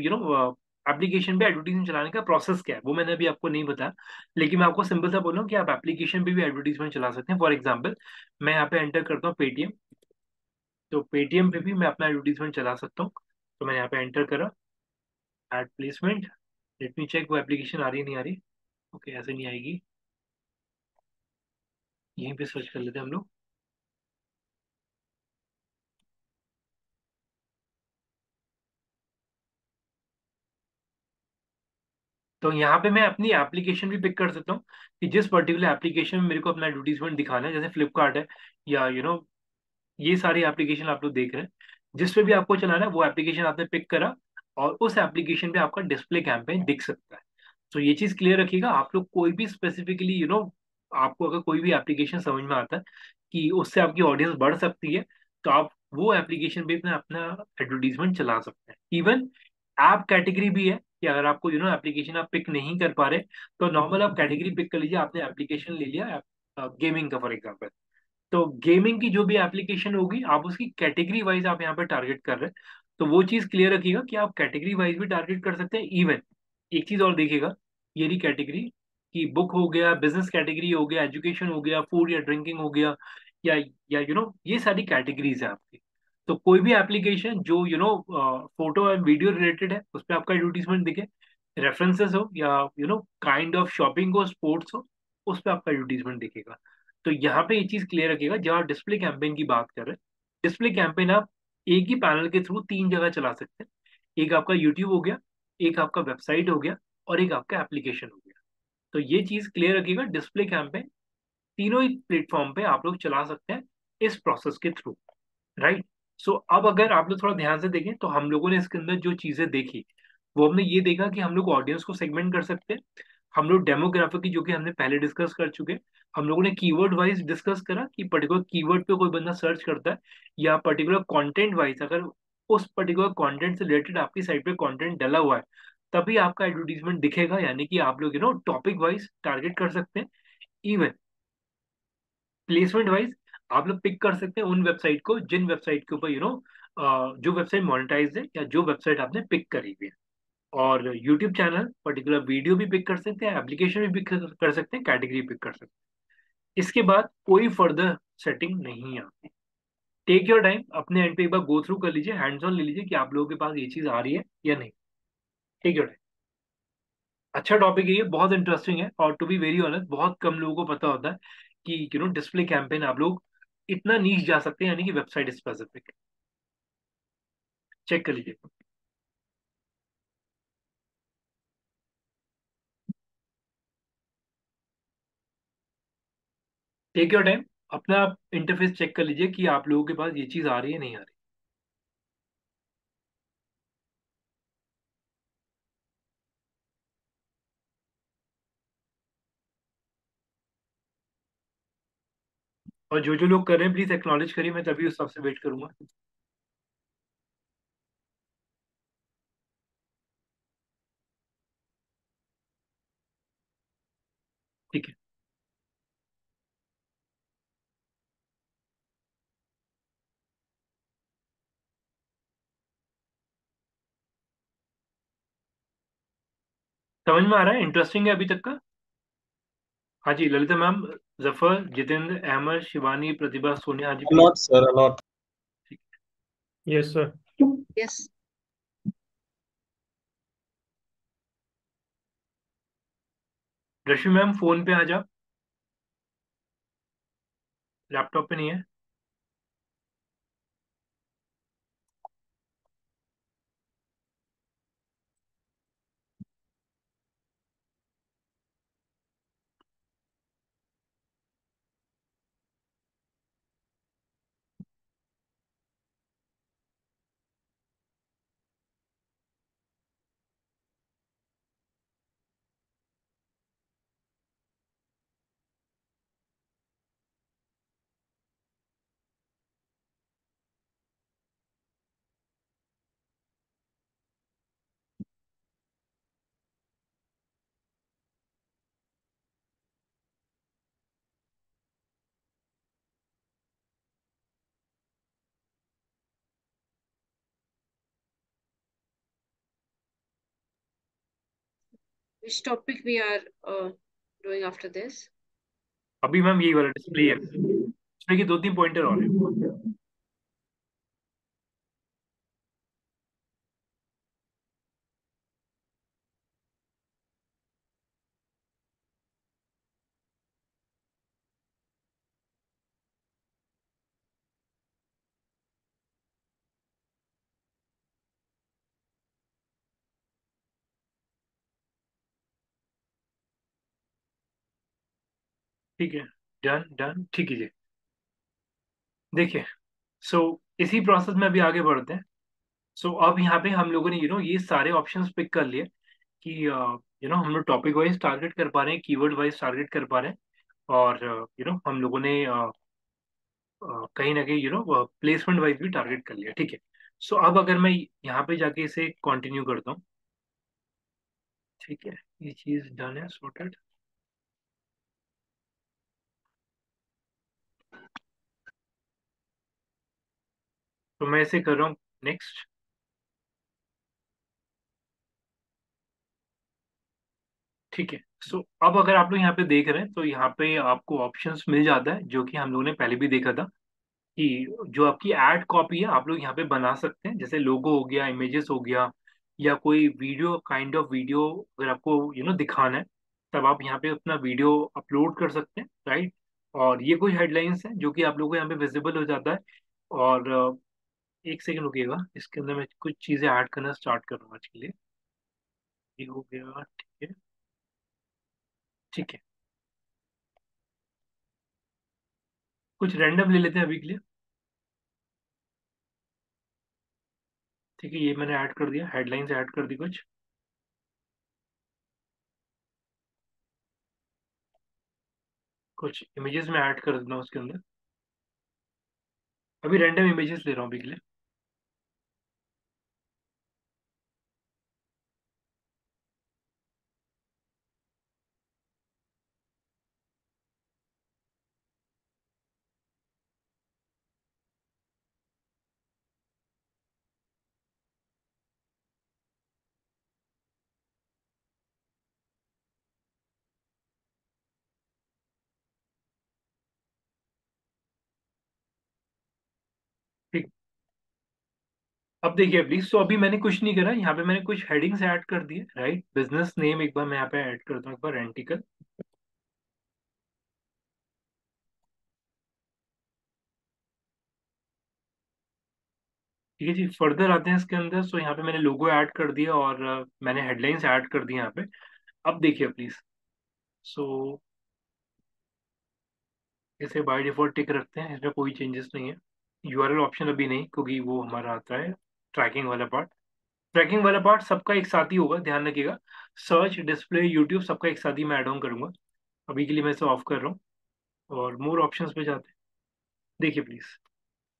एप्लीकेशन पे एडवर्टीजमेंट चलाने का प्रोसेस क्या है, वो मैंने अभी आपको नहीं बताया। लेकिन मैं आपको सिंपल सा बोल रहा हूँ कि आप एप्लीकेशन पे भी एडवर्टीजमेंट चला सकते हैं। फॉर एग्जांपल मैं यहाँ पे एंटर करता हूँ पेटीएम, तो पेटीएम पे भी मैं अपना एडवर्टीजमेंट चला सकता हूँ। तो मैंने यहाँ पे एंटर करा ad placement. Let me check वो एप्लीकेशन आ रही है नहीं आ रही। ओके ऐसे नहीं आएगी, यहीं पे सर्च कर लेते हैं हम लोग। तो यहाँ पे मैं अपनी एप्लीकेशन भी पिक कर सकता हूँ कि जिस पर्टिकुलर एप्लीकेशन में मेरे को अपना एडवर्टीजमेंट दिखाना है। जैसे फ्लिपकार्ट है, या ये सारी एप्लीकेशन आप लोग देख रहे हैं, जिस पे भी आपको चलाना है वो एप्लीकेशन आपने पिक करा और उस एप्लीकेशन पे आपका डिस्प्ले कैंपेन दिख सकता है। तो ये चीज क्लियर रखिएगा। आप लोग कोई भी स्पेसिफिकली आपको अगर कोई भी एप्लीकेशन समझ में आता है कि उससे आपकी ऑडियंस बढ़ सकती है, तो आप वो एप्लीकेशन पे अपना एडवर्टीजमेंट चला सकते हैं। इवन ऐप कैटेगरी भी है कि अगर आपको एप्लीकेशन आप पिक नहीं कर पा रहे, तो नॉर्मल आप कैटेगरी पिक कर लीजिए। आपने एप्लीकेशन ले लिया गेमिंग का फॉर एग्जाम्पल, तो गेमिंग की जो भी एप्लीकेशन होगी आप उसकी कैटेगरी वाइज आप यहाँ पे टारगेट कर रहे हैं। तो वो चीज क्लियर रखिएगा कि आप कैटेगरी वाइज भी टारगेट कर सकते हैं। इवन एक चीज और देखिएगा, ये रही कैटेगरी कि बुक हो गया, बिजनेस कैटेगरी हो गया, एजुकेशन हो गया, फूड या ड्रिंकिंग हो गया, या ये सारी कैटेगरीज है आपकी। तो कोई भी एप्लीकेशन जो फोटो एंड वीडियो रिलेटेड है उस पर आपका एडवर्टीजमेंट दिखे, रेफरेंसेस हो या काइंड ऑफ शॉपिंग हो, स्पोर्ट्स हो, उस पर आपका एडवर्टीजमेंट दिखेगा। तो यहाँ पे ये चीज क्लियर रखिएगा जब आप डिस्प्ले कैंपेन की बात कर रहे हैं। डिस्प्ले कैंपेन आप एक ही पैनल के थ्रू 3 जगह चला सकते हैं। एक आपका यूट्यूब हो गया, एक आपका वेबसाइट हो गया, और एक आपका एप्लीकेशन हो गया। तो ये चीज क्लियर रखिएगा, डिस्प्ले कैंपेन तीनों ही प्लेटफॉर्म पे आप लोग चला सकते हैं इस प्रोसेस के थ्रू। राइट। सो अब अगर आप लोग थोड़ा ध्यान से देखें तो हम लोगों ने इसके अंदर जो चीजें देखी, वो हमने ये देखा कि हम लोग ऑडियंस को सेगमेंट कर सकते हैं। हम लोग डेमोग्राफिक की जो कि हमने पहले डिस्कस कर चुके हैं। हम लोगों ने कीवर्ड वाइज डिस्कस करा कि पर्टिकुलर कीवर्ड पे कोई बंदा सर्च करता है, या पर्टिकुलर कंटेंट वाइज अगर उस पर्टिकुलर कंटेंट से रिलेटेड आपकी साइट पे कंटेंट डला हुआ है, तभी आपका एडवर्टीजमेंट दिखेगा। यानी कि आप लोग टॉपिक वाइज टारगेट कर सकते हैं। इवन प्लेसमेंट वाइज आप लोग पिक कर सकते हैं उन वेबसाइट को जिन वेबसाइट के ऊपर जो वेबसाइट मोनेटाइज है या जो वेबसाइट आपने पिक करी हुई है। और यूट्यूब चैनल पर्टिकुलर वीडियो भी पिक कर सकते हैं, एप्लीकेशन भी पिक कर सकते हैं, कैटेगरी पिक कर सकते हैं। इसके बाद कोई फर्दर सेटिंग नहीं आती। टेक योर टाइम, अपने एंड पे एक बार गो थ्रू कर लीजिए, हैंड्स ऑन ले लीजिए कि आप लोगों के पास ये चीज आ रही है या नहीं। Take your time. अच्छा टॉपिक है ये, बहुत इंटरेस्टिंग है, और टू बी वेरी ऑनेस्ट बहुत कम लोगों को पता होता है कि डिस्प्ले कैंपेन आप लोग इतना नीच जा सकते हैं, यानी कि वेबसाइट स्पेसिफिक। चेक कर लीजिए। टेक योर टाइम, अपना आप इंटरफेस चेक कर लीजिए कि आप लोगों के पास ये चीज आ रही है नहीं आ रही। और जो जो लोग कर रहे हैं प्लीज एक्नॉलेज करिए, मैं तभी उस हिसाब से वेट करूंगा। ठीक है। समझ में आ रहा है? इंटरेस्टिंग है अभी तक का? हाँ जी, ललिता मैम, जफर, जितेंद्र, अहमद, शिवानी, प्रतिभा, सोनिया, हाँ जी please. Allot sir, allot. Yes sir. Yes. Rashmi ma'am phone पे आ जाओ, लैपटॉप पे नहीं है। Which topic we are doing after this? अभी मैम यही वाला डिस्प्ले है, इसमें की दो तीन पॉइंटर और हैं। ठीक है, डन डन, ठीक है जी। देखिए, सो इसी प्रोसेस में अभी आगे बढ़ते हैं। सो अब यहाँ पे हम लोगों ने ये सारे ऑप्शंस पिक कर लिए कि हम लोग टॉपिक वाइज टारगेट कर पा रहे हैं, कीवर्ड वाइज टारगेट कर पा रहे हैं, और हम लोगों ने कहीं ना कहीं प्लेसमेंट वाइज भी टारगेट कर लिया। ठीक है। सो अब अगर मैं यहाँ पे जाके इसे कंटिन्यू करता हूँ, ठीक है, ये चीज डन है, सॉर्टेड। तो मैं इसे कर रहा हूँ नेक्स्ट। ठीक है। सो अब अगर आप लोग यहाँ पे देख रहे हैं तो यहाँ पे आपको ऑप्शंस मिल जाता है, जो कि हम लोगों ने पहले भी देखा था कि जो आपकी एड कॉपी है आप लोग यहाँ पे बना सकते हैं, जैसे लोगो हो गया, इमेजेस हो गया, या कोई वीडियो, काइंड ऑफ वीडियो अगर आपको दिखाना है, तब आप यहाँ पे अपना वीडियो अपलोड कर सकते हैं, राइट। और ये कुछ हेडलाइंस हैं जो कि आप लोगों को यहाँ पे विजिबल हो जाता है। और एक सेकंड रुकिएगा, इसके अंदर मैं कुछ चीज़ें ऐड करना स्टार्ट कर रहा हूँ आज के लिए। ये हो गया, ठीक है। ठीक है, कुछ रैंडम ले लेते हैं अभी के लिए। ठीक है, ये मैंने ऐड कर दिया, हेडलाइंस ऐड कर दी कुछ। कुछ इमेजेस में ऐड कर देता हूँ उसके अंदर। अभी रैंडम इमेजेस ले रहा हूँ अभी के लिए। अब देखिए प्लीज, तो अभी मैंने कुछ नहीं करा, यहाँ पे मैंने कुछ हेडिंग्स ऐड कर दिए, राइट। बिजनेस नेम एक बार मैं यहाँ पे ऐड करता हूँ, एक बार रेंटिकल। ठीक है जी, फर्दर आते हैं इसके अंदर। सो यहाँ पे मैंने लोगो ऐड कर दिया और मैंने हेडलाइंस ऐड कर दी यहाँ पे। अब देखिए प्लीज, सो इसे बाय डिफॉल्ट टिक रखते हैं, इसमें कोई चेंजेस नहीं है। यूआरएल ऑप्शन अभी नहीं, क्योंकि वो हमारा आता है ट्रैकिंग वाला पार्ट। ट्रैकिंग वाला पार्ट सबका एक साथ ही होगा, ध्यान रखिएगा। सर्च, डिस्प्ले, यूट्यूब सबका एक साथ ही मैं ऐड ऑन करूंगा। अभी के लिए मैं इसे ऑफ कर रहा हूँ और मोर ऑप्शंस पे जाते हैं। देखिए प्लीज,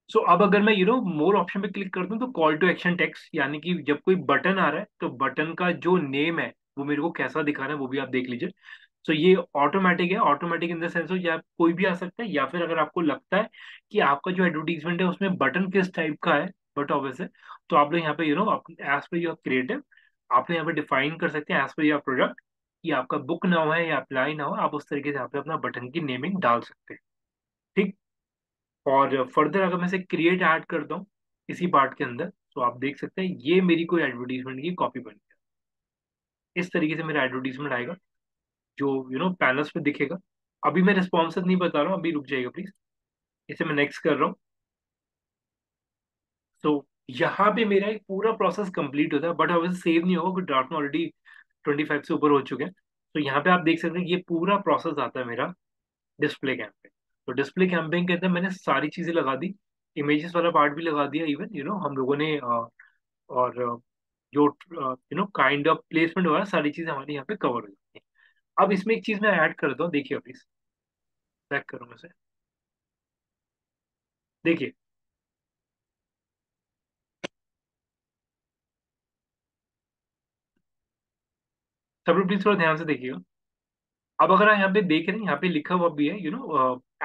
सो अब अगर मैं मोर ऑप्शन पे क्लिक करता हूँ तो कॉल टू एक्शन टेक्स्ट, यानी कि जब कोई बटन आ रहा है तो बटन का जो नेम है वो मेरे को कैसा दिखाना है वो भी आप देख लीजिए। सो ये ऑटोमेटिक है, ऑटोमेटिक इन द सेंस हो, या कोई भी आ सकता है, या फिर अगर आपको लगता है कि आपका जो एडवर्टीजमेंट है उसमें बटन किस टाइप का है, बट ऑब्वियस है, तो आप लोग यहाँ पे एज पर योर क्रिएटिव आपने यहाँ पे डिफाइन कर सकते हैं एज पर योर प्रोडक्ट, कि आपका बुक नाउ है या अप्लाई नाउ, आप उस तरीके से यहाँ पे अपना बटन की नेमिंग डाल सकते हैं। ठीक। और फर्दर अगर मैं इसे क्रिएट ऐड करता हूँ इसी पार्ट के अंदर, तो आप देख सकते हैं ये मेरी कोई एडवर्टीजमेंट की कॉपी बन गया। इस तरीके से मेरा एडवर्टीजमेंट आएगा, जो पैनल्स पे दिखेगा। अभी मैं रिस्पॉन्सिव नहीं बता रहा हूँ, अभी रुक जाएगा प्लीज, इसे मैं नेक्स्ट कर रहा हूँ। तो यहाँ पे मेरा एक पूरा प्रोसेस कंप्लीट होता है, बट अब सेव नहीं होगा क्योंकि ड्राफ्ट में ऑलरेडी 25 से ऊपर हो चुके हैं। तो यहाँ पे आप देख सकते हैं ये पूरा प्रोसेस आता है मेरा डिस्प्ले कैंपेन। तो डिस्प्ले कैंपेन के अंदर मैंने सारी चीजें लगा दी, इमेजेस वाला पार्ट भी लगा दिया, इवन हम लोगों ने और जो काइंड ऑफ प्लेसमेंट वगैरह सारी चीजें हमारी यहाँ पे कवर हो जाती हैं। अब इसमें एक चीज मैं ऐड करता हूँ, देखिए प्लीज, बैक करूँ इसे। देखिए, सब लोग प्लीज थोड़ा ध्यान से देखिएगा। अब अगर आप यहाँ पे देख रहे हैं, यहाँ पे लिखा हुआ भी है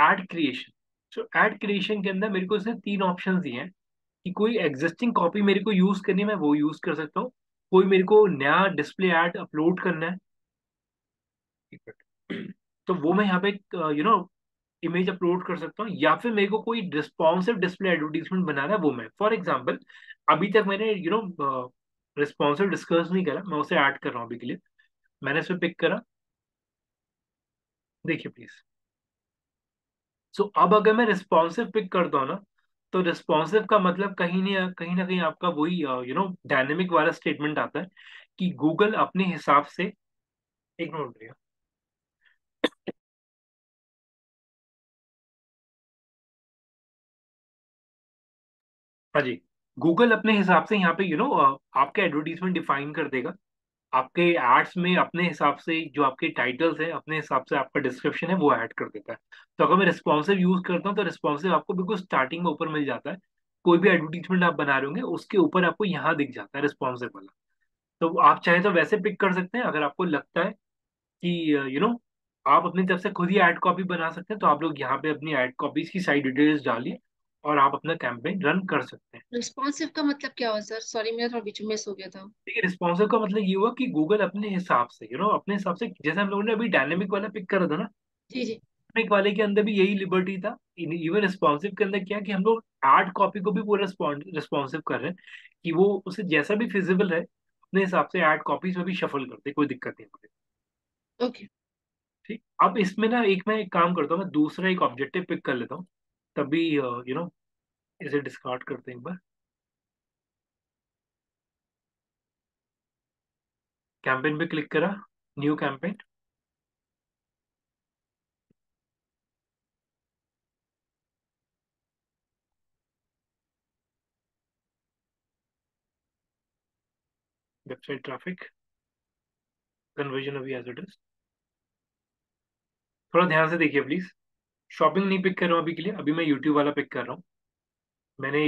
एड क्रिएशन। सो एड क्रिएशन के अंदर मेरे को इसने 3 ऑप्शन दिए हैं कि कोई एग्जिस्टिंग कॉपी मेरे को यूज करनी है, मैं वो यूज कर सकता हूँ। कोई मेरे को नया डिस्प्ले ऐड अपलोड करना है, तो वो मैं यहाँ पे इमेज अपलोड कर सकता हूँ, या फिर मेरे को कोई रिस्पॉन्सिव डिस्प्ले एडवर्टीजमेंट बनाना है, वो मैं फॉर एग्जांपल अभी तक मैंने रिस्पॉन्सिव डिस्कस नहीं करा, मैं उसे ऐड कर रहा हूँ अभी के लिए। मैंने इसे पिक करा, देखिए प्लीज। सो अब अगर मैं रिस्पॉन्सिव पिक करता हूँ ना, तो रिस्पॉन्सिव का मतलब कहीं ना कहीं आपका वही डायनेमिक वाला स्टेटमेंट आता है कि गूगल अपने हिसाब से, एक मिनट भैया। हाँ जी, गूगल अपने हिसाब से यहाँ पे आपके एडवर्टीजमेंट डिफाइन कर देगा। आपके एड्स में अपने हिसाब से जो आपके टाइटल्स है, अपने हिसाब से आपका डिस्क्रिप्शन है वो ऐड कर देता है। तो अगर मैं रिस्पॉन्सिव यूज करता हूँ तो रिस्पॉन्सिव आपको बिल्कुल स्टार्टिंग में ऊपर मिल जाता है। कोई भी एडवर्टीजमेंट आप बना रहे होंगे उसके ऊपर आपको यहाँ दिख जाता है रिस्पॉन्सिव वाला। तो आप चाहे तो वैसे पिक कर सकते हैं, अगर आपको लगता है कि आप अपनी तरफ से खुद ही ऐड कॉपी बना सकते हैं, तो आप लोग यहाँ पे अपनी ऐड कॉपीज की सारी डिटेल्स डालिए और आप अपना कैंपेन रन कर सकते हैं। रिस्पॉन्सिव का मतलब क्या हुआ सर? सॉरी, मेरा थोड़ा बीच में मिस हो गया था। देखिए, रिस्पॉन्सिव का मतलब ये हुआ कि गूगल अपने हिसाब से अपने हिसाब से, जैसे हम लोगों ने अभी डायनेमिक वाला पिक करा था ना, जी जी। डायनेमिक वाले के अंदर भी यही लिबर्टी था। इवन रिस्पॉन्सिव के अंदर क्या कि हम लोग ऐड कॉपी को भी पूरा रिस्पॉन्सिव कर रहे हैं, कि वो उसे जैसा भी फिजिबल है अपने हिसाब से ऐड कॉपीज में भी शफल करते, कोई दिक्कत नहीं मुझे। ओके। ठीक, अब इसमें ना मैं एक काम करता हूँ, मैं दूसरा एक ऑब्जेक्टिव पिक कर लेता हूँ, तभी इसे डिस्कार्ड करते हैं एक बार। कैंपेन पे क्लिक करा, new campaign. Website traffic, conversion अभी एज इट इज। थोड़ा ध्यान से देखिए प्लीज, शॉपिंग नहीं पिक कर रहा हूँ अभी के लिए, अभी मैं यूट्यूब वाला पिक कर रहा हूँ। मैंने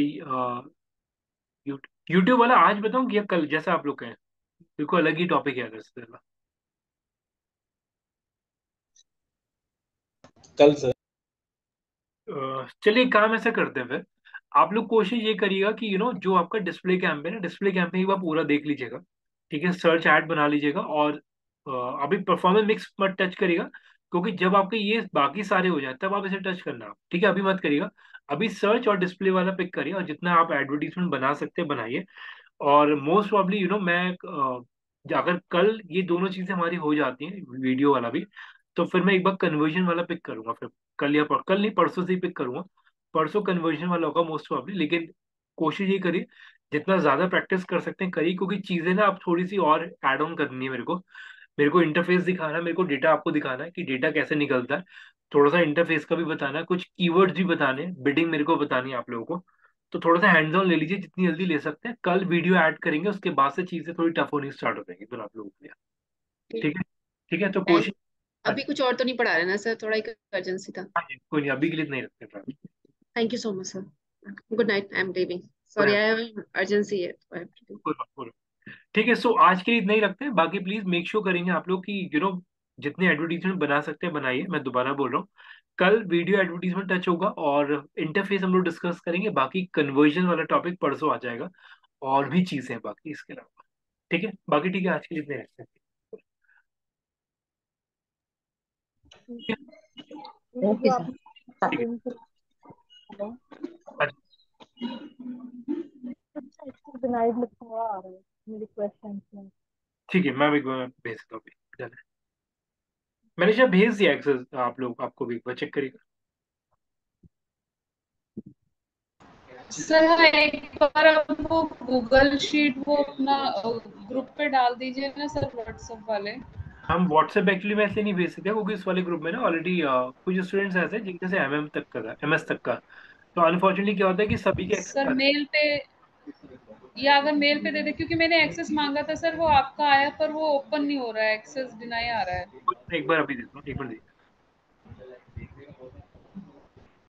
यूट्यूब वाला आज बताऊँ कि या कल, जैसा आप लोग कहें, बिल्कुल अलग ही टॉपिक है अगर से। कल सर। चलिए काम ऐसा करते हैं फिर, आप लोग कोशिश ये करिएगा कि जो आपका डिस्प्ले कैंपेन है, डिस्प्ले कैंपेन एक बार पूरा देख लीजिएगा। ठीक है, सर्च ऐड बना लीजिएगा, और अभी परफॉर्मेंस मिक्स मत टच करिएगा, क्योंकि जब आपके ये बाकी सारे हो जाए तब आप इसे टच करना, ठीक है, अभी मत करिएगा। अभी सर्च और डिस्प्ले वाला पिक करिए, और जितना आप एडवर्टीजमेंट बना सकते हैं बनाइए। और मोस्ट प्रॉब्ली मैं अगर कल ये दोनों चीजें हमारी हो जाती हैं, वीडियो वाला भी, तो फिर मैं एक बार कन्वर्जन वाला पिक करूंगा। फिर कल या कल नहीं, परसों से ही पिक करूंगा। परसों कन्वर्जन वाला होगा मोस्ट प्रॉब्ली, लेकिन कोशिश ये करिए जितना ज्यादा प्रैक्टिस कर सकते हैं करिए, क्योंकि चीजें ना अब थोड़ी सी और ऐड ऑन करनी है मेरे को इंटरफेस दिखाना है, मेरे को डेटा आपको दिखाना है कि डेटा कैसे निकलता है, थोड़ा सा इंटरफेस का भी बताना है, कुछ कीवर्ड्स भी बताने हैं, बिडिंग मेरे को बतानी है आप लोगों को। तो थोड़ा सा हैंड्स ऑन ले लीजिए, जितनी जल्दी ले सकते हैं। कल वीडियो ऐड करेंगे, उसके बाद से चीजें थोड़ी टफ होनी स्टार्ट हो जाएंगी फिर आप लोगों के लिए। ठीक है। ठीक है, तो एंड कोशिश। हाँ अभी जी। कुछ और तो नहीं पढ़ा रहे ना सर, थोड़ा एक अर्जेंसी था। हाँ जी, कोई नहीं, अभी के लिए नहीं रखते फिर। Thank you so much sir. Good night, I am leaving. कोई सॉरी, आई हैव अर्जेंसी है, आई हैव टू। कोई बात कोई बात। ठीक है, सो आज के लिए नहीं रखते, बाकी प्लीज मेक श्योर करेंगे आप लोग कि जितने एडवर्टीजमेंट बना सकते हैं बनाइए। मैं दोबारा बोल रहा हूँ, कल वीडियो एडवर्टीजमेंट टच होगा और इंटरफेस हम लोग डिस्कस करेंगे, बाकी कन्वर्जन वाला टॉपिक परसों आ जाएगा, और भी चीजें हैं बाकी इसके अलावा। ठीक है, बाकी ठीक है, आज के लिए इतने रखते हैं। ठीक ये ओके जो सर। आपने है, link हेलो, अच्छा, डिनाइड लिखा हुआ आ रहा है मेरी क्वेश्चन में। ठीक है, मैं भी भेज देता हूँ अभी। चलें। मैंने शायद भेज दिया एक्सेस, आप लोग आपको भी एक बार चेक करिएगा। सर हाँ, एक बार आप वो गूगल शीट वो अपना ग्रुप पे डाल दीजिए ना सर, व्हाट्सएप वाले। हम व्हाट्सएप एक्चुअली में ऐसे नहीं भेज सकते, क्योंकि इस वाले ग्रुप में ना ऑलरेडी कुछ स्टूडेंट्स ऐसे हैं जिनके से एमएम तक का था, एमएस तक का। तो अनफॉर्चुनेटली क्या होता है कि सभी के एक्सेस सर आते मेल पे, या अगर मेल पे दे दे, क्योंकि मैंने एक्सेस मांगा था सर, वो आपका आया पर वो ओपन नहीं हो रहा है, एक्सेस डिनाई आ रहा है। हैं। एक बार अभी देता हूँ, एक बार